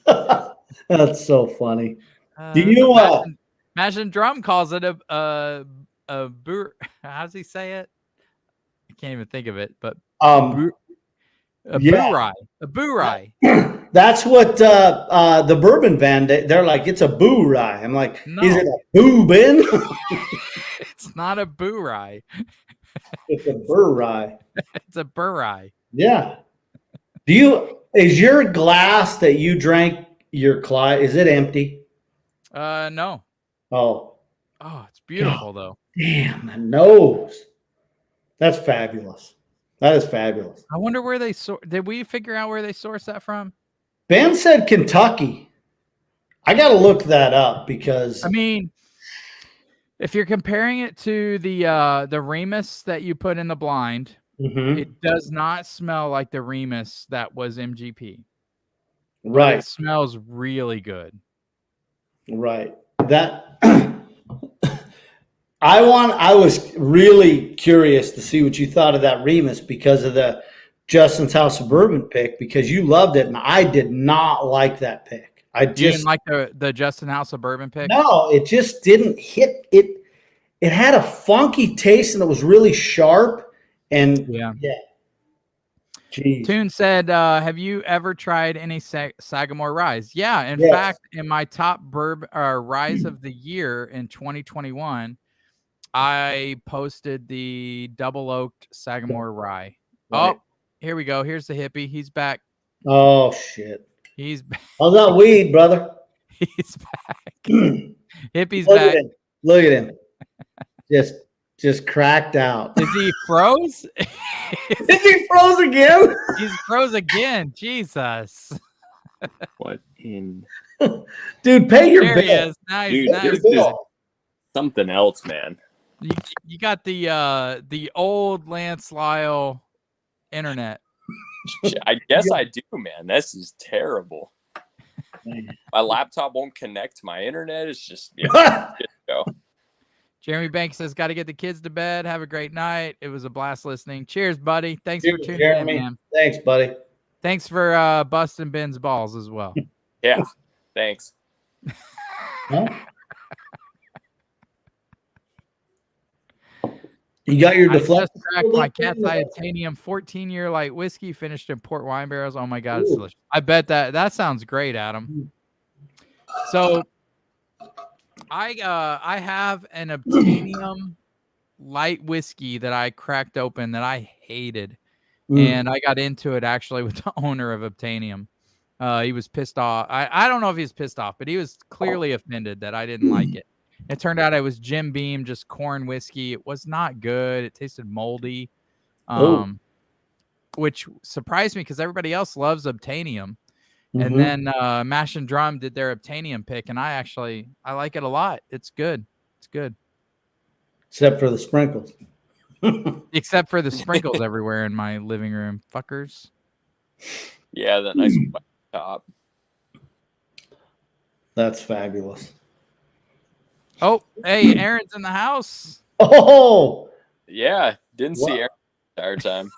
boobin.
That's so funny. Do you
imagine Drum calls it a how's he say it? I can't even think of it, but boo rye. A boo rye.
That's what the bourbon van, they're like, it's a boo rye. I'm like, no. Is it a boobin?
It's not a boo rye.
It's a burr rye.
It's a burr rye.
Yeah. Is your glass that you drank your Clyde, is it empty?
No.
Oh,
it's beautiful though.
Damn, the nose. That's fabulous. That is fabulous.
I wonder where they did we figure out where they source that from?
Ben said Kentucky. I got to look that up because
I mean, if you're comparing it to the Remus that you put in the blind, it does not smell like the Remus that was MGP.
Right.
It smells really good.
Right. That I was really curious to see what you thought of that Remus because of the Justin's House of Bourbon pick, because you loved it and I did not like that pick. You didn't
like the Justin House of Bourbon pick?
No, it just didn't hit it. It had a funky taste and it was really sharp. And yeah. Jeez.
Toon said, have you ever tried any Sagamore ryes? Yeah. In fact, in my top ryes of the year in 2021, I posted the double oaked Sagamore rye. Right. Oh, here we go. Here's the hippie. He's back.
Oh, shit.
He's back.
How's that weed, brother?
He's back. Hippie's back.
Look at him. Just cracked out.
Is he froze?
Is he froze again?
He's froze again. Jesus.
What in?
Dude, pay your
bill. He is. Nice,
dude,
nice.
This is something else, man.
You got the old Lance Lyle internet.
I guess I do, man. This is terrible. My laptop won't connect to my internet. It's just go.
Jeremy Banks says, got to get the kids to bed. Have a great night. It was a blast listening. Cheers, buddy. Thanks for tuning in, man.
Thanks, buddy.
Thanks for busting Ben's balls as well.
Yeah, thanks.
Huh? You got your deflector?
I just cracked my Cat's Eye Titanium 14-year light whiskey finished in port wine barrels. Oh my God, it's delicious. I bet that sounds great, Adam. So I have an Obtanium light whiskey that I cracked open that I hated.
Mm.
And I got into it actually with the owner of Obtainium. He was pissed off. I don't know if he was pissed off, but he was clearly offended that I didn't like it. It turned out it was Jim Beam, just corn whiskey. It was not good. It tasted moldy, which surprised me because everybody else loves Obtainium. And then Mash and Drum did their Obtainium pick, and I like it a lot. It's good. It's good.
Except for the sprinkles.
Except for the sprinkles everywhere in my living room. Fuckers.
Yeah, that nice top.
That's fabulous.
Oh, hey, Aaron's in the house.
Oh!
Yeah, didn't see Aaron the entire time.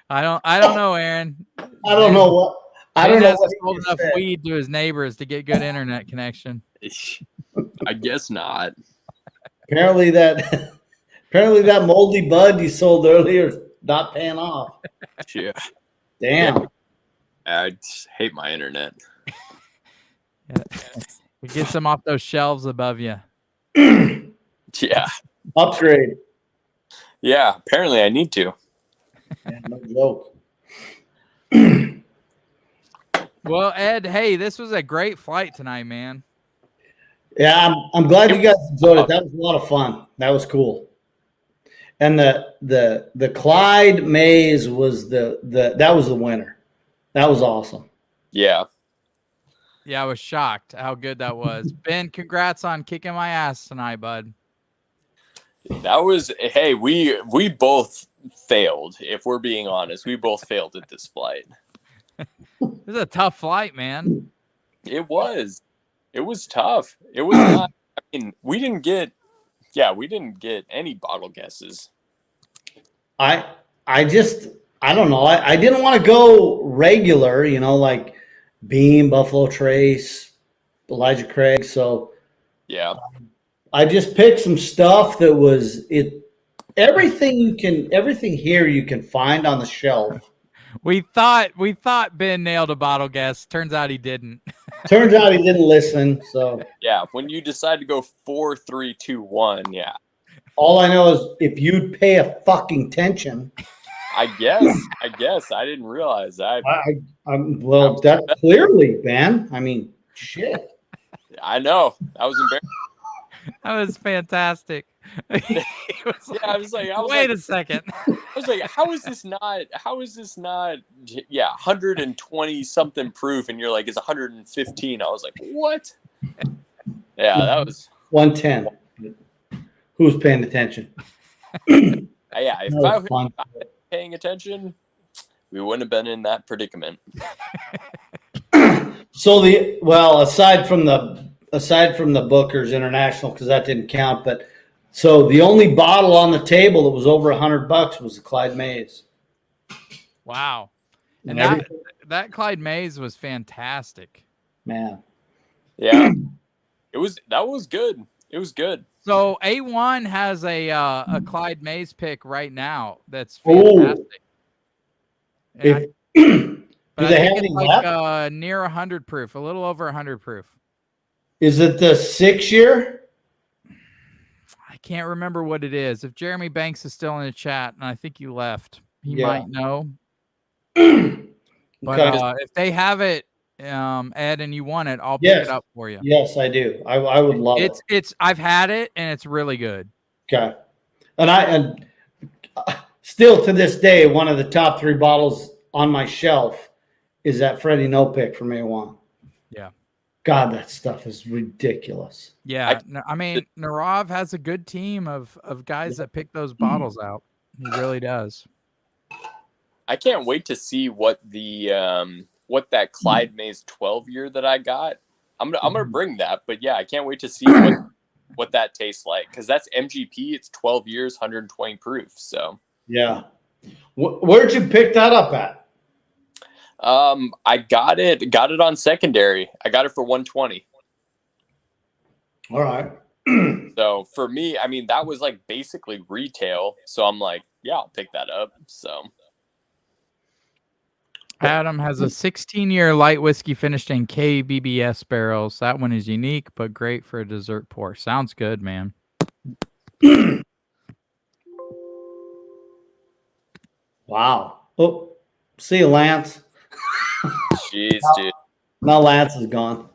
I don't know, Aaron.
I don't know what. I don't know what
sold enough weed to his neighbors to get good internet connection.
I guess not.
Apparently that moldy bud you sold earlier is not paying off.
Yeah.
Damn.
Yeah. I just hate my internet.
Get some off those shelves above you.
Yeah.
Upgrade.
Yeah, apparently I need to.
Yeah, no joke.
Well, Ed, hey, this was a great flight tonight, man.
Yeah, I'm glad you guys enjoyed it. That was a lot of fun. That was cool. And the Clyde Mays was that was the winner. That was awesome.
Yeah.
Yeah, I was shocked how good that was. Ben, congrats on kicking my ass tonight, bud.
That was, hey, we both failed. If we're being honest, we both failed at this flight.
It was a tough flight, man.
It was tough. It was not. I mean, we didn't get any bottle guesses.
I don't know. I didn't want to go regular, like Beam, Buffalo Trace, Elijah Craig. So
yeah,
I just picked some stuff that was everything here you can find on the shelf.
We thought Ben nailed a bottle guess. Turns out he didn't.
Turns out he didn't listen. So
yeah, when you decide to go 4, 3, 2, 1, yeah.
All I know is if you'd pay a fucking attention.
I guess I didn't realize that.
That's clearly, Ben. I mean, shit.
I know. I was embarrassed.
That was fantastic.
I was like,
wait a second.
I was like, how is this not 120 something proof? And you're like, it's 115. I was like, what? Yeah, that was
110. Who's paying attention?
Yeah, if I was paying attention, we wouldn't have been in that predicament.
So aside from the Booker's International, because that didn't count, but so the only bottle on the table that was over $100 was the Clyde Mays.
Wow. And that Clyde Mays was fantastic.
Man.
Yeah. That was good. It was good.
So A1 has a Clyde Mays pick right now that's fantastic.
Do they have any left?
Near 100 proof, a little over 100 proof.
Is it the 6-year?
I can't remember what it is. If Jeremy Banks is still in the chat, and I think you left, he might know. But if they have it, Ed, and you want it, I'll pick it up for you.
Yes, I do. I would love it.
I've had it, and it's really good.
Okay. And still to this day, one of the top 3 bottles on my shelf is that Freddie No Pick from A1.
Yeah.
God, that stuff is ridiculous.
Yeah. I mean, Narav has a good team of guys that pick those bottles out. He really does.
I can't wait to see what that Clyde Mays 12-year that I got. I'm gonna bring that, but yeah, I can't wait to see what that tastes like, because that's MGP. It's 12 years, 120 proof. So
yeah, where'd you pick that up at?
I got it on secondary. I got it for 120.
All right.
So for me, I mean, that was like basically retail. So I'm like, yeah, I'll pick that up. So
Adam has a 16-year light whiskey finished in KBBS barrels. That one is unique, but great for a dessert pour. Sounds good, man.
Wow. Oh, see you, Lance.
Jeez, dude.
Now Lance is gone.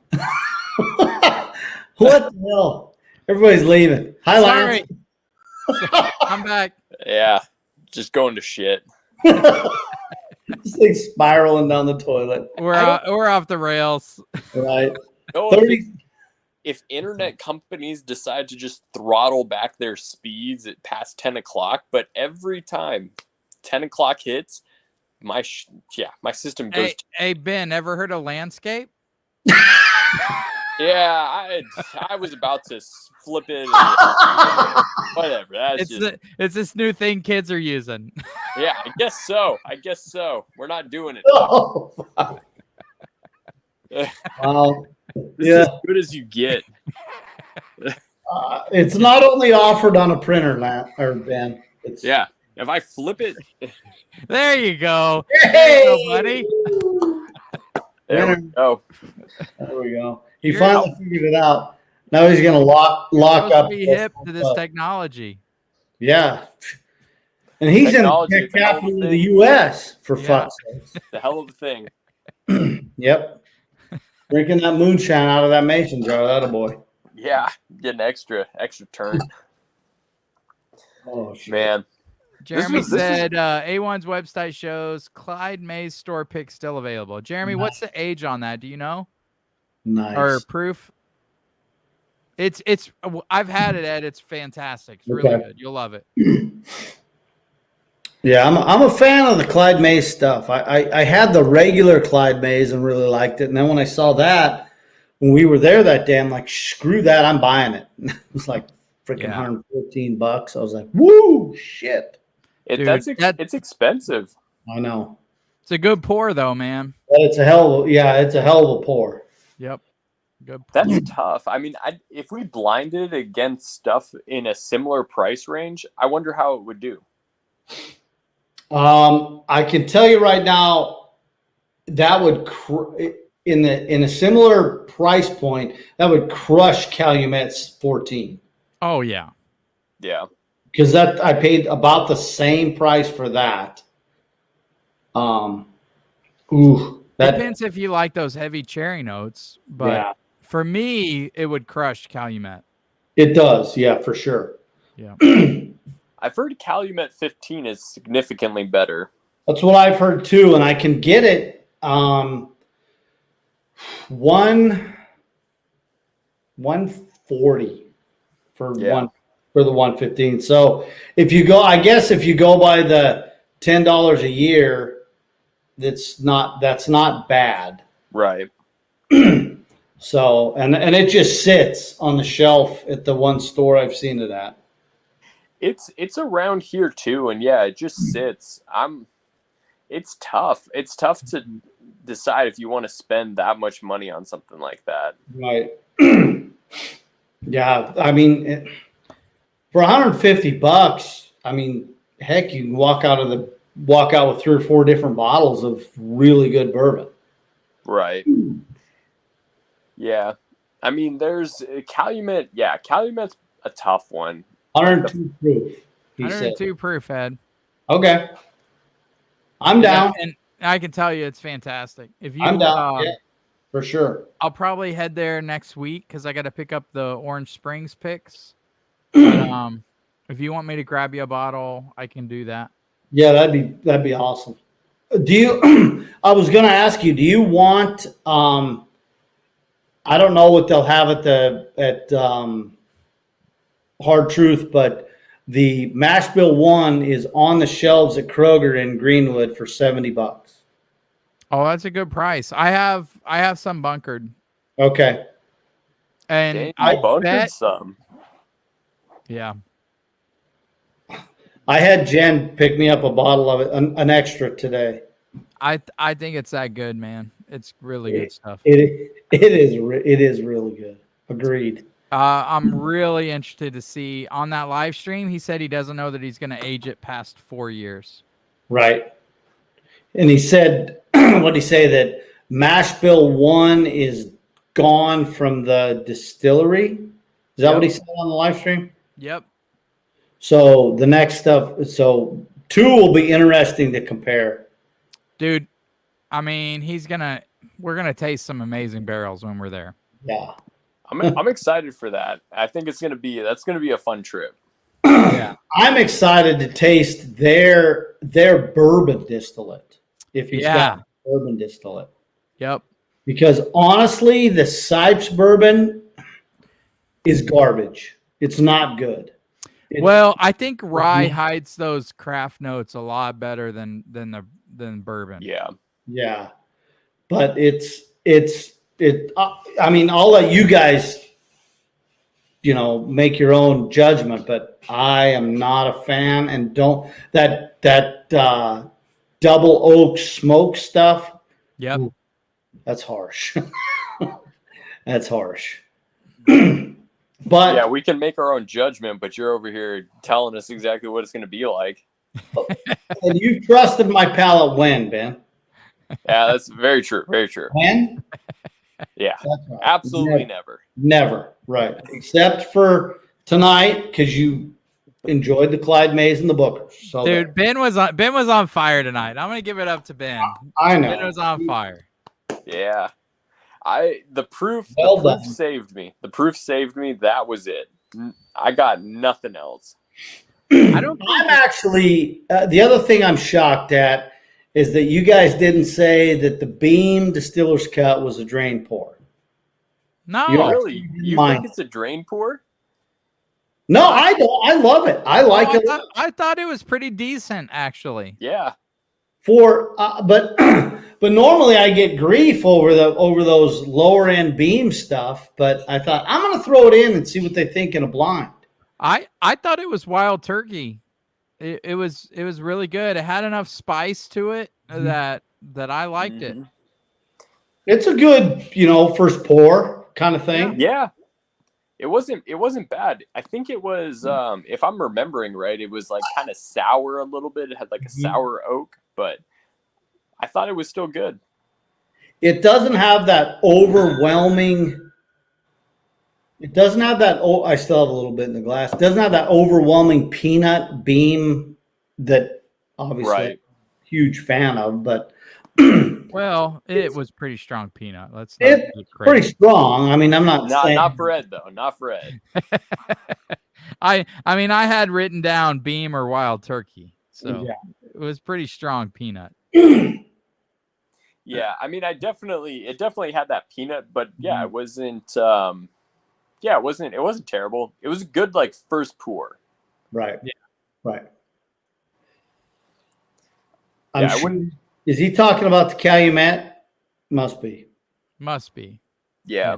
What the hell? Everybody's leaving. Hi,
Sorry.
Lance.
I'm back.
Yeah, just going to shit.
This thing's spiraling down the toilet.
We're off the rails.
Right.
No,
30.
if internet companies decide to just throttle back their speeds at past 10 o'clock, but every time 10 o'clock hits, my system goes.
Hey, Ben, ever heard of Landscape?
Yeah, I was about to flip it. Whatever.
It's this new thing kids are using.
Yeah, I guess so. We're not doing it.
Oh, fuck. Wow.
This is as good as you get.
It's not only offered on a printer, Ben.
Yeah. If I flip it,
there you go.
Hey,
there you go, buddy.
there we go.
There we go. He finally figured it out. Now he's gonna lock up.
Be hip to this technology.
Yeah, and he's in the capital of the U.S. for fuck's sake.
The hell of a thing.
Yep. Drinking that moonshine out of that mason jar, that a boy.
Yeah, get an extra turn.
Oh shit.
Man.
Jeremy said A1's website shows Clyde May's store pick still available. Jeremy, what's the age on that? Do you know?
Nice.
Or proof? It's I've had it, Ed. It's fantastic. It's really good. You'll love it.
Yeah, I'm a fan of the Clyde Mays stuff. I had the regular Clyde Mays and really liked it. And then when I saw that, when we were there that day, I'm like, screw that, I'm buying it. It was like freaking $114. I was like, woo, shit.
It's expensive.
I know.
It's a good pour though, man.
But it's a hell of a pour.
Yep. Good pour.
That's tough. I mean, if we blinded against stuff in a similar price range, I wonder how it would do.
I can tell you right now, that would in a similar price point, that would crush Calumet's 14.
Oh yeah.
Yeah.
Because I paid about the same price for that.
Depends if you like those heavy cherry notes, but for me, it would crush Calumet.
It does, yeah, for sure.
Yeah.
I've heard Calumet 15 is significantly better.
That's what I've heard too, and I can get it 140 for the 115. So if you go by the $10 a year, that's not bad.
Right.
So and it just sits on the shelf at the one store I've seen it at.
It's around here too, and yeah, it just sits. It's tough. It's tough to decide if you want to spend that much money on something like that.
Right. Yeah, I mean, for $150, I mean, heck, you can walk out with 3 or 4 different bottles of really good bourbon.
Right. Yeah. I mean, there's Calumet. Yeah, Calumet's a tough one.
102 proof.
102 proof, Ed.
Okay. I'm down.
And I can tell you it's fantastic.
I'm down. For sure.
I'll probably head there next week because I got to pick up the Orange Springs picks. But, if you want me to grab you a bottle, I can do that.
Yeah, that'd be awesome. Do you? I was going to ask you. Do you want? I don't know what they'll have at Hard Truth, but the Mash Bill 1 is on the shelves at Kroger in Greenwood for $70.
Oh, that's a good price. I have some bunkered.
Okay.
And
I bunkered some.
Yeah.
I had Jen pick me up a bottle of it, an extra today.
I think it's that good, man. It's really good stuff.
It is really good. Agreed.
I'm really interested to see on that live stream. He said he doesn't know that he's going to age it past 4 years.
Right. And he said what do you say, that mash bill 1 is gone from the distillery? Is that what he said on the live stream?
Yep.
So the next stuff, so 2 will be interesting to compare.
Dude, I mean, we're gonna taste some amazing barrels when we're there.
Yeah.
I'm excited for that. I think that's gonna be a fun trip.
Yeah.
I'm excited to taste their bourbon distillate. If he's got bourbon distillate.
Yep.
Because honestly, the Sipes bourbon is garbage. It's not good.
Well, I think rye hides those craft notes a lot better than bourbon.
Yeah.
Yeah. But I mean, I'll let you guys, make your own judgment, but I am not a fan, and don't that double oak smoke stuff.
Yep.
Ooh, that's harsh. That's harsh. But
yeah, we can make our own judgment, but you're over here telling us exactly what it's going to be like.
and you trusted my palate when, Ben?
Yeah, that's very true. Very true.
When?
Yeah,
Right.
absolutely never.
Never. Right. Except for tonight, because you enjoyed the Clyde Mays and the Bookers. So
Dude, Ben was on fire tonight. I'm gonna give it up to Ben.
I know.
Ben was on fire.
Yeah. The proof saved me. The proof saved me. That was it. I got nothing else.
I'm actually the other thing I'm shocked at is that you guys didn't say that the Beam Distiller's Cut was a drain pour.
No,
Really? You think it's a drain pour?
No, I don't. I love it. I like it.
I thought it was pretty decent, actually.
Yeah.
But normally I get grief over those lower end Beam stuff. But I thought I'm going to throw it in and see what they think in a blind.
I thought it was wild turkey. It was really good. It had enough spice to it that I liked it.
It's a good, first pour kind of thing.
Yeah. It wasn't bad. I think it was if I'm remembering right, it was like kind of sour a little bit. It had like a sour oak, but I thought it was still good.
It doesn't have that overwhelming. It doesn't have that. Oh, I still have a little bit in the glass. It doesn't have that overwhelming peanut beam that obviously I'm a huge fan of. But
well, it was pretty strong peanut.
It's pretty strong. I mean, I'm not saying
not for Ed though. Not for Ed.
I mean, I had written down Beam or Wild Turkey, so it was pretty strong peanut.
Yeah, I mean, it definitely had that peanut, but it wasn't. It wasn't terrible. It was a good first pour.
Right. Yeah. Right.
I wouldn't.
Is he talking about the Calumet? Must be.
Yeah.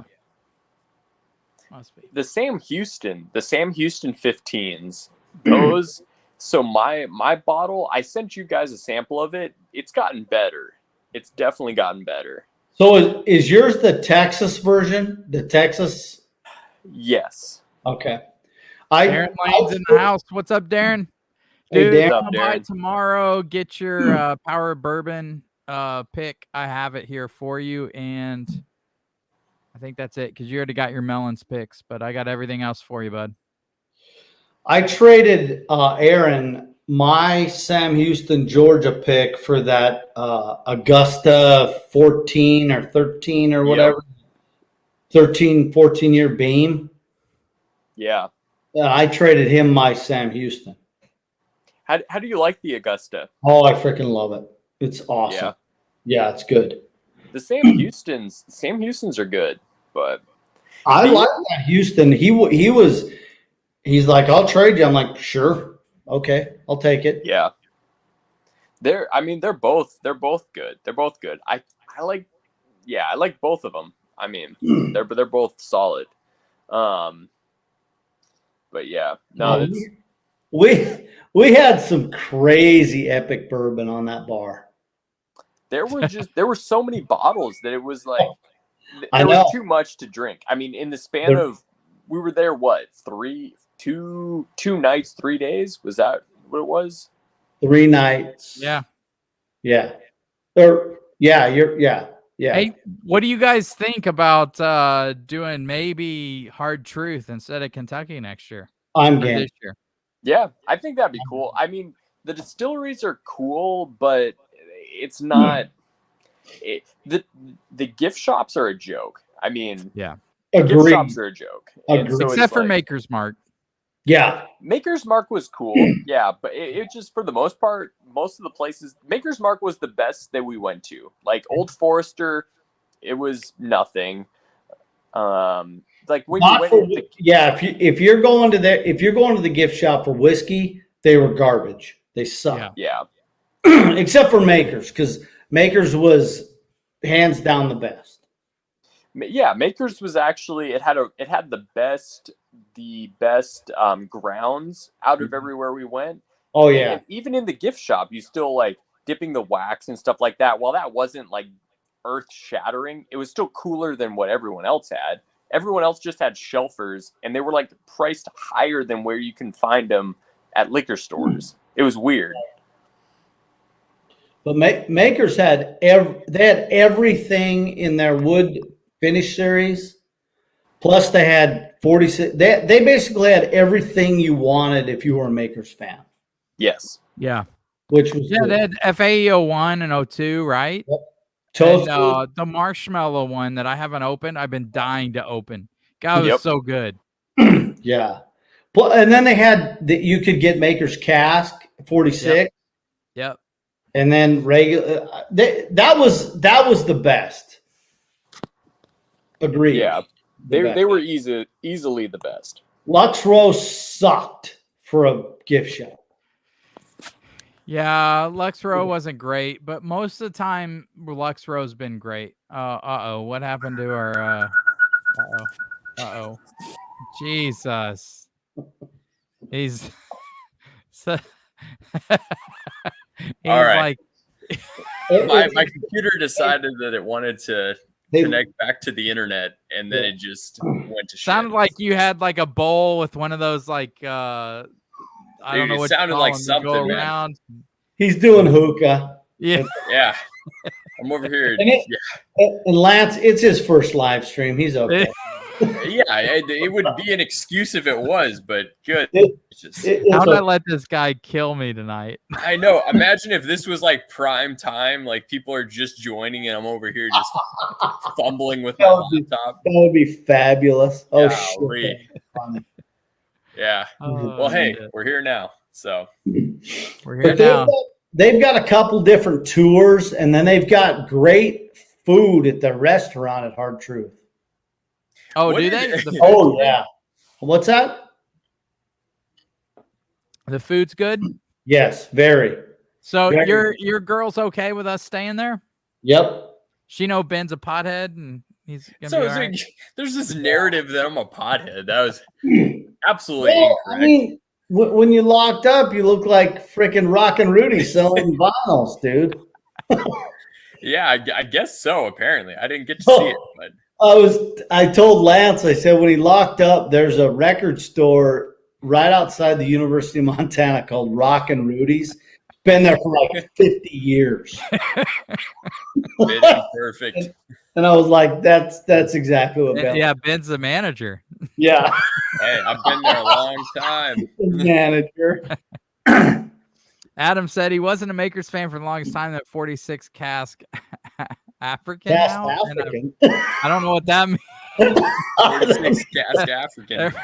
Must be.
The Sam Houston 15s. Those. So my bottle, I sent you guys a sample of it. It's gotten better. It's definitely gotten better.
So is yours the Texas version? The Texas?
Yes.
Okay.
Darren Lane's in the house. What's up, Darren? Dude,
Hey, Darren.
come by tomorrow. Get your Power Bourbon pick. I have it here for you, and I think that's it because you already got your melons picks, but I got everything else for you, bud.
I traded Aaron my Sam Houston Georgia pick for that Augusta 14 or 13 or whatever. 13, 14-year Beam.
Yeah.
I traded him my Sam Houston.
How do you like the Augusta?
Oh, I freaking love it. It's awesome. Yeah, it's good.
The Sam Houstons are good, but
I like that Houston. He's like, I'll trade you. I'm like, sure. Okay, I'll take it.
Yeah. They're both good. They're both good. I like both of them. I mean, they're both solid. But yeah, no,
we had some crazy epic bourbon on that bar.
There were so many bottles that it was like there was too much to drink. I mean, in the span of we were there two nights, 3 days? Was that what it was?
3 nights.
Yeah.
Yeah. Or Yeah, yeah.
Hey, what do you guys think about doing maybe Hard Truth instead of Kentucky next year?
I'm
Or
game.
this year?
Yeah, I think that'd be cool. I mean, the distilleries are cool, but it's not. The gift shops are a joke. I mean,
Yeah.
gift
Agreed.
shops are a joke. And so
Except
it's
for
like,
Maker's Mark.
Yeah.
Maker's Mark was cool, yeah, but it just for the most part, most of the places, Maker's Mark was the best that we went to. Like Old Forester, it was nothing. Like when you went into
yeah, if you're going to the gift shop for whiskey, they were garbage. They suck.
yeah,
Except for Makers, because Makers was hands down the best.
yeah, Makers was actually it had the best grounds out of everywhere we went.
Oh yeah.
And even in the gift shop, you still like dipping the wax and stuff like that. While that wasn't like earth shattering, it was still cooler than what everyone else had. Everyone else just had shelfers, and they were like priced higher than where you can find them at liquor stores. It was weird.
But Makers had everything in their wood finish series. Plus they had 46. They basically had everything you wanted if you were a Makers fan.
Yes.
Yeah.
Which was
Yeah, they had FAE 01 and 02, right?
Yep.
And, the marshmallow one that I haven't opened, I've been dying to open. God, it was so good.
Yeah. Well, and then they had that you could get Maker's Cask 46.
Yep.
And then regular. That was the best. Agreed.
Yeah. They were easily the best.
Lux Rose sucked for a gift shop.
Yeah, Lux Row wasn't great, but most of the time Lux Row's been great. What happened to our Jesus. He's so he's
All right.
like
my computer decided that it wanted to connect back to the internet, and then it just went to shit.
Sounded like you had like a bowl with one of those like I don't know what
it sounded like something,
go
man.
around.
He's doing hookah.
Yeah.
Yeah. I'm over here.
And Lance, it's his first live stream. He's okay.
Yeah, it would be an excuse if it was, but good.
How did I let this guy kill me tonight?
I know. Imagine if this was like prime time, like people are just joining and I'm over here just fumbling with my laptop.
That would be fabulous. Oh,
shit. Yeah. Well, hey, we're here now. So
we're here now.
They've got a couple different tours, and then they've got great food at the restaurant at Hard Truth.
Oh, do they?
Oh, yeah. What's that?
The food's good?
Yes, very.
So your girl's okay with us staying there?
Yep.
She know Ben's a pothead and he's gonna
so
be all right?
There's this narrative that I'm a pothead. That was absolutely incorrect.
I mean, when you locked up, you look like freaking Rockin' Rudy selling vinyls, dude.
Yeah, I guess so. Apparently, I didn't get to see it, but
I told Lance, I said, when he locked up, there's a record store right outside the University of Montana called Rockin' Rudy's. Been there for like 50 years.
Perfect.
And I was like, that's exactly what Ben.
Yeah, Ben's the manager.
Yeah.
Hey, I've been there a long time.
Manager.
Adam said he wasn't a Makers fan for the longest time. That 46 cask African.
African.
I don't know what that means.
46 cask African.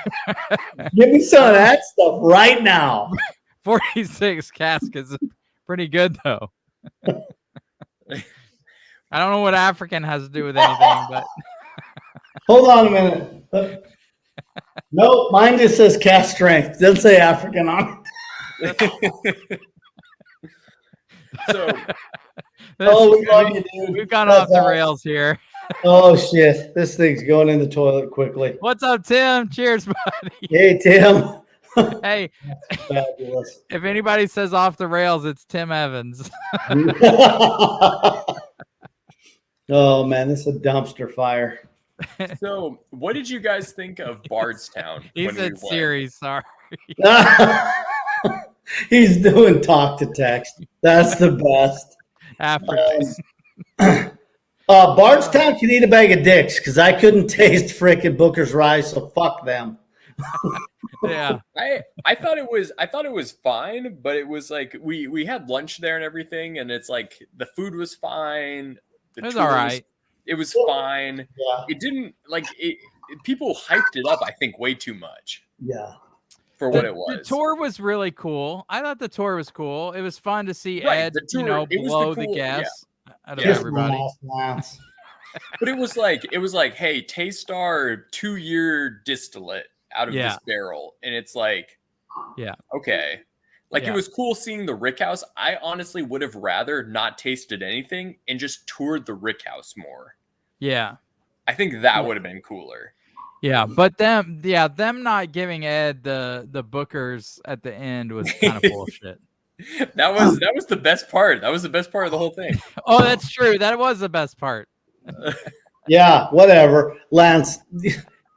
Give me some of that stuff right now.
46 cask is pretty good though. I don't know what African has to do with anything, but
hold on a minute. No, mine just says cast strength. Doesn't say African on it.
So,
we love you, dude.
We've gone off the rails here.
Oh shit! This thing's going in the toilet quickly.
What's up, Tim? Cheers, buddy.
Hey, Tim.
Hey,
fabulous.
If anybody says off the rails, it's Tim Evans.
Oh man, this is a dumpster fire.
So, what did you guys think of Bardstown?
He said series. Sorry.
He's doing talk to text. That's the best.
African.
Bardstown can eat a bag of dicks because I couldn't taste frickin' Booker's Ryes, so fuck them.
Yeah.
I thought it was fine, but it was like we had lunch there and everything, and it's like the food was fine.
It was all right.
It was fine.
Yeah.
It didn't like it. People hyped it up, I think, way too much.
Yeah.
For what it was.
The tour was really cool. I thought the tour was cool. It was fun to see
Right,
Ed,
the tour,
blow the gas out of
Yeah.
everybody.
But it was like, hey, taste our 2-year distillate out of this barrel. And it's like, okay. Like it was cool seeing the rick house. I honestly would have rather not tasted anything and just toured the rick house more.
Yeah.
I think that would have been cooler.
Yeah, but them not giving Ed the Bookers at the end was kind of bullshit.
That was the best part. That was the best part of the whole thing.
Oh, that's true. That was the best part.
Yeah, whatever. Lance,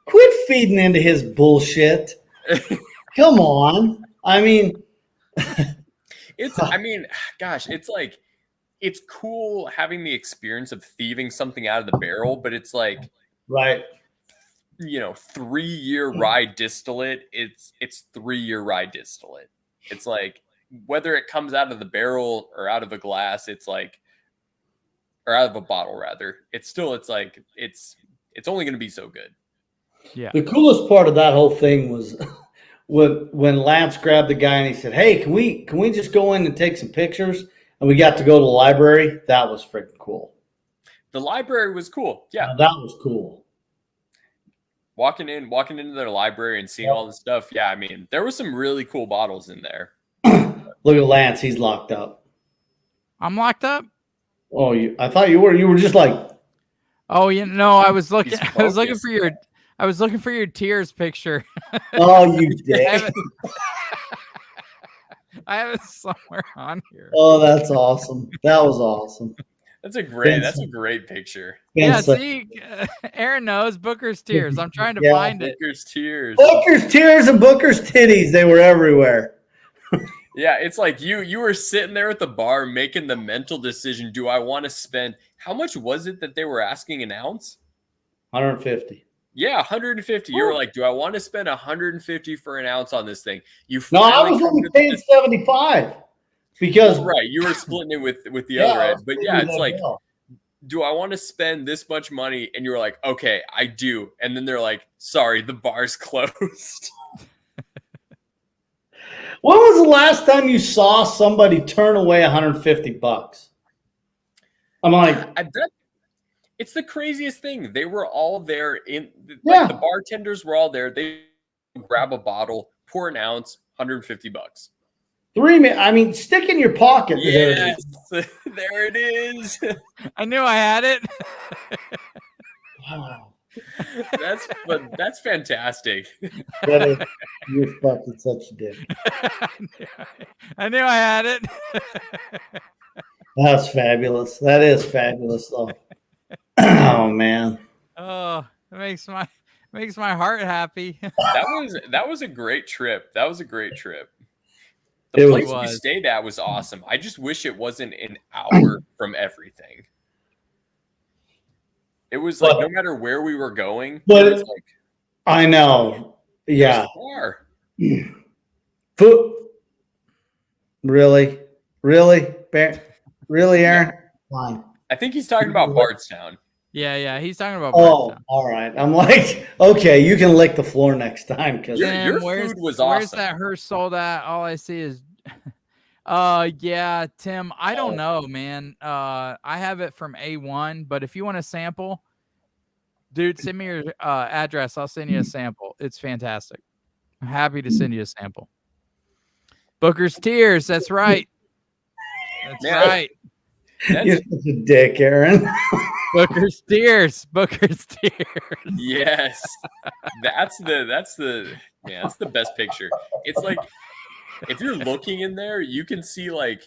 quit feeding into his bullshit. Come on. I mean,
gosh, it's like, it's cool having the experience of thieving something out of the barrel, but it's like,
right.
3-year rye distillate. It's 3-year rye distillate. It's like, whether it comes out of the barrel or out of a glass, it's like, or out of a bottle rather, it's like, it's only going to be so good.
Yeah.
The coolest part of that whole thing was when Lance grabbed the guy and he said, "Hey, can we just go in and take some pictures?" And we got to go to the library. That was freaking cool.
The library was cool. Yeah.
That was cool.
Walking into their library and seeing all this stuff. Yeah. I mean, there were some really cool bottles in there.
Look at Lance. He's locked up.
I'm locked up?
Oh, I thought you were just like,
oh, I was looking for your tears picture.
Oh, you dick.
I have it somewhere on here.
Oh, that's awesome. That was awesome.
That's a great picture.
Yeah, see, Aaron knows Booker's tears. I'm trying to find it.
Booker's tears.
Booker's tears and Booker's titties. They were everywhere.
Yeah, it's like you were sitting there at the bar making the mental decision. Do I want to spend, how much was it that they were asking an ounce?
150.
Yeah, 150. You were like, do I want to spend 150 for an ounce on this thing?
No, I was only paying 75 because
right, you were splitting it with the other end. But yeah, it's like, do I want to spend this much money? And you were like, okay, I do. And then they're like, sorry, the bar's closed.
When was the last time you saw somebody turn away $150? I'm like,
it's the craziest thing. They were all there the bartenders were all there. They grab a bottle, pour an ounce, $150.
I mean, stick in your pocket.
Yes, there it is.
I knew I had it.
Wow.
That's fantastic.
You're fucking such a dick.
I knew I had it.
That's fabulous. That is fabulous, though. Oh man.
Oh, it makes my heart happy.
That was a great trip. That was a great trip. The place we stayed at was awesome. I just wish it wasn't an hour from everything. It was like no matter where we were going.
But
it was like,
I know. Yeah. Food. Really, Aaron?
Yeah.
Fine.
I think he's talking about Bardstown.
Yeah, he's talking about
Bardstown. All right. I'm like, okay, you can lick the floor next time because
your food was awesome.
Where's that Hearst sold at? All I see is yeah, Tim, I don't know, man. I have it from A1, but if you want a sample, dude, send me your address. I'll send you a sample. It's fantastic. I'm happy to send you a sample. Booker's Tears, that's right. That's right.
You're such a dick, Aaron.
Booker's Tears.
Yes. That's the best picture. It's like, if you're looking in there, you can see like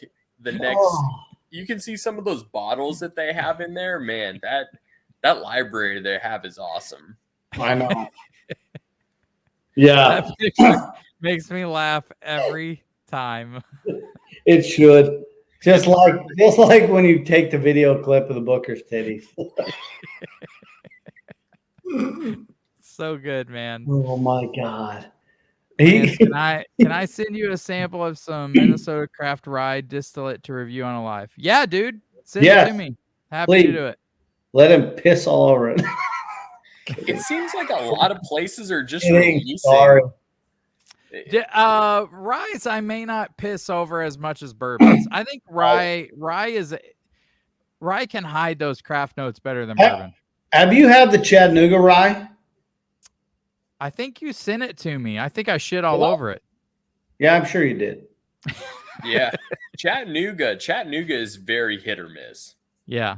you can see some of those bottles that they have in there. Man, that library they have is awesome.
I know. Yeah.
That picture makes me laugh every time.
It should. Just like when you take the video clip of the Booker's titties.
So good, man.
Oh my God.
Lance, can I send you a sample of some Minnesota craft rye distillate to review on a live? Yeah, dude. Send it to me. Happy to do it.
Let him piss all over it.
It seems like a lot of places are just
Sorry.
releasing.
Ryes I may not piss over as much as bourbons. I think rye can hide those craft notes better than bourbon.
Have you had the Chattanooga rye?
I think you sent it to me. I think I shit all over it.
Yeah, I'm sure you did.
Yeah. Chattanooga is very hit or miss.
Yeah.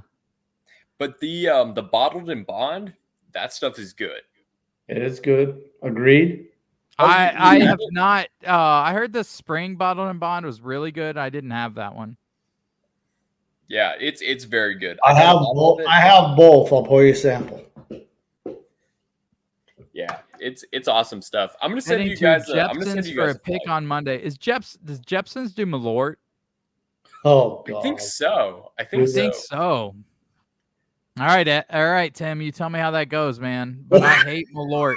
But the bottled and bond, that stuff is good.
It is good. Agreed.
I have not. I heard the spring bottled and bond was really good. I didn't have that one.
Yeah, it's very good.
I have both. I'll pour you a sample.
Yeah, it's awesome stuff. I'm gonna send you guys. I'm gonna send you guys
for a pick on Monday. Does Jepson's do Malort?
Oh God,
I think so. I think
so. All right, Tim. You tell me how that goes, man. But I hate Malort.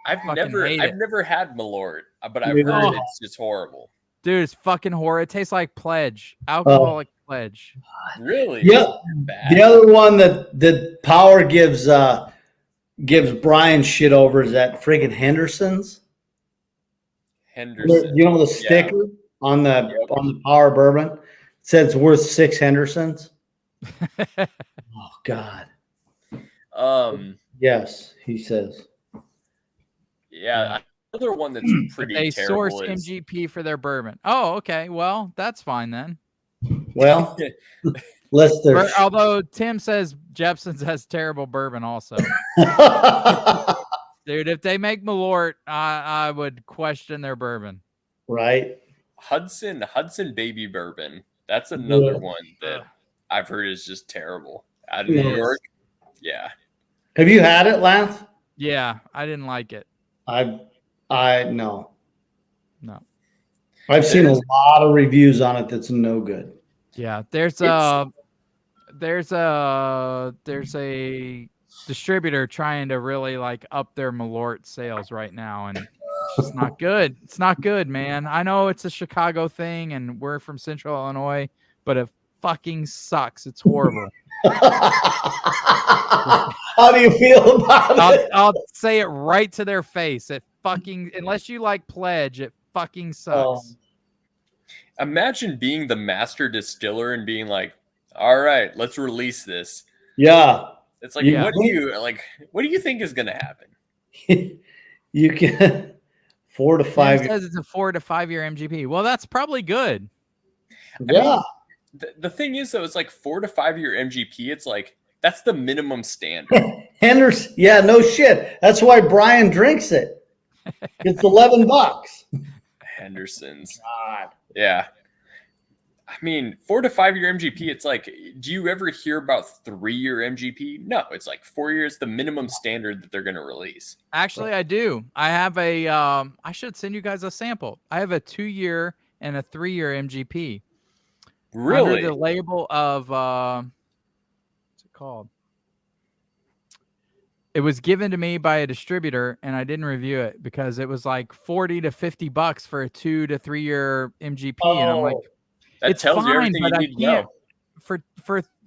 I've never had Malort, but I've heard it's just horrible.
Dude, it's fucking horrible. It tastes like Pledge, alcoholic Pledge.
Really?
Yeah. The other one that Power gives Brian shit over is that friggin' Henderson's.
Henderson.
You know the sticker on the Power bourbon? It says it's worth 6 Hendersons. Oh God. Yes, he says.
Yeah, another one that's pretty
they
terrible.
Source MGP for their bourbon. Oh, okay. Well, that's fine then.
Well,
although Tim says Jepson's has terrible bourbon also. Dude, if they make Malort, I would question their bourbon.
Right.
Hudson Baby Bourbon. That's another one that I've heard is just terrible. Out of New York. Yeah.
Have you had it, Lance?
Yeah, I didn't like it.
No.
No.
I've seen a lot of reviews on it that's no good.
Yeah, there's a distributor trying to really like up their Malort sales right now, and it's just not good. It's not good, man. I know it's a Chicago thing and we're from Central Illinois, but it fucking sucks. It's horrible.
How do you feel about it?
I'll say it right to their face. It fucking, unless you like Pledge, it fucking sucks.
Imagine being the master distiller and being like, all right, let's release this.
Yeah.
It's like, what do you think is going to happen?
You can 4 to 5
years. It says it's a 4 to 5 year MGP. Well, that's probably good.
Yeah.
I mean, the thing is, though, it's like 4 to 5 year MGP. It's like, that's the minimum standard.
Henderson. Yeah, no shit. That's why Brian drinks it. It's $11.
Henderson's.
God.
Yeah. I mean, 4 to 5 year MGP, it's like, do you ever hear about 3 year MGP? No, it's like 4 years, the minimum standard that they're going to release.
Actually, I do. I have I should send you guys a sample. I have a 2 year and a 3 year MGP.
Really?
Under the label of, what's it called? It was given to me by a distributor, and I didn't review it because it was like $40 to $50 for a 2 to 3 year MGP, and I'm like,
that tells you everything you need to know.
For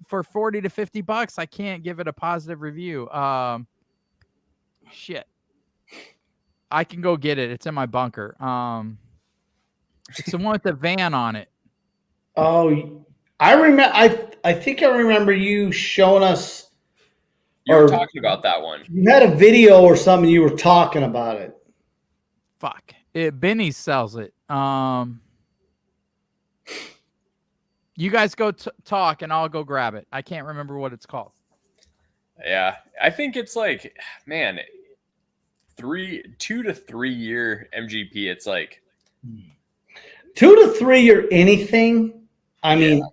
$40 to $50, I can't give it a positive review. Shit, I can go get it. It's in my bunker. It's the one with the van on it.
Oh, I remember. I think I remember you showing us.
You were talking about that one.
You had a video or something. You were talking about it.
Fuck it. Benny sells it. You guys go talk, and I'll go grab it. I can't remember what it's called.
Yeah, I think it's like, man, 2 to 3 year MGP. It's like
2 to 3 year anything. I mean,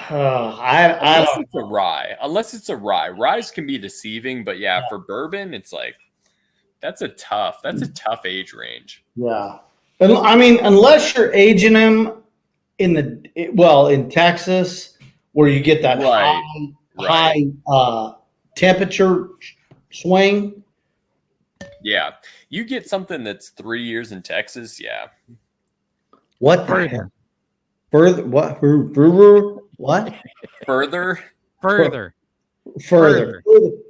unless it's a rye. Unless it's a rye. Ryes can be deceiving, but yeah, for bourbon, it's like that's a tough age range.
Yeah, I mean, unless you're aging them in Texas, where you get that
Right.
high temperature swing.
Yeah. You get something that's 3 years in Texas. Yeah.
What the
Further.
hell? Further? What? What?
Further.
Further.
Further.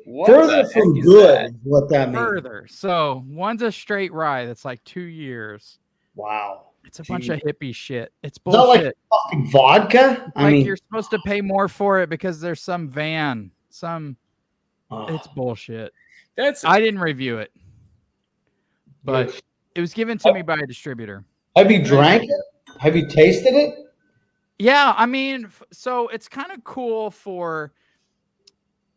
What
Further
the
from
heck is
good
that?
is what that means.
Further. So one's a straight rye that's like 2 years.
Wow.
It's a bunch of hippie shit. It's
Is that like
bullshit.
fucking vodka? I
Like
mean,
you're supposed to pay more for it because there's some van.
oh,
It's bullshit.
That's
I didn't review it, but it was given to me by a distributor.
have you drank it? Have you tasted it?
Yeah, I mean, so it's kind of cool for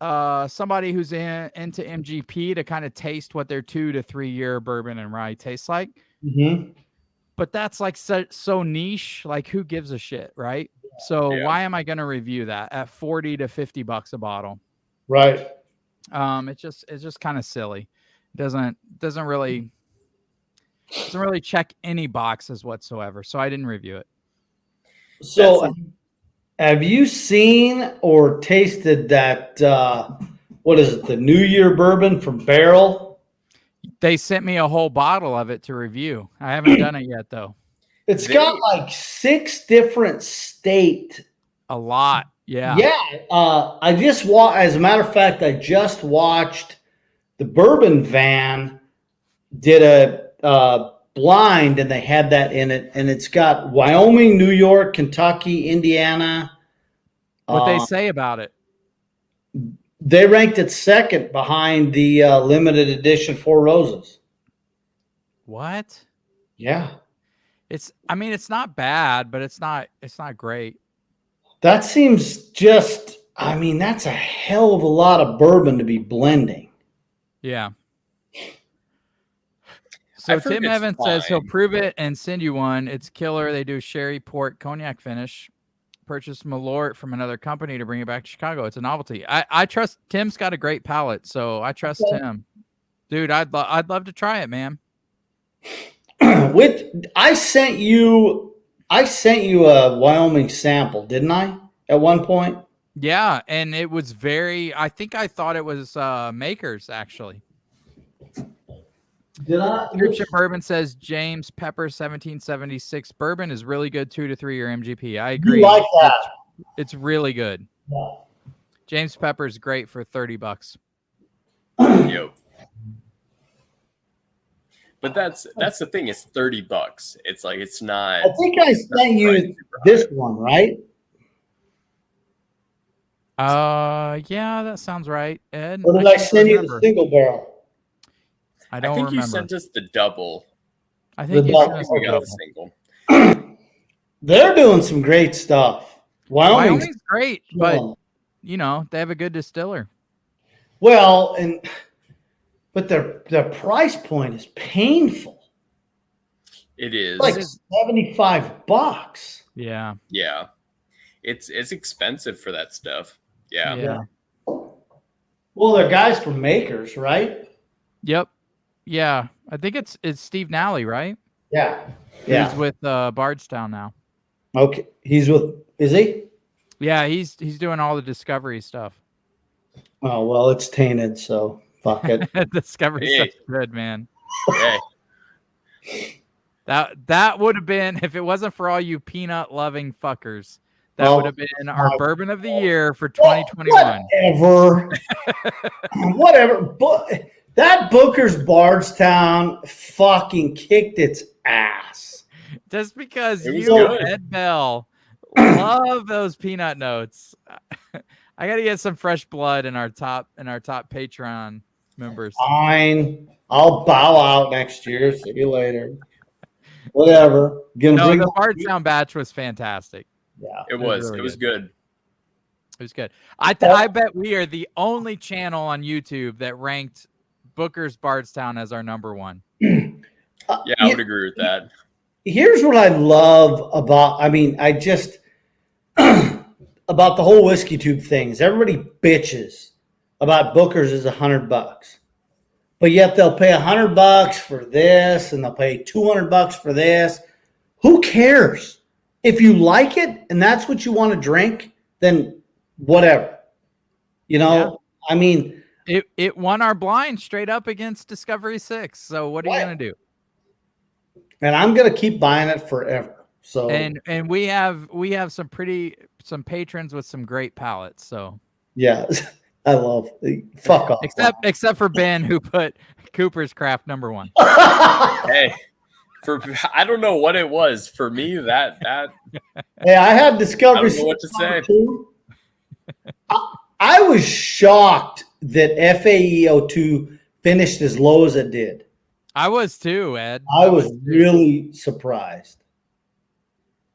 somebody who's into MGP to kind of taste what their 2 to 3 year bourbon and rye tastes like.
Mm-hmm.
But that's like so niche. Like, who gives a shit, right? So
Yeah.
why am I going to review that at $40 to $50 a bottle?
Right.
It's just kind of silly. Doesn't really check any boxes whatsoever. So I didn't review it.
So, have you seen or tasted that? What is it? The New Year bourbon from Barrel.
They sent me a whole bottle of it to review. I haven't done it yet though.
It's got like 6 different state.
A lot. Yeah.
Yeah. I just as a matter of fact, I just watched the Bourbon Van did a blind, and they had that in it, and it's got Wyoming, New York, Kentucky, Indiana.
What they say about it?
They ranked it second behind the limited edition Four Roses.
What?
Yeah.
It's not bad, but it's not great.
That seems just, that's a hell of a lot of bourbon to be blending.
Yeah. So Tim Evans says he'll prove it and send you one. It's killer. They do sherry, port, cognac finish. Purchased Malort from another company to bring it back to Chicago. It's a novelty. I trust Tim's got a great palate, so I trust him. Dude, I'd love to try it, man.
I sent you a Wyoming sample, didn't I? At one point?
Yeah, and it was I thought it was Makers actually.
Did I?
Scripture Bourbon says James Pepper 1776 bourbon is really good 2 to 3 year MGP. I agree.
You like that?
It's really good.
Yeah.
James Pepper is great for $30.
Yo. But that's the thing. It's $30. It's like it's not.
I think I sent you this one, right?
Yeah, that sounds right, Ed.
Or did I send you the single barrel?
I don't
think
remember.
You sent us the double.
I think you sent us
We
the
got
double.
the single.
They're doing some great stuff.
Wyoming's great, but they have a good distiller.
Well, but their price point is painful.
It is
like $75.
Yeah.
Yeah. It's expensive for that stuff. Yeah.
Well, they're guys from Makers, right?
Yep. Yeah. I think it's Steve Nally, right?
Yeah.
He's with Bardstown now.
Okay. Is he?
Yeah, he's doing all the Discovery stuff.
Oh, well, it's tainted, so fuck it.
Discovery stuff's good, man.
Hey.
That would have been, if it wasn't for all you peanut loving fuckers, that would have been our bourbon of the year for 2021.
Whatever. But that Booker's Bardstown fucking kicked its ass.
Just because
It was
you,
good.
Ed Bell, love those peanut notes. I got to get some fresh blood in our top Patreon members.
Fine. I'll bow out next year. See you later. Whatever.
The Bardstown batch was fantastic.
Yeah.
It was good.
It was good. I bet we are the only channel on YouTube that ranked Booker's Bardstown as our number one.
Yeah, I would agree with that.
Here's what I love about, about the whole whiskey tube things. Everybody bitches about Booker's is $100, but yet they'll pay $100 for this and they'll pay $200 for this. Who cares? if you like it and that's what you want to drink, then whatever. I mean,
it won our blind straight up against Discovery 6. So what are you going to do?
And I'm going to keep buying it forever. So
and we have some patrons with some great palates. So
yeah, I love fuck off.
Except for Ben, who put Cooper's Craft #1.
Hey, I don't know what it was for me. That
Hey, I had Discovery.
I don't know what to say.
I was shocked that FAEO2 finished as low as it did.
I was too, Ed.
I was really surprised.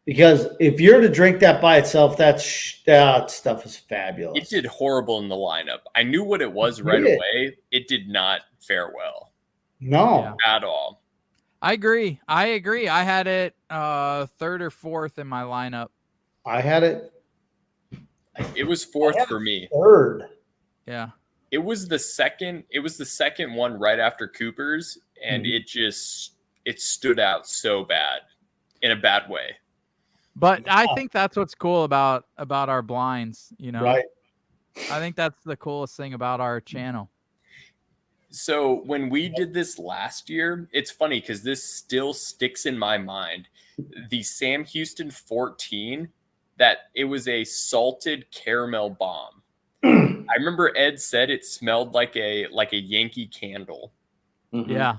Because if you're to drink that by itself, that stuff is fabulous.
It did horrible in the lineup. I knew what it was right away. It did not fare well.
No.
At all.
I agree. I had it third or fourth in my lineup.
I had it.
It was fourth for me.
Third.
Yeah.
It was the second one right after Cooper's, and it stood out so bad in a bad way.
But I think that's what's cool about our blinds,
Right.
I think that's the coolest thing about our channel.
So when we did this last year, it's funny because this still sticks in my mind. The Sam Houston 14, that it was a salted caramel bomb. I remember Ed said it smelled like a Yankee candle.
Mm-hmm.
Yeah.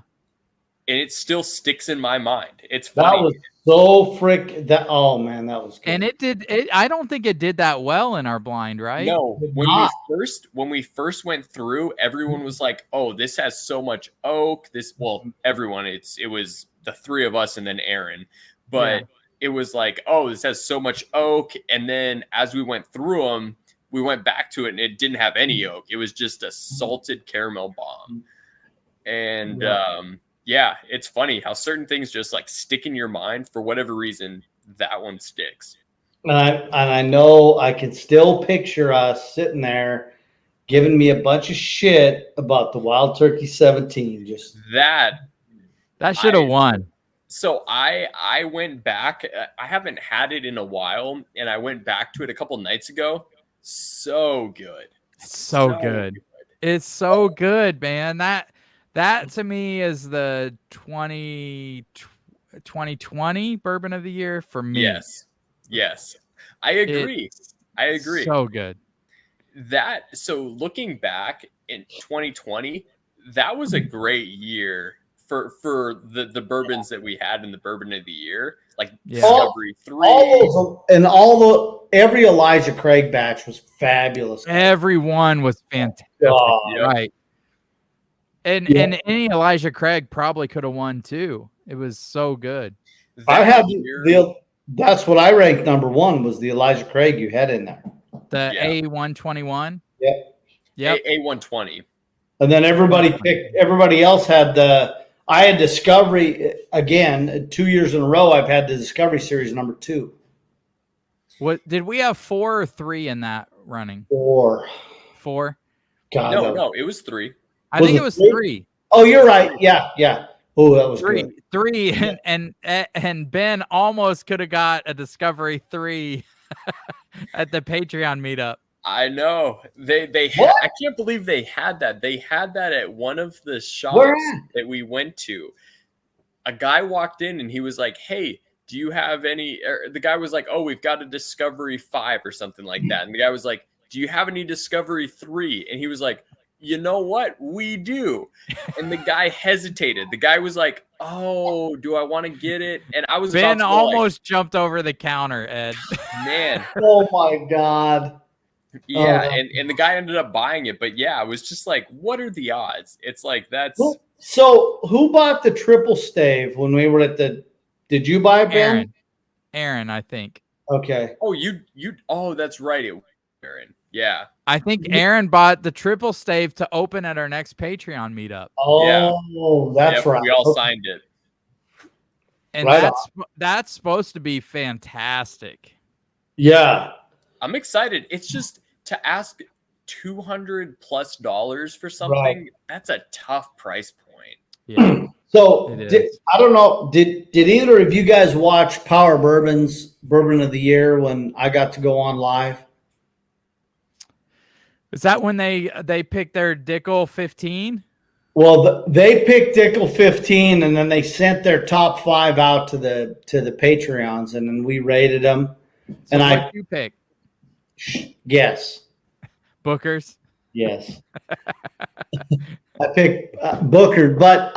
And it still sticks in my mind. It's funny.
That was so oh man, that was good.
And I don't think it did that well in our blind, right?
No, when we first went through, everyone was like, "Oh, this has so much oak." Everyone, it was the three of us and then Aaron, but it was like, "Oh, this has so much oak." And then as we went through them, we went back to it and it didn't have any oak. It was just a salted caramel bomb. And yeah, it's funny how certain things just like stick in your mind for whatever reason. That one sticks.
And I know I can still picture us sitting there giving me a bunch of shit about the Wild Turkey 17. Just
that should have won.
So I went back. I haven't had it in a while, and I went back to it a couple nights ago. So good.
So good. It's so good, man. That to me is the 2020 Bourbon of the Year for me.
Yes. I agree.
So good.
So looking back in 2020, that was a great year for the bourbons that we had in the Bourbon of the Year, like Discovery 3.
Every Elijah Craig batch was fabulous.
Everyone was fantastic. Right. And any Elijah Craig probably could have won too. It was so good.
That's what I ranked #1 was the Elijah Craig you had in there.
The A121.
Yeah.
Yep.
A120.
And then everybody else had I had Discovery again 2 years in a row. I've had the Discovery Series #2.
What did we have 4 or 3 in that running?
4.
God,
no, it was 3.
I think it was 3.
Oh, you're right. Yeah. Oh, that was
3.
good.
3 and Ben almost could have got a Discovery 3 at the Patreon meetup.
I know. I can't believe they had that. They had that at one of the shops that we went to. A guy walked in and he was like, "Hey, do you have any?" The guy was like, "Oh, we've got a Discovery 5 or something like that." And the guy was like, "Do you have any Discovery 3?" And he was like, "You know what? We do." And the guy hesitated. The guy was like, "Oh, do I want to get it?" And I was
Ben almost jumped over the counter, Ed.
Man.
Oh my God.
Yeah, and the guy ended up buying it, but yeah, it was just like, what are the odds? It's like that's.
So who bought the triple stave when we were at the? Did you buy it, Ben?
Aaron, I think.
Okay.
Oh, you. Oh, that's right. Aaron. Yeah.
I think Aaron bought the triple stave to open at our next Patreon meetup.
Oh, that's right.
We all signed it.
And that's supposed to be fantastic.
Yeah.
I'm excited. It's just to ask $200+ for something. That's a tough price point.
Yeah.
So
It is.
I don't know. Did either of you guys watch Power Bourbon's Bourbon of the Year when I got to go on live?
Is that when they picked their Dickel 15?
Well, they picked Dickel 15, and then they sent their top 5 out to the Patreons, and then we rated them.
So what you pick?
Yes.
Booker's.
Yes. I picked Booker, but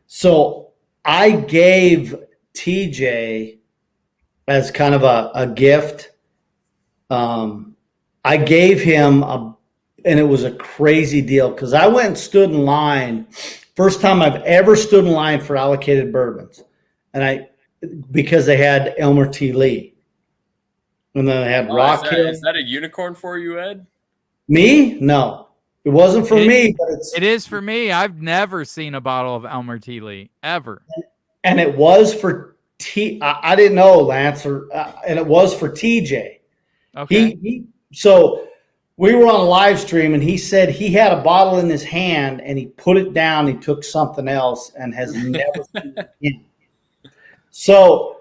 so I gave TJ as kind of a gift. I gave him and it was a crazy deal because I went and stood in line. First time I've ever stood in line for allocated bourbons. And because they had Elmer T. Lee. And then they had Rock Hill.
Is that a unicorn for you, Ed?
Me? No. It wasn't for me, but
it is for me. I've never seen a bottle of Elmer T. Lee ever.
And it was for I didn't know, Lance, and it was for TJ.
Okay.
So we were on a live stream, and he said he had a bottle in his hand, and he put it down. He took something else, and has never seen it again. So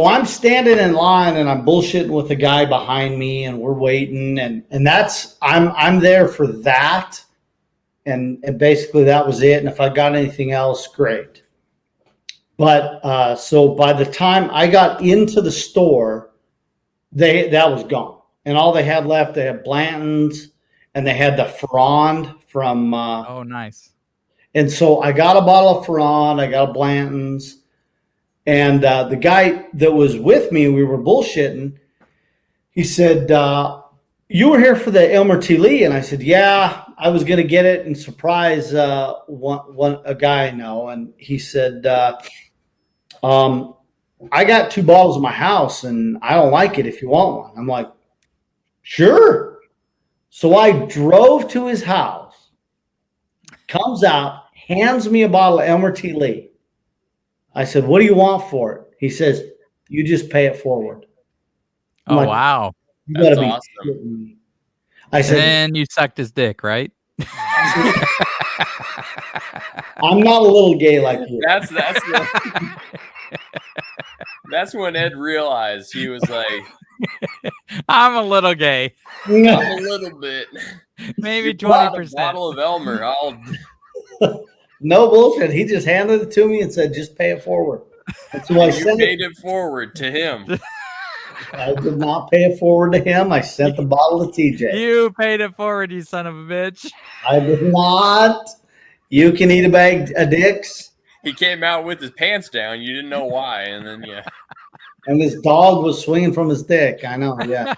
I'm standing in line, and I'm bullshitting with the guy behind me, and we're waiting, and that's I'm there for that, and basically that was it. And if I got anything else, great. But so by the time I got into the store, that was gone, and all they had left, they had Blanton's, and they had the Ferrand from.
Oh, nice.
And so I got a bottle of Ferrand, I got a Blanton's. And the guy that was with me, we were bullshitting. He said, you were here for the Elmer T. Lee? And I said, yeah, I was going to get it and surprise a guy I know. And he said, I got 2 bottles in my house, and I don't like it if you want one. I'm like, sure. So I drove to his house, comes out, hands me a bottle of Elmer T. Lee. I said, what do you want for it? He says, you just pay it forward.
Oh, like, wow.
You gotta be awesome. I said,
and you sucked his dick, right?
I'm not a little gay like you.
That's when Ed realized. He was like,
I'm a little gay.
I'm a little bit.
Maybe 20%.
A bottle of Elmer.
No bullshit. He just handed it to me and said, just pay it forward. That's why I sent
paid it forward to him.
I did not pay it forward to him. I sent the bottle to TJ.
You paid it forward, you son of a bitch.
I did not. You can eat a bag of dicks.
He came out with his pants down. You didn't know why. And then, yeah.
And his dog was swinging from his dick. I know, yeah.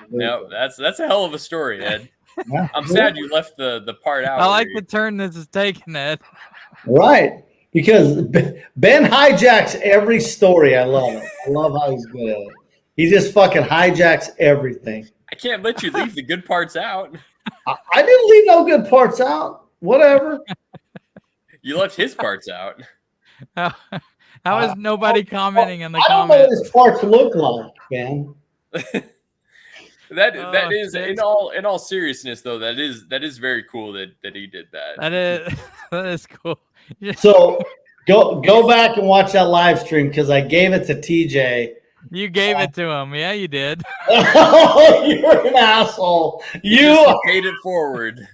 No, that's a hell of a story, Ed.
Yeah.
I'm sad you left the part out.
I like the turn this is taking, Ed.
Right. Because Ben hijacks every story. I love it. I love how he's good at it. He just fucking hijacks everything.
I can't let you leave the good parts out.
I didn't leave no good parts out. Whatever.
You left his parts out.
How is nobody commenting in the comments?
I don't know what his parts look like, man.
That is in all seriousness though, that is very cool that he did that.
That is cool.
So go back and watch that live stream because I gave it to TJ.
You gave it to him, yeah, you did.
Oh, you're an asshole. You
paid it forward.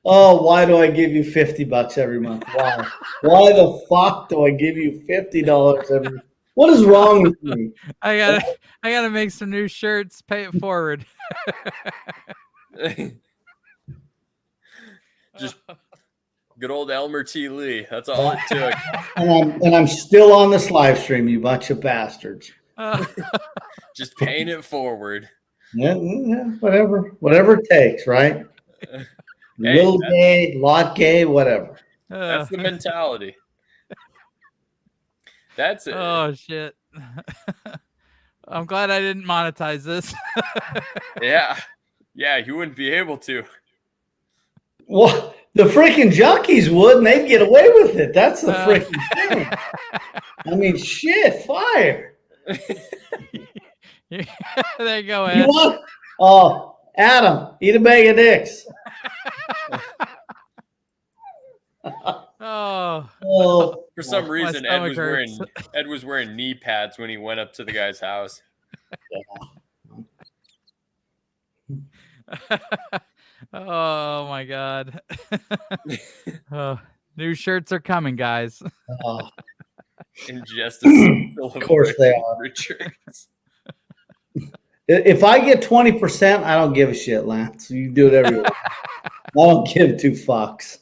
Oh, why do I give you $50 every month? Why? Why the fuck do I give you $50 every month? What is wrong with me?
I gotta make some new shirts. Pay it forward.
Just good old Elmer T. Lee. That's all it took.
And I'm still on this live stream, you bunch of bastards.
Just paying it forward.
Yeah, whatever it takes, right? Little gay, lot gay, whatever.
That's the mentality. That's it.
Oh shit! I'm glad I didn't monetize this.
Yeah, you wouldn't be able to.
Well, the freaking junkies would, and they'd get away with it. That's the freaking thing. I mean, shit, fire.
There you go, Ed.
You want? Adam, eat a bag of dicks.
Oh,
Oh,
For some
my
reason,
stomach hurts.
Ed was wearing knee pads when he went up to the guy's house.
Oh my God. Oh, new shirts are coming, guys.
oh.
In just a
Of course they are.
Richards.
If I get 20%, I don't give a shit, Lance. You do whatever you want. I don't give two fucks.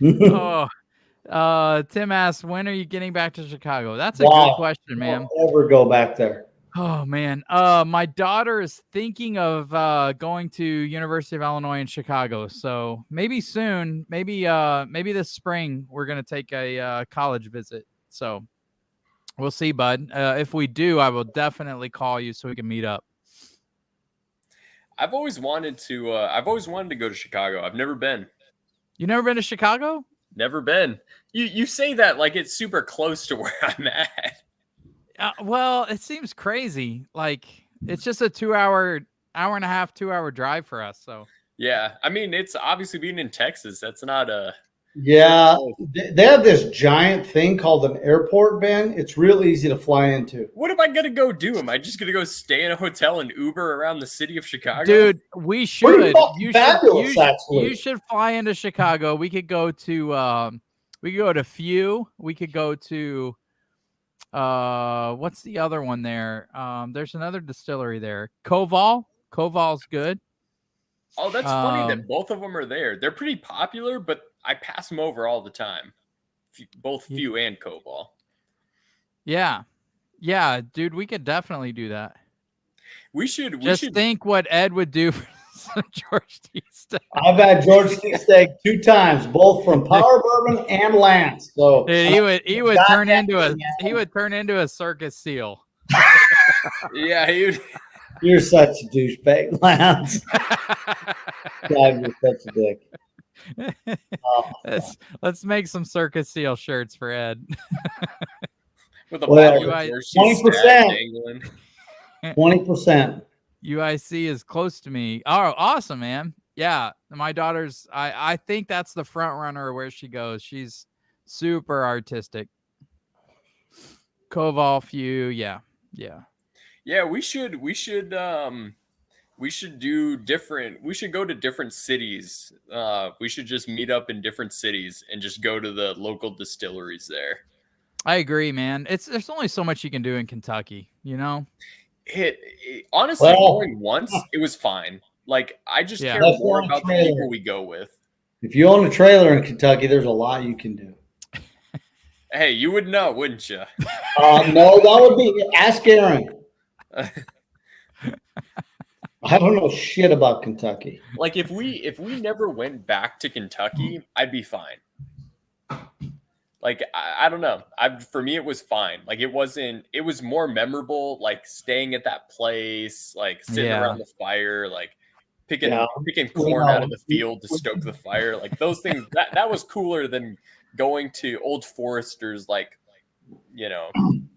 Tim asks, when are you getting back to Chicago? That's a
Wow.
good question, man.
Don't ever go back there.
Oh man. My daughter is thinking of going to University of Illinois in Chicago. So maybe soon, maybe this spring we're gonna take a college visit. So we'll see, bud. If we do, I will definitely call you so we can meet up.
I've always wanted to go to Chicago. I've never been.
You never been to Chicago?
Never been. You say that like it's super close to where I'm at.
Well, it seems crazy. Like it's just a 2 hour and a half, 2 hour drive for us. So
Yeah, I mean, it's obviously being in Texas. That's not a.
Yeah, they have this giant thing called an airport, Ben. It's real easy to fly into.
What am I gonna go do? Am I just gonna go stay in a hotel and Uber around the city of Chicago?
dude, we should.
Fabulous, actually.
You should fly into Chicago. We could go to Few. We could go to what's the other one there? There's another distillery there. Koval. Koval's good.
Oh, that's funny that both of them are there. They're pretty popular, but I pass them over all the time. Both Few and Koval.
Yeah, dude, we could definitely do that.
We should
think what Ed would do for some George T. steak.
I've had George T. steak 2 times, both from Power Bourbon and Lance. So
dude, he would turn into a circus seal.
Yeah,
You're such a douchebag, Lance. God, you're such a dick.
Let's make some circus seal shirts for Ed.
With a bottle of
20%. 20%.
UIC is close to me. Oh, awesome, man. Yeah, my daughter's. I think that's the front runner where she goes. She's super artistic. Koval, Few, yeah.
Yeah, we should do different. We should go to different cities. We should just meet up in different cities and just go to the local distilleries there.
I agree, man. There's only so much you can do in Kentucky, you know.
Honestly, going once, it was fine. Like I just care more about the people we go with.
If you own a trailer in Kentucky, there's a lot you can do.
Hey, you would know, wouldn't you?
No, that would be ask Aaron. I don't know shit about Kentucky.
Like if we never went back to Kentucky, I'd be fine. Like I don't know. For me it was fine. Like it was more memorable like staying at that place, like sitting around the fire, like picking corn out of the field to stoke the fire. Like those things that was cooler than going to Old Forester's, like, you know.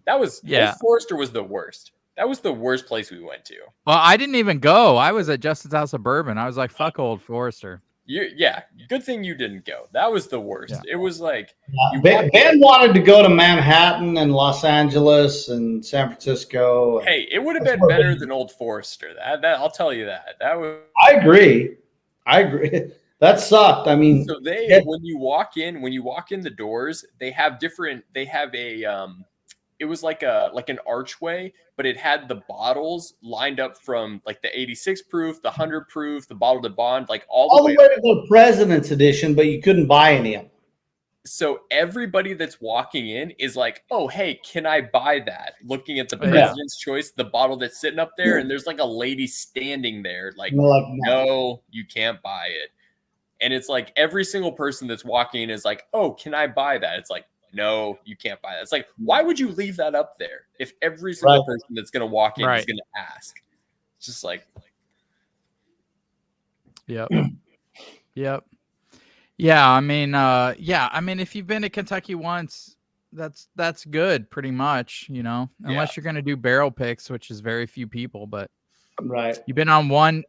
Old Forester was the worst. That was the worst place we went to.
Well, I didn't even go. I was at Justin's House of Bourbon. I was like, fuck Old Forester.
Good thing you didn't go. That was the worst. It was like
Ben wanted to go to Manhattan and Los Angeles and San Francisco.
Hey, it would have been better than Old Forester. That I'll tell you that.
I agree. That sucked. I mean,
so when you walk in the doors, they have it was like an archway, but it had the bottles lined up from like the 86 proof, the 100 proof, the bottle to bond, like all the way
to the President's Edition, but you couldn't buy any of them.
So everybody that's walking in is like, oh, hey, can I buy that? Looking at the President's Choice, the bottle that's sitting up there, and there's like a lady standing there like, no, you can't buy it. And it's like every single person that's walking in is like, oh, can I buy that? It's like, no, you can't buy that. It's like, why would you leave that up there if every single person that's going to walk in is going to ask? It's just like.
Yep. Yeah, I mean, if you've been to Kentucky once, that's good, pretty much, you know, unless you're going to do barrel picks, which is very few people, but
Right.
You've been on one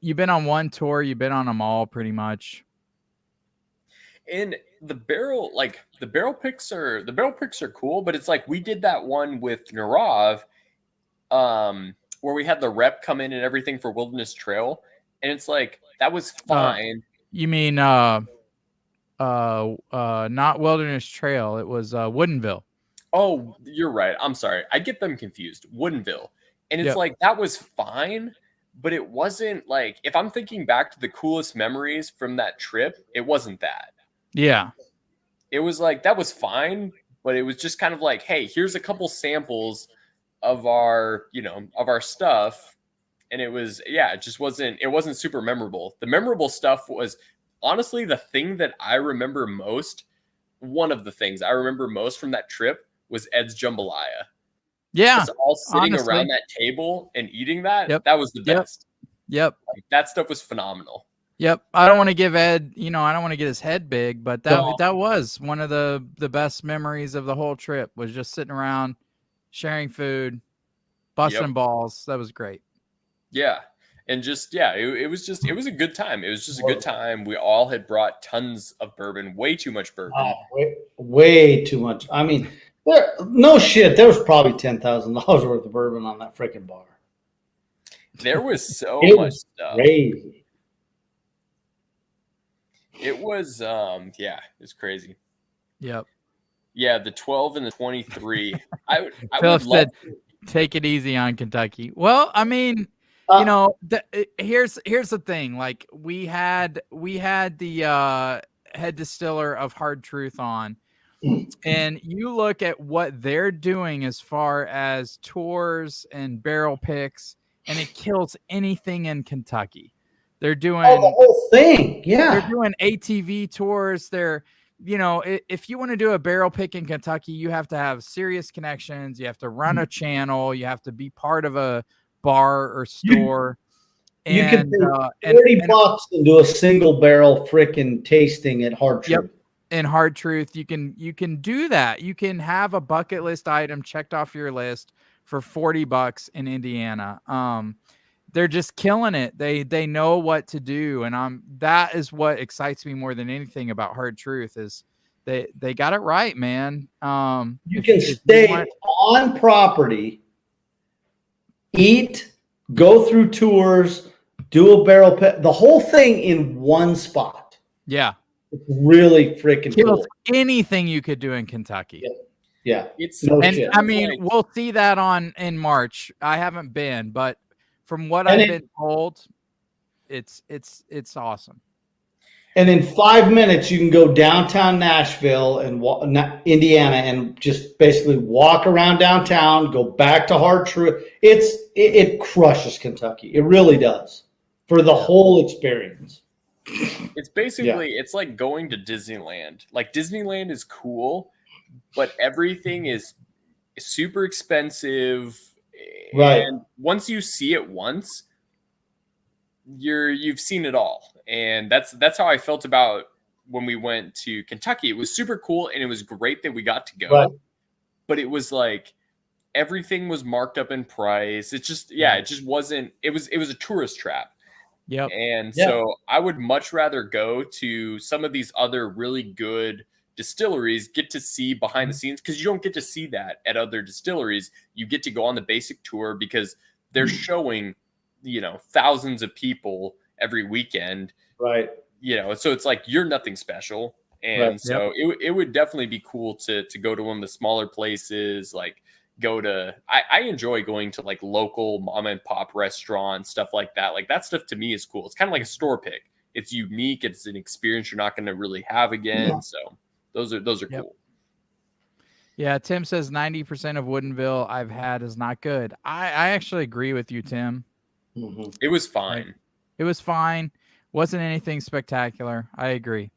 tour, you've been on them all pretty much.
And the barrel picks are cool, but it's like we did that one with Narav, where we had the rep come in and everything for Wilderness Trail, and it's like that was fine.
You mean not Wilderness Trail, it was Woodinville.
Oh, you're right. I'm sorry. I get them confused. Woodinville. And it's
Yep.
like that was fine, but it wasn't like, if I'm thinking back to the coolest memories from that trip, it wasn't that.
Yeah.
It was like that was fine, but it was just kind of like, hey, here's a couple samples of our stuff. And it was, it wasn't super memorable. The memorable stuff was honestly the thing that I remember most. One of the things I remember most from that trip was Ed's jambalaya.
Yeah.
Us all sitting
honestly.
around that table and eating that.
Yep.
That was the best.
Yep.
Like, that stuff was phenomenal.
Yep. I don't want to give Ed, I don't want to get his head big, but that was one of the best memories of the whole trip, was just sitting around, sharing food, busting balls. That was great.
Yeah. And just, it was a good time. It was just a good time. We all had brought tons of bourbon, way too much bourbon.
Way too much. I mean, there was probably $10,000 worth of bourbon on that freaking bar.
There was so much stuff.
Crazy.
It was, it's crazy.
Yep.
Yeah, the 12 and the 23. I
Philip
would love
said, take it easy on Kentucky. Well, I mean, here's the thing. Like we had the head distiller of Hard Truth on, and you look at what they're doing as far as tours and barrel picks, and it kills anything in Kentucky. They're doing
the whole thing. Yeah.
They're doing ATV tours. They're, if you want to do a barrel pick in Kentucky, you have to have serious connections. You have to run a channel. You have to be part of a bar or store.
You can pay $30 and do a single barrel frickin' tasting at Hard Truth.
Yep. In Hard Truth, you can do that. You can have a bucket list item checked off your list for $40 in Indiana. They're just killing it. They know what to do, and that is what excites me more than anything about Hard Truth is they got it right, man.
You can stay on property, eat, go through tours, do a barrel pit, the whole thing in one spot.
Yeah,
it's really freaking cool.
Anything you could do in Kentucky.
Yeah.
I mean, we'll see that in March. I haven't been, but from what I've been told, it's awesome.
And in 5 minutes, you can go downtown Nashville and Indiana, and just basically walk around downtown, go back to Hard Truth. It crushes Kentucky. It really does for the whole experience.
It's basically it's like going to Disneyland. Like Disneyland is cool, but everything is super expensive.
Right.
And once you see it once, you've seen it all. And that's how I felt about when we went to Kentucky. It was super cool and it was great that we got to go.
Right.
But it was like everything was marked up in price. It just wasn't, it was a tourist trap.
Yep.
And so I would much rather go to some of these other really good distilleries, get to see behind the scenes, because you don't get to see that at other distilleries. You get to go on the basic tour because they're showing, thousands of people every weekend.
Right.
So it's like you're nothing special. And so it would definitely be cool to go to one of the smaller places, like I enjoy going to like local mom and pop restaurants, stuff like that. Like that stuff to me is cool. It's kind of like a store pick. It's unique. It's an experience you're not going to really have again. Yeah. So those are cool.
Yeah. Tim says 90% of Woodinville I've had is not good. I actually agree with you, Tim.
Mm-hmm.
It was fine.
It was fine. Wasn't anything spectacular. I agree.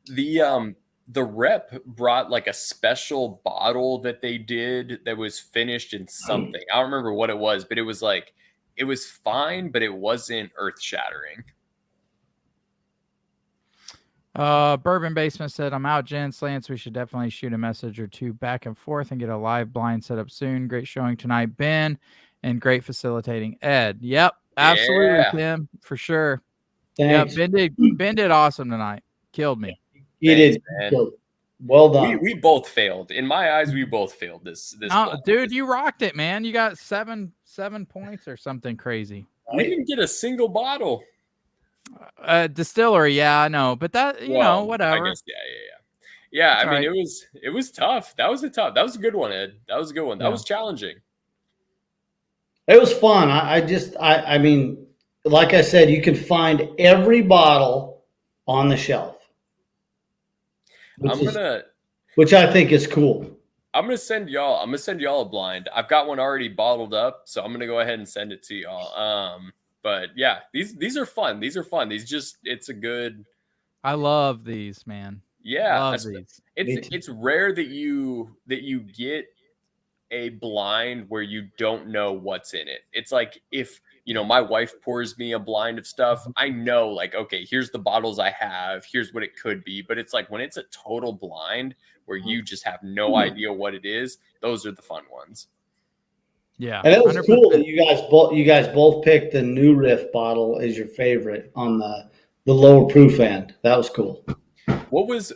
The rep brought like a special bottle that they did that was finished in something. I don't remember what it was, but it was fine, but it wasn't earth shattering.
Bourbon Basement said, I'm out, gents. Lance, we should definitely shoot a message or two back and forth and get a live blind set up soon. Great showing tonight, Ben. and great facilitating. Ed, yep, absolutely,
Yeah.
Tim, for sure.
Thanks.
Yeah, Ben did awesome tonight. Killed me.
He
Thanks,
did.
man.
Well done.
We both failed. In my eyes, we both failed this blind.
Dude, you rocked it, man. You got seven points or something crazy.
We didn't get a single bottle.
Distillery, yeah, I know, but that whatever.
I guess, yeah.
It's
I mean,
right.
it was tough. That was a good one, Ed. That was a good one. That
Yeah.
was challenging.
It was fun. I mean, like I said, you can find every bottle on the shelf, which I think is cool.
I'm gonna send y'all a blind. I've got one already bottled up, so I'm gonna go ahead and send it to y'all. But yeah, these are fun. It's a good.
I love these, man.
Yeah,
love these.
It's rare that you get a blind where you don't know what's in it. It's like if my wife pours me a blind of stuff, I know like, okay, here's the bottles I have, here's what it could be. But it's like when it's a total blind where you just have no idea what it is, those are the fun ones.
Yeah.
And it was
100%.
cool that you guys both picked the New Riff bottle as your favorite on the lower proof end. That was cool.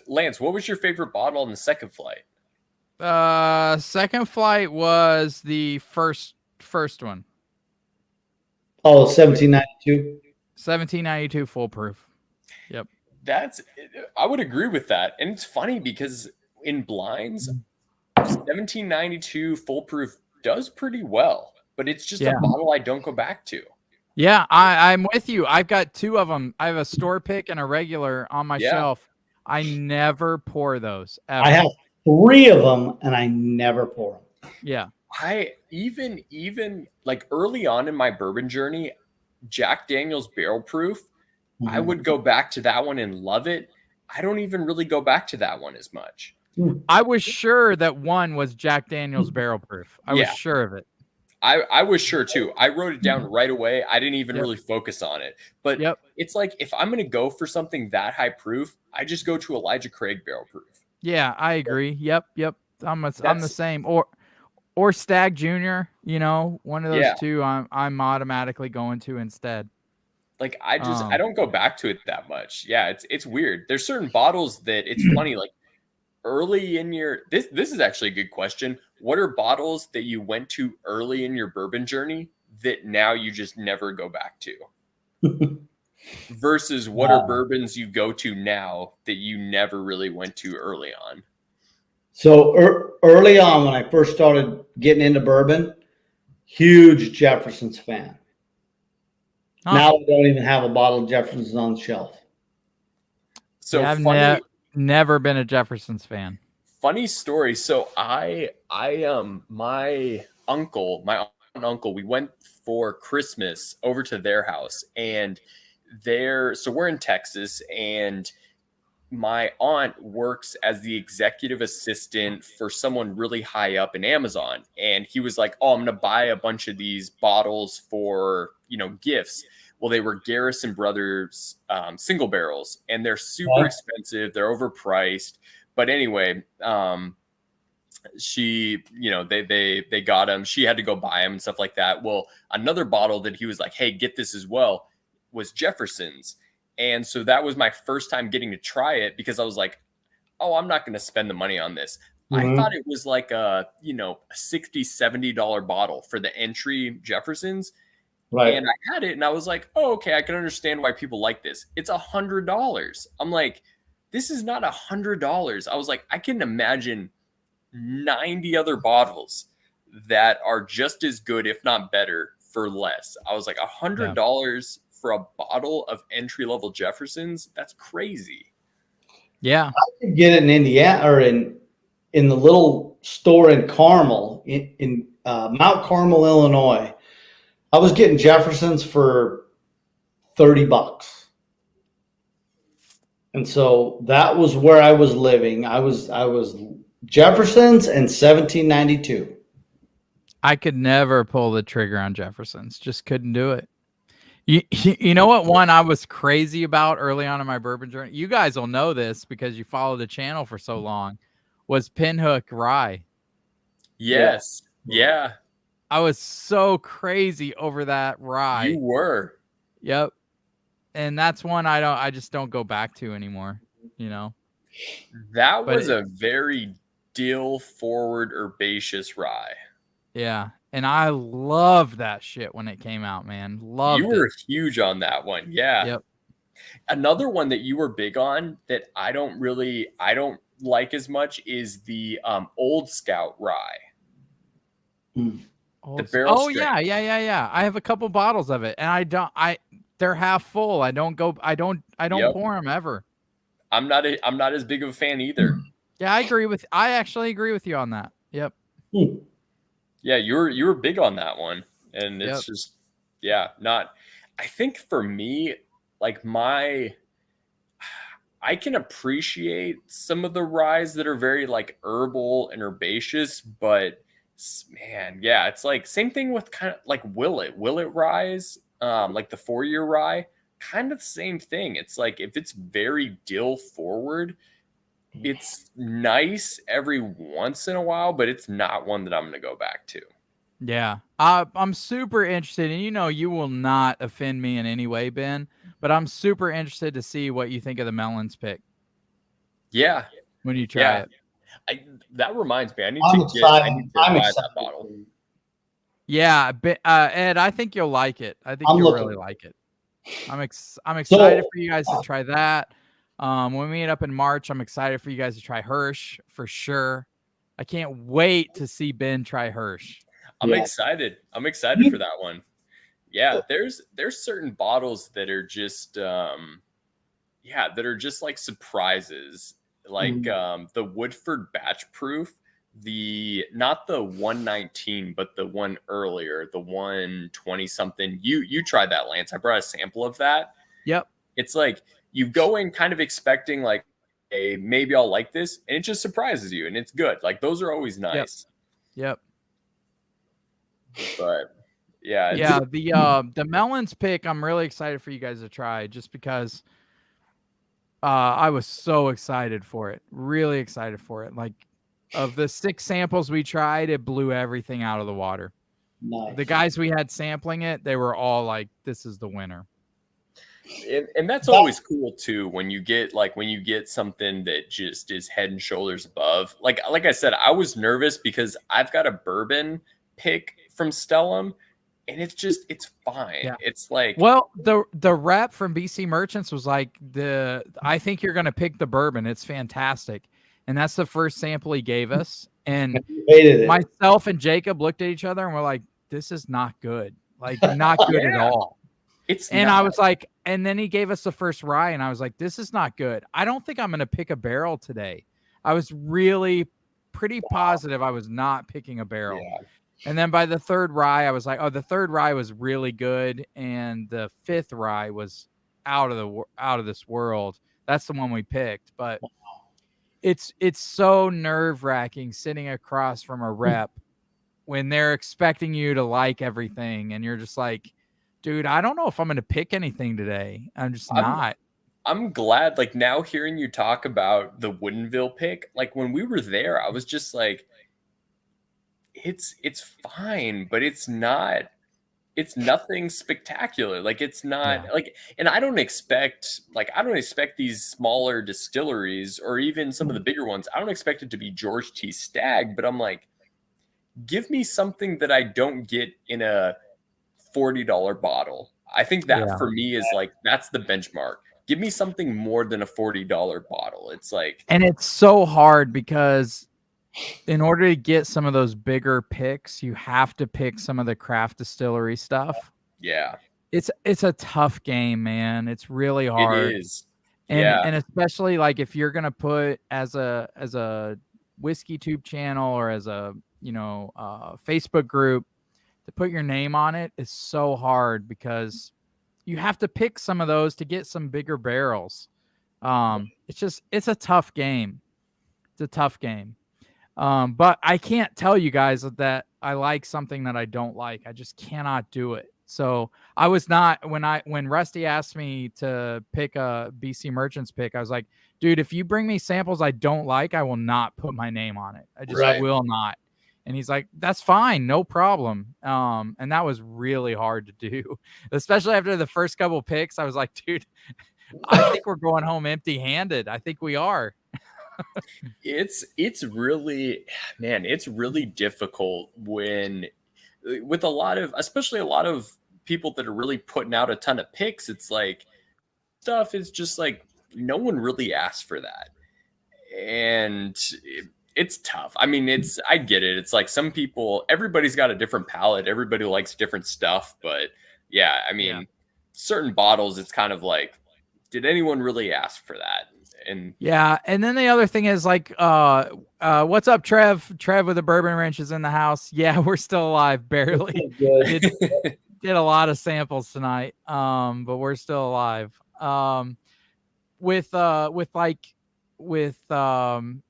Lance, what was your favorite bottle on the second flight?
Second flight was the first one.
Oh, 1792.
1792 full proof. Yep.
I would agree with that. And it's funny because in blinds, 1792 full proof does pretty well, but it's just a bottle I don't go back to.
Yeah, I'm with you. I've got two of them. I have a store pick and a regular on my shelf. I never pour those ever.
I have 3 of them and I never pour them.
Yeah.
I even like early on in my bourbon journey, Jack Daniel's barrel proof, I would go back to that one and love it. I don't even really go back to that one as much.
I was sure that one was Jack Daniel's barrel proof. I was sure of it.
I was sure too. I wrote it down right away. I didn't even really focus on it. But it's like if I'm going to go for something that high proof, I just go to Elijah Craig barrel proof.
Yeah, I agree. Yep. I'm the same. Or Stag Junior, one of those two I'm automatically going to instead.
Like I don't go back to it that much. Yeah, it's weird. There's certain bottles that it's funny, like early in your this is actually a good question. What are bottles that you went to early in your bourbon journey that now you just never go back to? Versus what are bourbons you go to now that you never really went to early on?
So early on, when I first started getting into bourbon, huge Jefferson's fan. Now we don't even have a bottle of Jefferson's on the shelf.
So
I've never been a Jefferson's fan.
Funny story. So my uncle, we went for Christmas over to their house, and so we're in Texas, and my aunt works as the executive assistant for someone really high up in Amazon. And he was like, oh, I'm going to buy a bunch of these bottles for, gifts. Well, they were Garrison Brothers single barrels, and they're super expensive. They're overpriced. But anyway, she, they got them. She had to go buy them and stuff like that. Well, another bottle that he was like, hey, get this as well, was Jefferson's. And so that was my first time getting to try it because I was like, oh, I'm not going to spend the money on this. I thought it was like a $60, $70 bottle for the entry Jefferson's. Right. And I had it and I was like, oh, okay, I can understand why people like this. It's $100. I'm like, this is not $100. I was like, I can imagine 90 other bottles that are just as good, if not better, for less. I was like, $100 for a bottle of entry-level Jefferson's? That's crazy.
Yeah.
I could get it in Indiana or in the little store in Carmel, in Mount Carmel, Illinois. I was getting Jefferson's for $30. And so that was where I was living. I was Jefferson's and 1792.
I could never pull the trigger on Jefferson's. Just couldn't do it. You know what one I was crazy about early on in my bourbon journey? You guys will know this because you followed the channel for so long. Was Pinhook Rye.
Yes. Yeah.
I was so crazy over that rye.
You were.
Yep. And that's one I just don't go back to anymore, you know.
That
But
was a very dill forward herbaceous rye.
yeah. And I loved that shit when it came out, man. Loved
You were
it.
huge on that one. Yeah.
Yep.
Another one that you were big on that I don't like as much is the Old Scout rye. The barrel
Oh
strength.
yeah. I have a couple bottles of it, and they're half full. I don't
Yep.
pour them ever.
I'm not as big of a fan either.
Yeah, I actually agree with you on that. Yep.
Yeah, you were big on that one, and it's
Yep.
just not. I think for me, like I can appreciate some of the ryes that are very like herbal and herbaceous, but man, yeah, it's like same thing with kind of like Willet ryes, like the 4-year rye, kind of the same thing. It's like if it's very dill forward, it's nice every once in a while, but it's not one that I'm going to go back to.
Yeah. I'm super interested, and you will not offend me in any way, Ben, but I'm super interested to see what you think of the melons pick
Yeah.
when you try it.
That reminds me, I need
I'm
to
excited.
buy
I'm
that
excited.
bottle.
Yeah, Ed, I think you'll like it. I think
I'm
you'll
looking.
really like it. I'm excited for you guys to try that. When we meet up in March, I'm excited for you guys to try Hirsch for sure. I can't wait to see Ben try Hirsch.
I'm excited. I'm excited for that one. Yeah, there's certain bottles that are just that are just like surprises. Like the Woodford Batch Proof, not the 119, but the one earlier, the 120 something. You tried that, Lance. I brought a sample of that.
Yep.
It's like you go in kind of expecting like, hey, maybe I'll like this, and it just surprises you, and it's good. Like those are always nice.
Yep.
But yeah,
the melons pick, I'm really excited for you guys to try, just because I was so excited for it. Really excited for it. Like, of the 6 samples we tried, it blew everything out of the water.
Nice.
The guys we had sampling it, they were all like, this is the winner.
and that's always cool too, when you get something that just is head and shoulders above. Like I said, I was nervous because I've got a bourbon pick from Stellum, and it's fine.
Yeah.
It's like,
well, the rep from BC Merchants was like, I think you're gonna pick the bourbon. It's fantastic. And that's the first sample he gave us. And myself and Jacob looked at each other and we're like, this is not good. Like, not good at all. I was like, and then he gave us the first rye, and I was like, this is not good. I don't think I'm going to pick a barrel today. I was really pretty positive I was not picking a barrel. Yeah. And then by the third rye, I was like, oh, the third rye was really good. And the 5th rye was out of this world. That's the one we picked. But it's so nerve-wracking sitting across from a rep when they're expecting you to like everything, and you're just like, dude, I don't know if I'm going to pick anything today. I'm just not.
I'm glad, like, now hearing you talk about the Woodinville pick, like when we were there, I was just like, it's fine, but it's nothing spectacular. Like, it's not like, and I don't expect these smaller distilleries or even some of the bigger ones. I don't expect it to be George T. Stagg, but I'm like, give me something that I don't get in a $40 bottle. I think that for me is like, that's the benchmark. Give me something more than a $40 bottle. It's like,
and it's so hard because in order to get some of those bigger picks, you have to pick some of the craft distillery stuff.
Yeah.
It's a tough game, man. It's really hard.
It is.
And especially like if you're going to put as a whiskey tube channel or as a, Facebook group, to put your name on it is so hard because you have to pick some of those to get some bigger barrels. It's a tough game. It's a tough game. But I can't tell you guys that I like something that I don't like. I just cannot do it. So I was not, when Rusty asked me to pick a BC Merchants pick, I was like, dude, if you bring me samples I don't like, I will not put my name on it. I just will not. And he's like, that's fine, no problem. And that was really hard to do, especially after the first couple picks. I was like, dude, I think we're going home empty-handed. I think we are.
It's really, man, it's really difficult when with a lot of, especially a lot of people that are really putting out a ton of picks. It's like stuff is just like no one really asked for that, and it's tough. I mean, I get it. It's like some people, everybody's got a different palate. Everybody likes different stuff, but yeah, I mean, certain bottles, it's kind of like, did anyone really ask for that? And
yeah, and then the other thing is like, what's up, Trev? Trev with the Bourbon Wrench is in the house. Yeah, we're still alive, barely. Did a lot of samples tonight, but we're still alive. With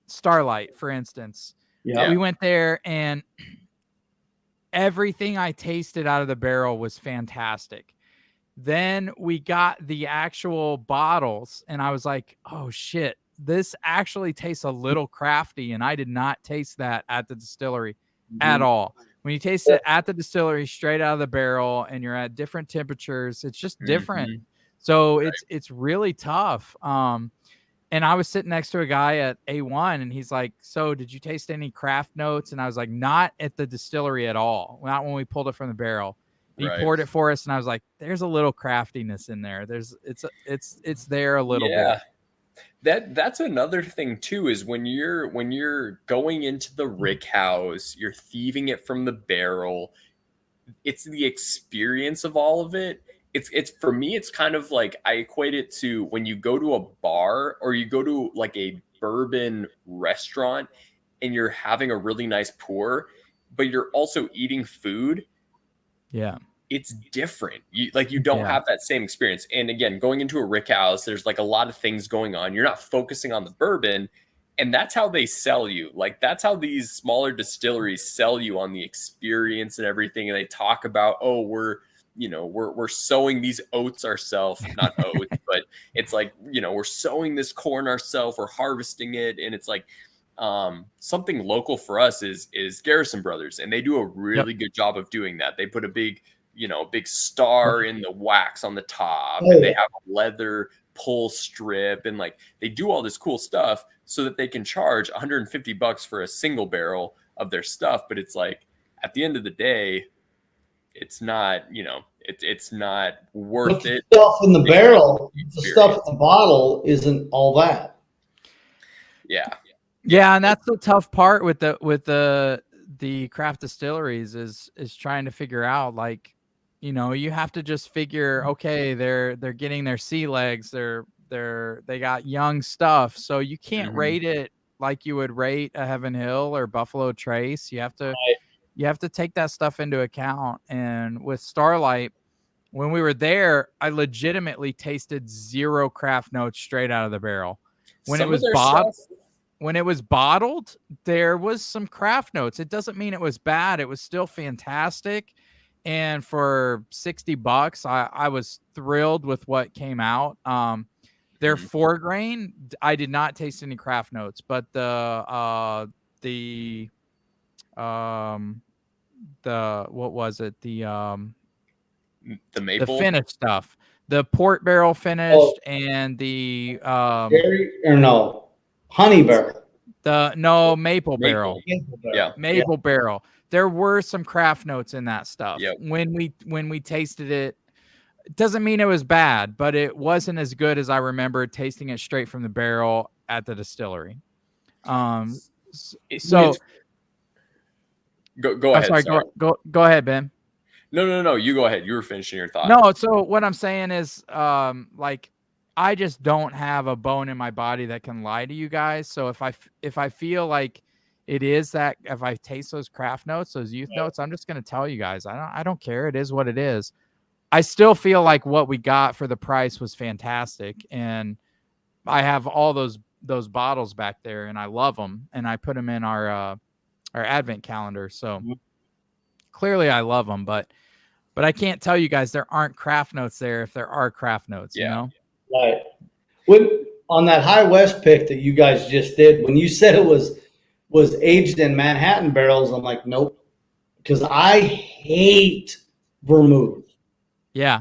Starlight, for instance, we went there and everything I tasted out of the barrel was fantastic. Then we got the actual bottles and I was like, oh shit, this actually tastes a little crafty. And I did not taste that at the distillery at all. When you taste it at the distillery straight out of the barrel and you're at different temperatures, it's just different. So it's really tough. And I was sitting next to a guy at A1 and he's like, so did you taste any craft notes? And I was like, not at the distillery at all. Not when we pulled it from the barrel. He poured it for us and I was like, there's a little craftiness in there. It's there a little bit.
That's another thing too, is when you're going into the rick house, you're thieving it from the barrel. It's the experience of all of it. It's for me, it's kind of like I equate it to when you go to a bar or you go to like a bourbon restaurant and you're having a really nice pour, but you're also eating food.
Yeah.
It's different. You don't have that same experience. And again, going into a rick house, there's like a lot of things going on. You're not focusing on the bourbon, and that's how they sell you. Like that's how these smaller distilleries sell you on the experience and everything. And they talk about, oh, we're sowing these oats ourselves, not oats, but it's like, we're sowing this corn ourselves, we're harvesting it. And it's like, something local for us is Garrison Brothers. And they do a really good job of doing that. They put a big star in the wax on the top, and they have a leather pull strip, and like they do all this cool stuff so that they can charge $150 for a single barrel of their stuff. But it's like, at the end of the day, it's not, it's not worth it.
The stuff in the barrel, the stuff in the bottle isn't all that.
Yeah, and that's the tough part with the craft distilleries is trying to figure out, like, you have to just figure, okay, they're getting their sea legs, they got young stuff, so you can't rate it like you would rate a Heaven Hill or Buffalo Trace. You have to take that stuff into account. And with Starlight, when we were there, I legitimately tasted zero craft notes straight out of the barrel. When it was bottled, there was some craft notes. It doesn't mean it was bad. It was still fantastic. And for $60, I was thrilled with what came out. Their 4-grain, I did not taste any craft notes, but the what was it? The
maple,
the finished stuff, the port barrel finished, and the
honey barrel.
Maple barrel. Maple barrel. There were some craft notes in that stuff. When we tasted it, it doesn't mean it was bad, but it wasn't as good as I remember tasting it straight from the barrel at the distillery. So
go ahead.
Sorry. Go ahead, Ben.
No. You go ahead. You were finishing your thought.
No. So what I'm saying is, like, I just don't have a bone in my body that can lie to you guys. So if I feel like it is that, if I taste those craft notes, those youth notes, I'm just going to tell you guys, I don't care. It is what it is. I still feel like what we got for the price was fantastic. And I have all those bottles back there and I love them. And I put them in our advent calendar. So clearly I love them, but I can't tell you guys there aren't craft notes there if there are craft notes, you know?
Right. On that High West pick that you guys just did, when you said it was was aged in Manhattan barrels. I'm like, nope, because I hate vermouth.
Yeah.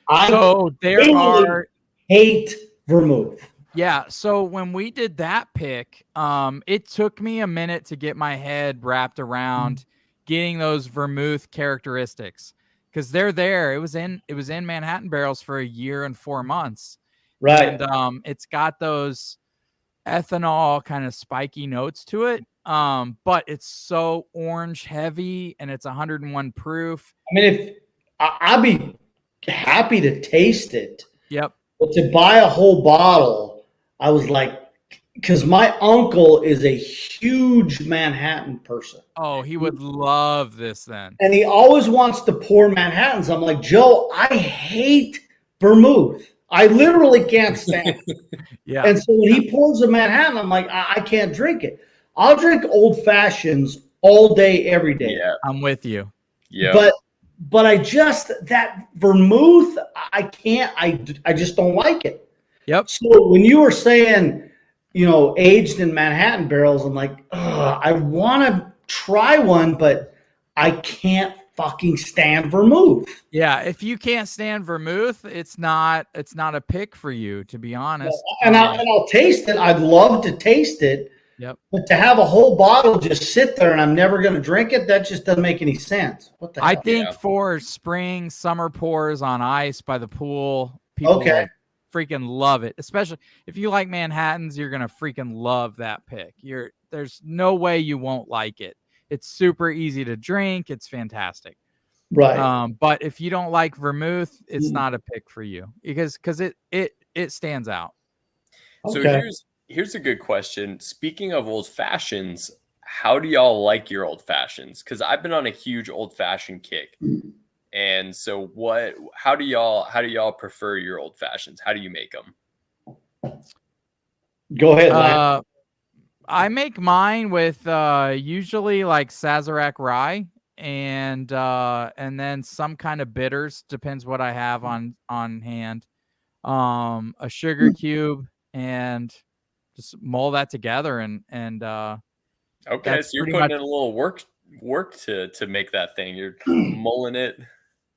I
So there
literally
are
hate vermouth.
Yeah, so when we did that pick, it took me a minute to get my head wrapped around getting those vermouth characteristics because they're there. It was in Manhattan barrels for a year and 4 months,
Right.
and it's got those ethanol kind of spiky notes to it. But it's so orange heavy, and it's 101 proof.
I mean, if I'd be happy to taste it,
Yep.
but to buy a whole bottle, I was like, because my uncle is a huge Manhattan person.
Oh, he would love this then.
And he always wants to pour Manhattans. I'm like, Joe, I hate vermouth. I literally can't stand it.
Yeah.
And so when he pours a Manhattan, I'm like, I can't drink it. I'll drink old fashions all day, every day.
Yeah.
I'm with you.
Yeah.
But I just, that vermouth, I can't, I just don't like it.
Yep.
So when you were saying, aged in Manhattan barrels, I'm like, I want to try one, but I can't fucking stand vermouth.
Yeah, if you can't stand vermouth, it's not a pick for you, to be honest.
And I'll taste it. I'd love to taste it.
Yep.
But to have a whole bottle just sit there and I'm never going to drink it, that just doesn't make any sense. What the hell?
I think for spring, summer pours on ice by the pool, people will freaking love it. Especially if you like Manhattans, you're gonna freaking love that pick. There's no way you won't like it. It's super easy to drink. It's fantastic.
Right.
But if you don't like vermouth, it's not a pick for you because it stands out.
So here's a good question. Speaking of old fashions, how do y'all like your old fashions? Because I've been on a huge old fashioned kick. And so how do y'all prefer your old fashions? How do you make them?
Go ahead.
I make mine with usually like Sazerac rye and then some kind of bitters, depends what I have on hand. A sugar cube, and just mull that together and
okay, so you're putting in a little work to make that thing. You're mulling it.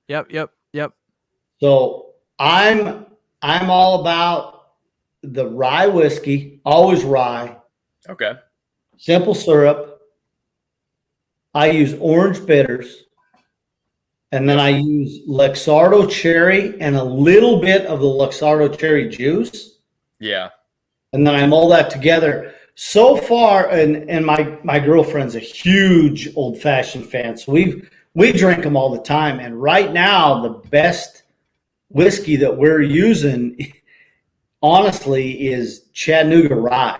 Yep.
So I'm all about the rye whiskey, always rye.
Okay.
Simple syrup. I use orange bitters. And then I use Luxardo cherry and a little bit of the Luxardo cherry juice.
Yeah.
And then I mull that together. So far, and my girlfriend's a huge old-fashioned fan, so we drink them all the time. And right now, the best whiskey that we're using, honestly, is Chattanooga rye.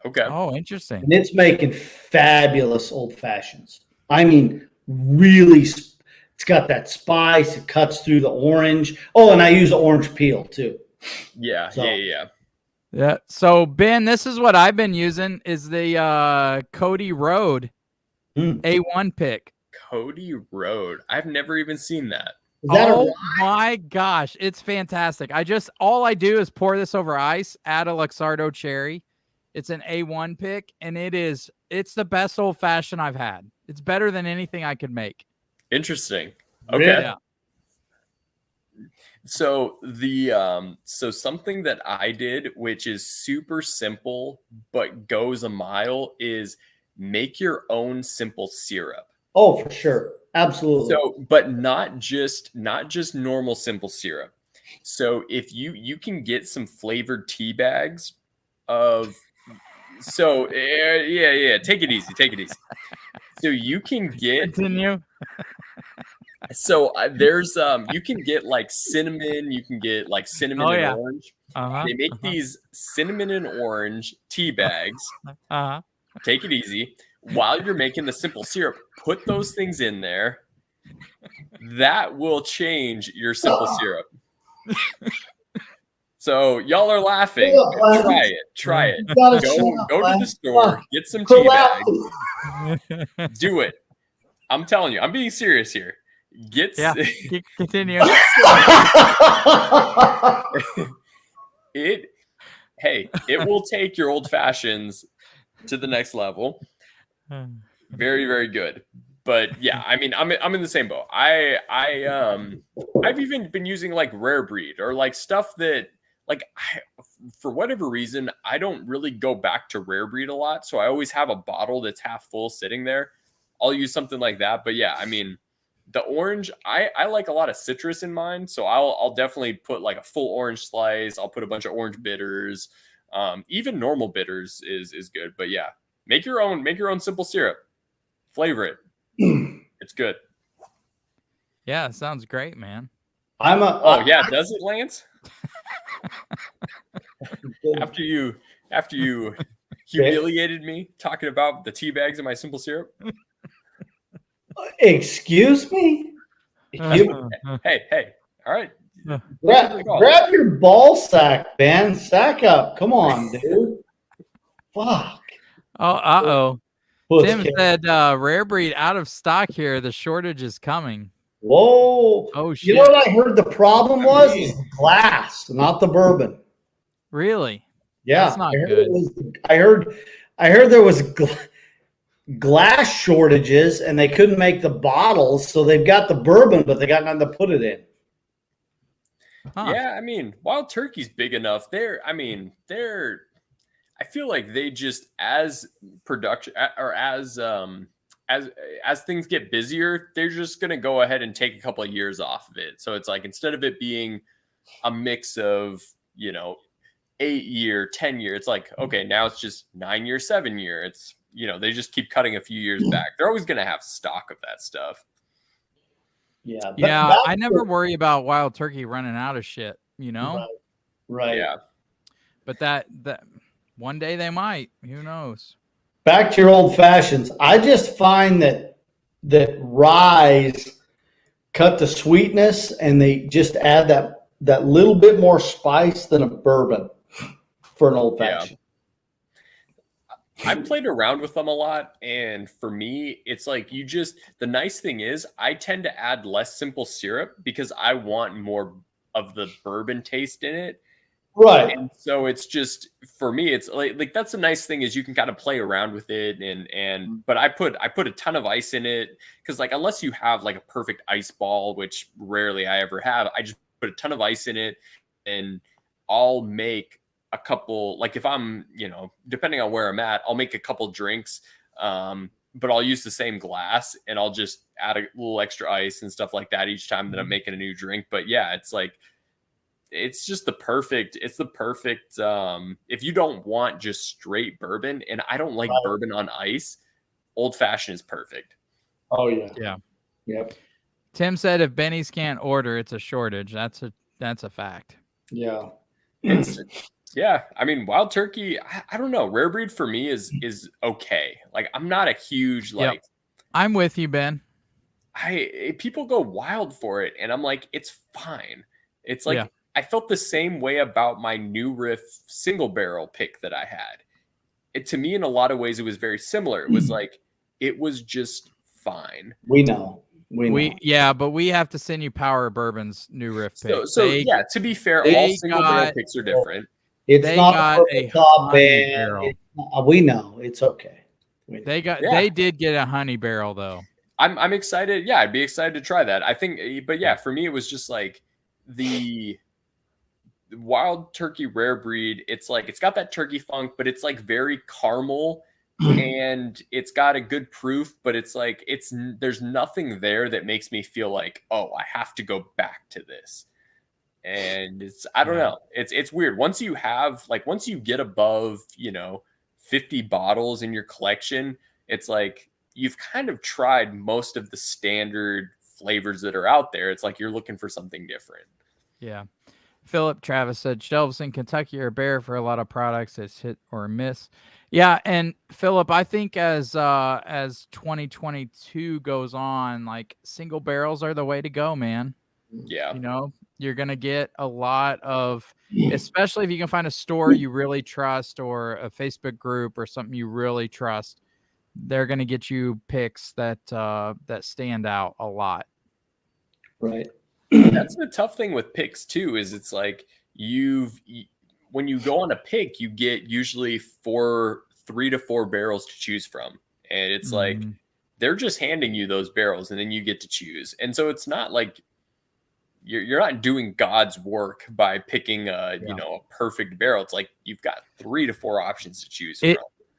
Okay.
Oh, interesting.
And it's making fabulous old fashions. I mean, really, it's got that spice. It cuts through the orange. Oh, and I use orange peel too.
Yeah,
So,
yeah. So Ben, this is what I've been using is the Cody Road A1 pick.
Cody Road. I've never even seen that.
Is that
oh my gosh, it's fantastic. All I do is pour this over ice, add a Luxardo cherry. It's an A1 pick, and it's the best old fashioned I've had. It's better than anything I could make.
Interesting. Okay.
Yeah.
So so something that I did, which is super simple but goes a mile, is make your own simple syrup.
Oh, for sure. Absolutely.
So, but not just normal simple syrup. So if you can get some flavored tea bags of, so yeah, take it easy. So you can get,
continue.
So there's you can get like cinnamon, and orange. They make these cinnamon and orange tea bags. Take it easy. While you're making the simple syrup, put those things in there. That will change your simple syrup. So y'all are laughing. Try it. Go to the store, get some tea bags. Do it. I'm telling you, I'm being serious here.
Continue.
It will take your old fashions to the next level. Very, very good. But yeah, I mean, I'm in the same boat. I've even been using like rare breed or like stuff that for whatever reason, I don't really go back to rare breed a lot. So I always have a bottle that's half full sitting there. I'll use something like that. But yeah, I mean, the orange, I like a lot of citrus in mine. So I'll definitely put like a full orange slice. I'll put a bunch of orange bitters. Even normal bitters is good. But yeah, make your own simple syrup. Flavor it. It's good.
Yeah, sounds great, man.
Oh yeah, does it, Lance? after you humiliated me talking about the tea bags in my simple syrup.
Excuse me?
Hey, all right.
Grab your ball sack, Ben. Sack up. Come on, dude. Fuck.
Oh,
Puss
Tim
cat.
said rare breed out of stock here. The shortage is coming.
Whoa.
Oh, shit.
You know what I heard the problem was? Is the glass, not the bourbon.
Really?
Yeah.
That's not good.
I heard there was glass shortages and they couldn't make the bottles, so they've got the bourbon, but they got nothing to put it in.
Huh.
Yeah, I mean, Wild Turkey's big enough. I feel like they just as production or as things get busier, they're just going to go ahead and take a couple of years off of it. So it's like instead of it being a mix of, 8-year, 10-year, it's like, okay, now it's just 9-year, 7-year. It's, they just keep cutting a few years back. They're always going to have stock of that stuff.
Yeah.
Yeah, I never worry about Wild Turkey running out of shit,
Right.
Yeah.
But that one day they might. Who knows?
Back to your old fashions. I just find that ryes cut the sweetness and they just add that little bit more spice than a bourbon for an old fashioned.
I played around with them a lot, and for me, it's like the nice thing is I tend to add less simple syrup because I want more of the bourbon taste in it.
Right.
And so it's just, for me, it's like that's the nice thing is you can kind of play around with it but I put a ton of ice in it because like unless you have like a perfect ice ball, which rarely I ever have, I just put a ton of ice in it and I'll make a couple, like if I'm, depending on where I'm at, I'll make a couple drinks, but I'll use the same glass and I'll just add a little extra ice and stuff like that each time that I'm making a new drink. But yeah, it's like, it's the perfect, if you don't want just straight bourbon, and I don't like bourbon on ice, old fashioned is perfect.
Oh yeah.
Yeah.
Yep.
Tim said if Benny's can't order, it's a shortage. That's a fact.
Yeah.
Yeah, I mean, Wild Turkey, I don't know. Rare breed for me is okay. Like, I'm not a huge like.
I'm with you, Ben.
People go wild for it, and I'm like, it's fine. It's like I felt the same way about my New Riff single barrel pick that I had. To me, in a lot of ways, it was very similar. It was like it was just fine.
We know.
But we have to send you Power Bourbon's New Riff pick.
To be fair, all single barrel picks are different.
It's not
got a
top
honey barrel.
We know it's okay.
They did get a honey barrel though.
I'm excited. Yeah, I'd be excited to try that. I think, but yeah, for me, it was just like the Wild Turkey rare breed. It's like it's got that turkey funk, but it's like very caramel. And it's got a good proof, but it's like there's nothing there that makes me feel like, oh, I have to go back to this. And I don't know. It's weird. Once you get above, 50 bottles in your collection, it's like you've kind of tried most of the standard flavors that are out there. It's like you're looking for something different.
Yeah. Philip Travis said shelves in Kentucky are bare for a lot of products. It's hit or miss. Yeah, and Philip, I think as 2022 goes on, like single barrels are the way to go, man.
Yeah.
You're going to get a lot of, especially if you can find a store you really trust or a Facebook group or something you really trust, they're going to get you picks that stand out a lot.
Right.
That's the tough thing with picks too, is it's like when you go on a pick, you get usually 3 to 4 barrels to choose from. and it's like they're just handing you those barrels, and then you get to choose. And so it's not like you're not doing God's work by picking a perfect barrel. It's like you've got 3 to 4 options to choose from.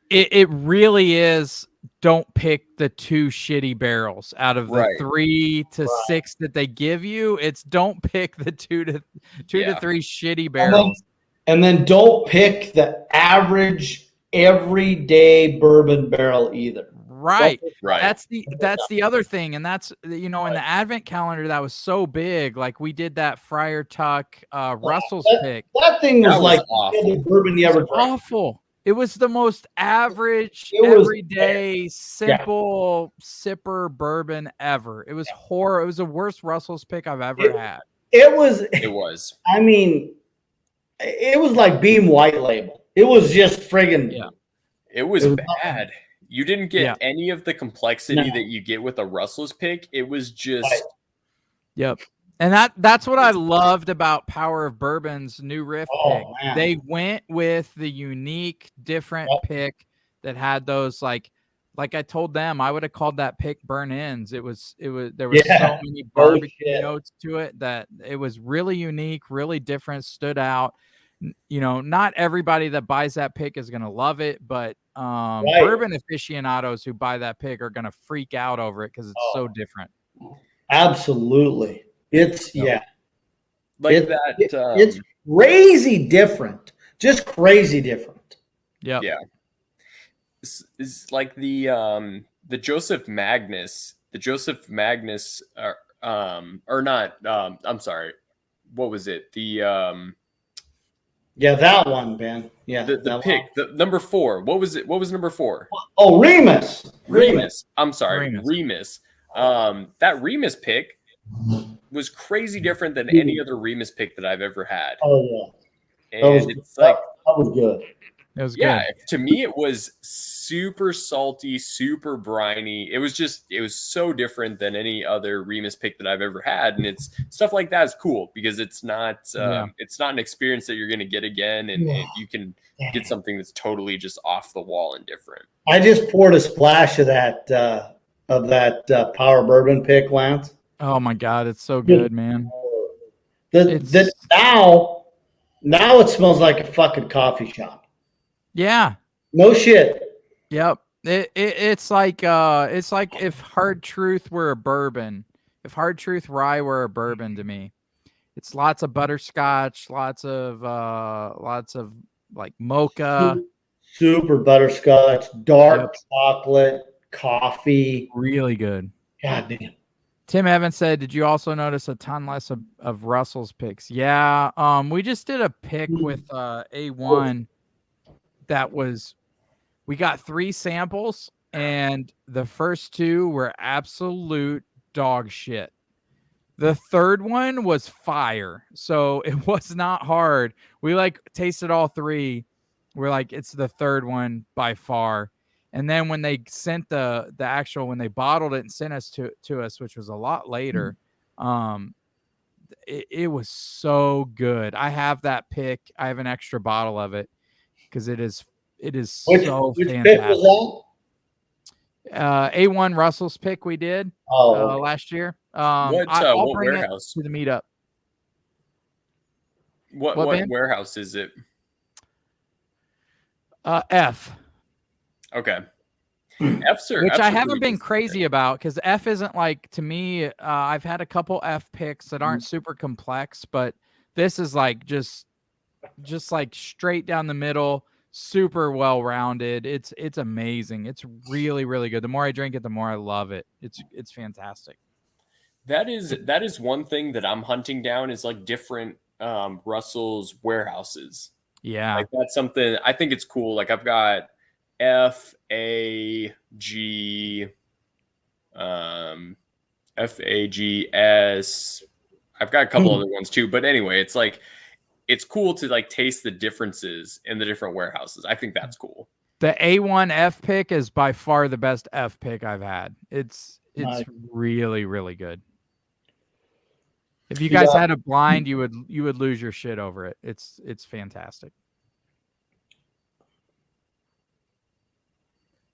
It really is. Don't pick the 2 shitty barrels out of the 3 to 6 that they give you. It's don't pick the 2 to 3 shitty barrels.
And then don't pick the average everyday bourbon barrel either.
Right. That's the other thing. And that's, in the advent calendar, that was so big. Like we did that Friar Tuck Russell's pick.
That thing was like awful. Bourbon you ever drank.
Awful. It was the most average, everyday, simple sipper bourbon ever. It was horror. It was the worst Russell's pick I've ever had.
It was. I mean, it was like Beam White Label. It was just friggin'.
Yeah. It was bad. You didn't get any of the complexity that you get with a Russell's pick. It was just.
Yep. And that's what I loved about Power of Bourbon's new riff pick. Man. They went with the unique, different pick that had those like I told them, I would have called that pick Burn Ends. There was so many barbecue notes to it that it was really unique, really different, stood out. Not everybody that buys that pick is gonna love it, but bourbon aficionados who buy that pick are gonna freak out over it because it's so different.
Absolutely. It's
it's
crazy different, just crazy different.
Yeah.
It's like the Joseph Magnus, or not. I'm sorry, what was it?
That one, Ben. Yeah,
the pick, the number 4. What was it? What was number 4?
Oh, Remus.
I'm sorry, Remus. That Remus pick was crazy different than any other Remus pick that I've ever had.
Oh yeah,
and it's like
that was good.
It was good.
To me, it was super salty, super briny. It was so different than any other Remus pick that I've ever had, and it's stuff like that is cool because it's not an experience that you're going to get again, and you can get something that's totally just off the wall and different.
I just poured a splash of that Power Bourbon pick, Lance.
Oh my God, it's so good, man.
Now it smells like a fucking coffee shop.
Yeah.
No shit.
Yep. It's like if Hard Truth were a bourbon, if Hard Truth Rye were a bourbon to me. It's lots of butterscotch, lots of like mocha,
super butterscotch, dark chocolate, coffee.
Really good.
God damn.
Tim Evans said, did you also notice a ton less of Russell's picks? Yeah. We just did a pick with A1 we got 3 samples, and the first 2 were absolute dog shit. The third one was fire. So it was not hard. We tasted all 3. We're like, it's the third one by far. And then when they sent the actual, when they bottled it and sent us to us, which was a lot later, it was so good. I have that pick. I have an extra bottle of it because it is so
which
fantastic.
pick was
that? A1 Russell's pick we did last year.
What warehouse?
To the meetup.
What warehouse is it?
F.
Okay.
Which I haven't been crazy about because F isn't to me, I've had a couple F picks that aren't super complex, but this is just straight down the middle, super well-rounded. It's amazing. It's really, really good. The more I drink it, the more I love it. It's fantastic.
That is one thing that I'm hunting down is different Russell's warehouses.
Yeah.
That's something I think it's cool. I've got F, A, G, F, A, G, S. I've got a couple other ones too, but anyway, it's cool to taste the differences in the different warehouses. I think that's cool.
The A1 F pick is by far the best F pick I've had. It's really, really good. If you guys had a blind, you would lose your shit over it. It's fantastic.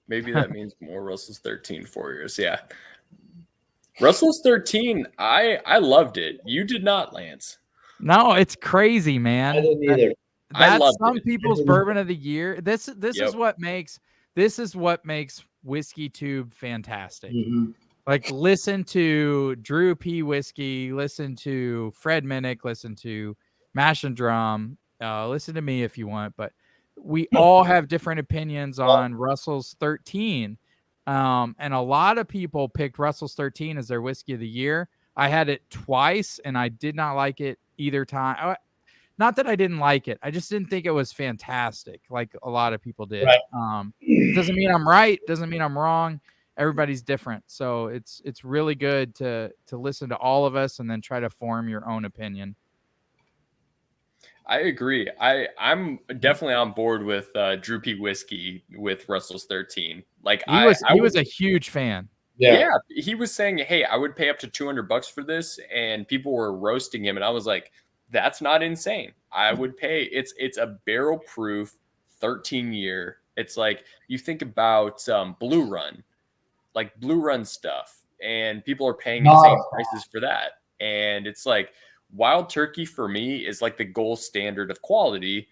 Maybe that means more Russell's 13 4 years. Yeah. Russell's 13, I loved it. You did not, Lance.
No, it's crazy, man.
I didn't either.
I
That's
loved
some
it.
people's bourbon of the year. This
Yep.
is what makes Whiskey Tube fantastic.
Mhm.
Like, listen to Drew P. Whiskey, listen to Fred Minnick, listen to Mash and Drum, listen to me if you want, but we all have different opinions on Russell's 13. And a lot of people picked Russell's 13 as their whiskey of the year. I had it twice and I did not like it either time. Not that I didn't like it. I just didn't think it was fantastic like a lot of people did.
Right.
Doesn't mean I'm right. Doesn't mean I'm wrong. Everybody's different. So it's really good to listen to all of us and then try to form your own opinion.
I agree. I'm definitely on board with Drew P. Whiskey with Russell's 13. Like
he was a huge fan.
Yeah, he was saying, "Hey, I would pay up to $200 for this," and people were roasting him, and I was like, "That's not insane. I would pay." It's a barrel proof 13-year. It's like you think about Blue Run, like Blue Run stuff, and people are paying insane prices for that. And it's like Wild Turkey for me is like the gold standard of quality.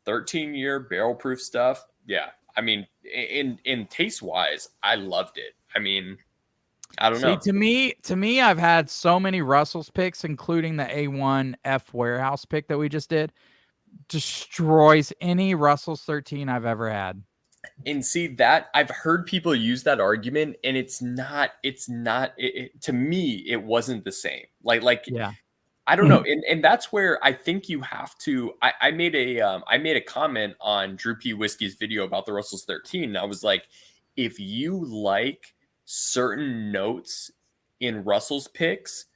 13-year barrel proof stuff. Yeah, I mean, in taste wise, I loved it. I mean, I don't know.
To me, I've had so many Russell's picks, including the A1F Warehouse pick that we just did. Destroys any Russell's 13 I've ever had.
And see that I've heard people use that argument, and it's not. To me, it wasn't the same. Like
yeah.
I don't know, and that's where I think you have to. I made a comment on Drew P. Whiskey's video about the Russell's 13. And I was like, if you like certain notes in Russell's picks,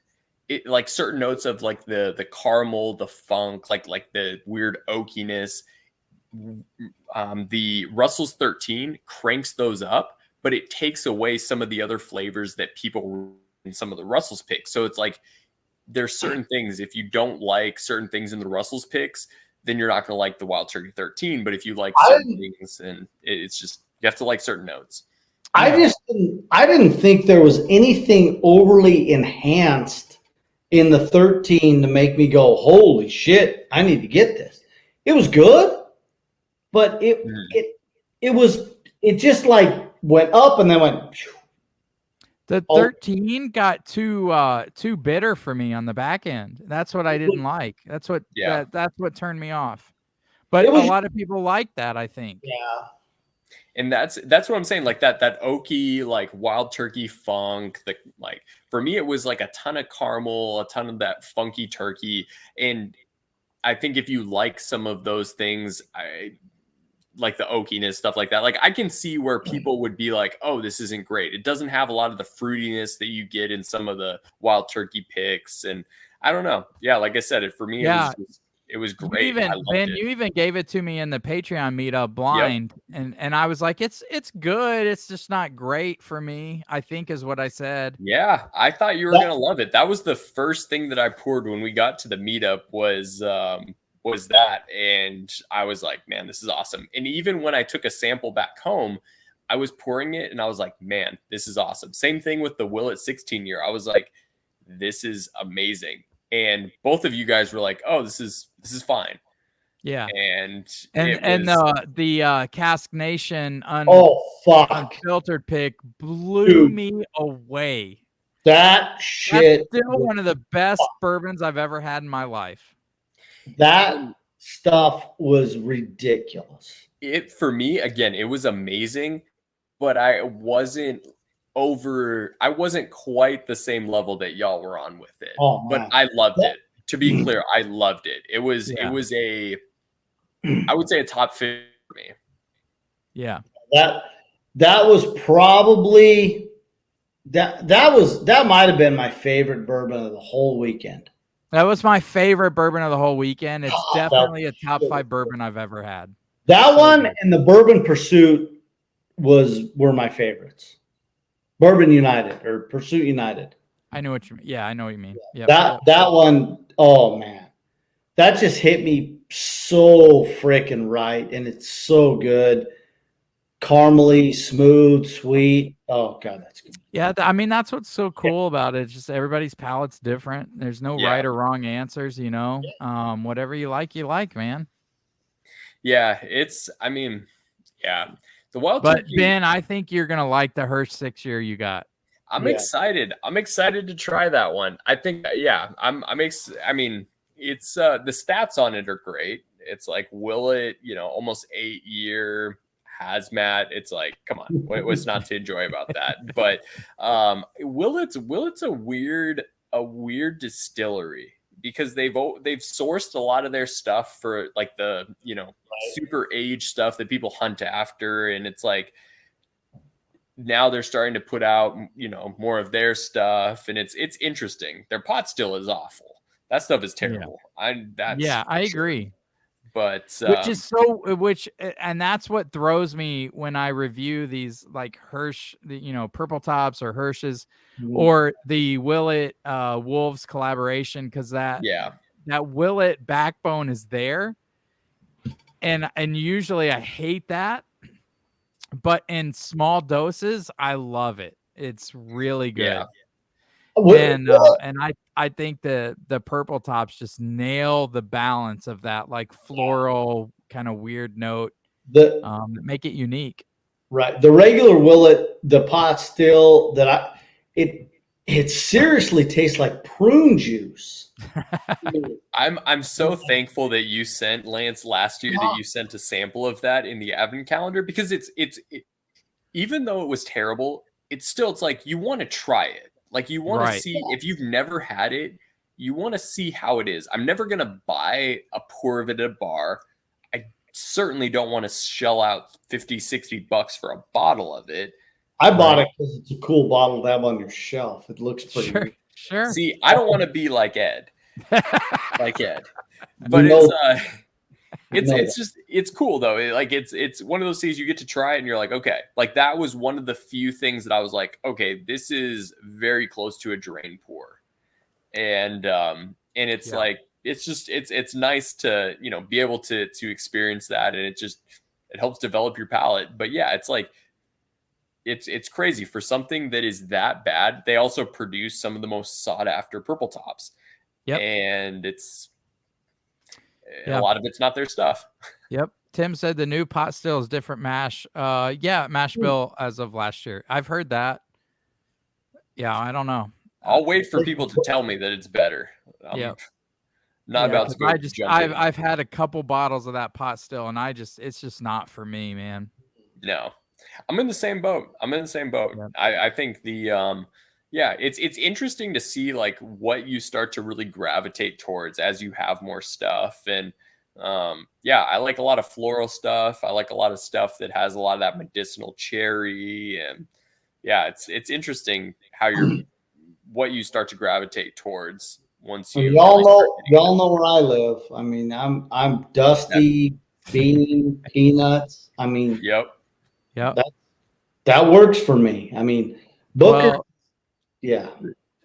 it like certain notes of like the caramel, the funk, like the weird oakiness. The Russell's 13 cranks those up, but it takes away some of the other flavors that people in some of the Russell's picks. So it's like there's certain things, if you don't like certain things in the Russell's picks, then you're not going to like the Wild Turkey 13. But if you like certain things, and it's just you have to like certain notes.
I didn't think there was anything overly enhanced in the 13 to make me go, holy shit, I need to get this. It was good, but it just like went up and then went. Phew.
The 13 got too bitter for me on the back end. That's what I didn't like. That's what that's what turned me off. But a lot of people like that, I think.
Yeah.
And that's what I'm saying. Like that oaky, like Wild Turkey funk. Like for me, it was like a ton of caramel, a ton of that funky turkey. And I think if you like some of those things, like the oakiness, stuff like that, like I can see where people would be like, oh, this isn't great. It doesn't have a lot of the fruitiness that you get in some of the Wild Turkey picks. And I don't know. Yeah, like I said, it was great.
You even gave it to me in the Patreon meetup blind. Yep. And I was like, it's good. It's just not great for me, I think is what I said.
Yeah. I thought you were going to love it. That was the first thing that I poured when we got to the meetup was that. And I was like, man, this is awesome. And even when I took a sample back home, I was pouring it and I was like, man, this is awesome. Same thing with the Willet 16-year. I was like, this is amazing. And both of you guys were like, "Oh, this is fine."
Yeah.
And
the Cask Nation unfiltered pick blew me away.
That shit.
That's still one of the best bourbons I've ever had in my life.
That stuff was ridiculous.
For me, again, it was amazing, but I wasn't quite the same level that y'all were on with it. But I loved it. To be clear, I loved it. It was I would say a top 50 for me.
Yeah.
That was probably that might have been my favorite bourbon of the whole weekend.
That was my favorite bourbon of the whole weekend. It's definitely a top 5 bourbon I've ever had.
That one and the Bourbon Pursuit were my favorites. Bourbon United or Pursuit United.
I know what you mean. Yeah, I know what you mean. Yeah.
That one, oh man. That just hit me so freaking right. And it's so good. caramely, smooth, sweet. Oh God, that's good.
Yeah, I mean that's what's so cool about it. It's just everybody's palate's different. There's no
Yeah.
right or wrong answers, you know. Whatever you like, man.
Yeah, I mean, yeah. The wild
But
turkey.
Ben, I think you're gonna like the Hirsch 6-year you got.
I'm excited. I'm excited to try that one. I think, yeah, I mean, it's the stats on it are great. It's like Willet, almost 8-year hazmat. It's like, come on, what's not to enjoy about that? But Willet's a weird distillery because they've sourced a lot of their stuff for like the super aged stuff that people hunt after, and it's like now they're starting to put out more of their stuff, and it's interesting. Their pot still is awful. That stuff is terrible.
I agree.
But
and that's what throws me when I review these like Hirsch, Purple Tops or Hirsches or the Willet Wolves collaboration, because that Willet backbone is there, and usually I hate that, but in small doses I love it. It's really good.
Yeah.
And I think the Purple Tops just nail the balance of that like floral kind of weird note, make it unique.
Right. The regular Willet, the pot still it seriously tastes like prune juice.
I'm so thankful that you sent Lance last year that you sent a sample of that in the advent calendar, because it's even though it was terrible, it's like you want to try it. Like you want to see, if you've never had it, you want to see how it is. I'm never going to buy a pour of it at a bar. I certainly don't want to shell out $50-$60 for a bottle of it.
I bought it because it's a cool bottle to have on your shelf. It looks pretty good.
Sure.
See, I don't want to be like Ed. But it's cool though. It's one of those things you get to try it and you're like, okay, like that was one of the few things that I was like, okay, this is very close to a drain pour. And it's like, it's nice to, be able to experience that. And it helps develop your palate. But yeah, it's like, it's crazy for something that is that bad. They also produce some of the most sought after Purple Tops.
Yep.
And a lot of it's not their stuff.
Yep. Tim said the new pot still is different mash. Mash bill as of last year. I've heard that. Yeah, I don't know.
I'll wait for people to tell me that it's better. Not about to go.
I've had a couple bottles of that pot still, and it's just not for me, man.
No. I'm in the same boat.
Yep.
I think it's interesting to see like what you start to really gravitate towards as you have more stuff. And I like a lot of floral stuff. I like a lot of stuff that has a lot of that medicinal cherry. And it's interesting how what you start to gravitate towards once you
y'all know where I live. I mean, I'm dusty, bean, peanuts. I mean,
yep.
That works for me. I mean, Booker. Yeah.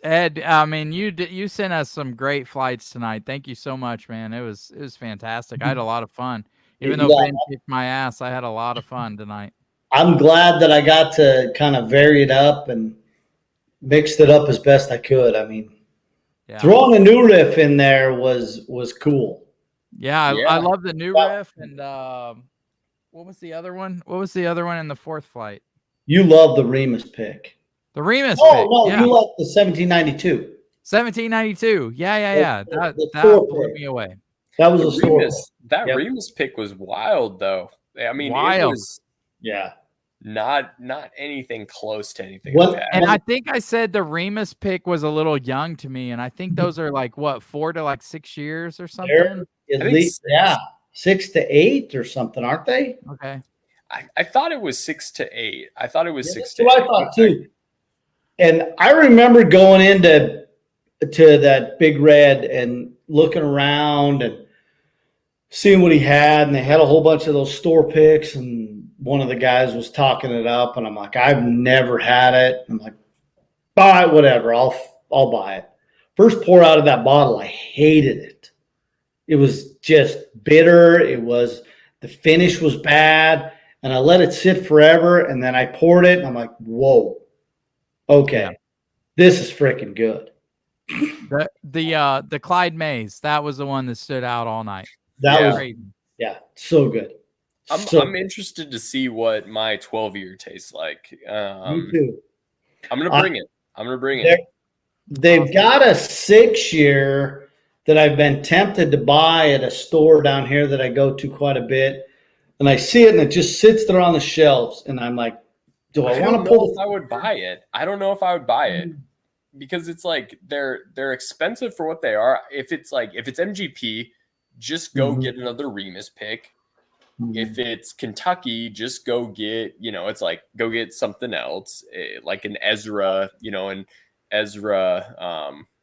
Ed, I mean, you sent us some great flights tonight. Thank you so much, man. It was fantastic. I had a lot of fun. Even though Ben kicked my ass, I had a lot of fun tonight.
I'm glad that I got to kind of vary it up and mixed it up as best I could. I mean, throwing a new riff in there was cool.
Yeah, I love the new riff. And what was the other one? What was the other one in the fourth flight?
You love the Remus pick.
The Remus pick.
Oh, no, you like the 1792.
1792. Yeah. That blew me away.
That was a story.
Remus pick was wild, though. I mean,
wild.
It was not anything close to anything.
And I think I said the Remus pick was a little young to me, and I think those are like 4 to 6 years or something.
At least, 6 to 8 or something, aren't they?
Okay.
I thought it was 6 to 8. I thought it was 6 to 8.
I thought too. And I remember going into that Big Red and looking around and seeing what he had, and they had a whole bunch of those store picks, and one of the guys was talking it up, and I'm like, I've never had it. I'm like, buy it, whatever. I'll buy it. First pour out of that bottle, I hated it. It was just bitter. The finish was bad. and I let it sit forever, and then I poured it, and I'm like, whoa, okay,
Yeah.
this is freaking good.
The Clyde Mays, that was the one that stood out all night.
That
Yeah.
was
Crazy.
so good.
I'm interested to see what my 12-year tastes like.
Me too.
I'm gonna bring it. I'm gonna bring it.
They've got a 6-year that I've been tempted to buy at a store down here that I go to quite a bit, and I see it and it just sits there on the shelves, and I'm like, do I want
don't
to pull
know if I would buy it. I don't know if I would buy it because it's like they're expensive for what they are. If it's MGP, just go get another Remus pick. If it's Kentucky, just go get, it's like go get something else, like an Ezra,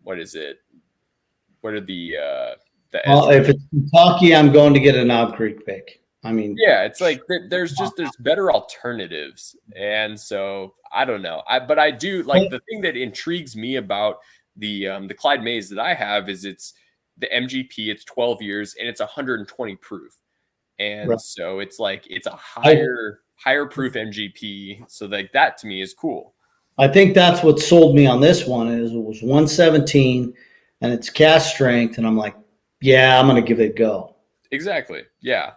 what is it? What are the
Well,
Ezra?
if it's Kentucky, I'm going to get a Knob Creek pick. I mean,
Yeah, it's like there's better alternatives, and so I don't know. But I do like the thing that intrigues me about the Clyde Mays that I have is it's the MGP. It's 12 years and it's 120 proof, and so it's like it's a higher proof MGP. So like that to me is cool.
I think that's what sold me on this one is it was 117 and it's cast strength, and I'm like, yeah, I'm going to give it a go.
Exactly. Yeah.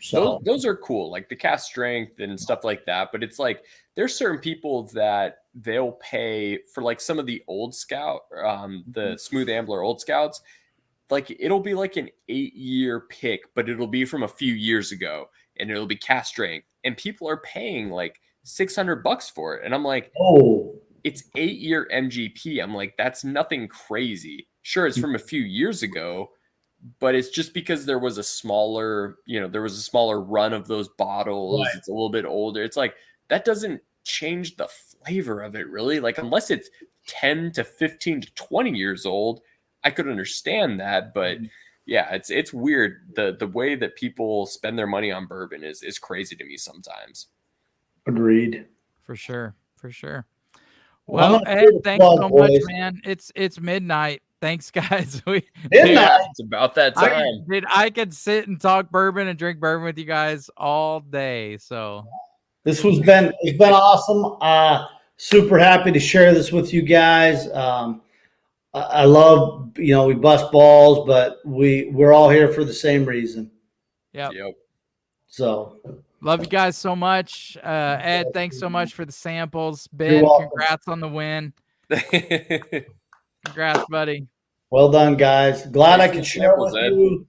So
those are cool, like the cast strength and stuff like that. But it's like there's certain people that they'll pay for like some of the old scout, the Smooth Ambler old scouts. Like it'll be like an 8-year pick, but it'll be from a few years ago, and it'll be cast strength, and people are paying like $600 for it, and I'm like,
oh,
it's 8-year MGP. I'm like, that's nothing crazy. Sure, it's from a few years ago. But it's just because there was a smaller run of those bottles. Right. It's a little bit older. It's like that doesn't change the flavor of it really. Like unless it's 10 to 15 to 20 years old, I could understand that. But yeah, it's weird. The way that people spend their money on bourbon is crazy to me sometimes.
Agreed.
For sure. Well, Ed, thanks so much, man. It's midnight. Thanks, guys.
It's about that time.
I could sit and talk bourbon and drink bourbon with you guys all day. So
it's been awesome. Super happy to share this with you guys. I love, we bust balls, but we're all here for the same reason.
Yep.
So
love you guys so much. Ed, thanks so much for the samples. Ben, congrats on the win. Congrats, buddy.
Well done, guys. Glad I could share with you.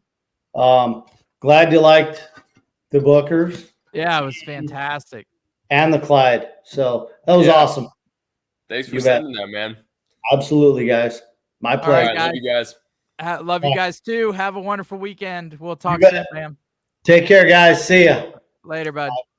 Glad you liked the Bookers.
Yeah, it was fantastic.
And the Clyde. So that was awesome.
Thanks for sending that, man.
Absolutely, guys. My pleasure.
All right, love you guys.
Love you guys too. Have a wonderful weekend. We'll talk soon, man.
Take care, guys. See ya.
Later, bud. Bye.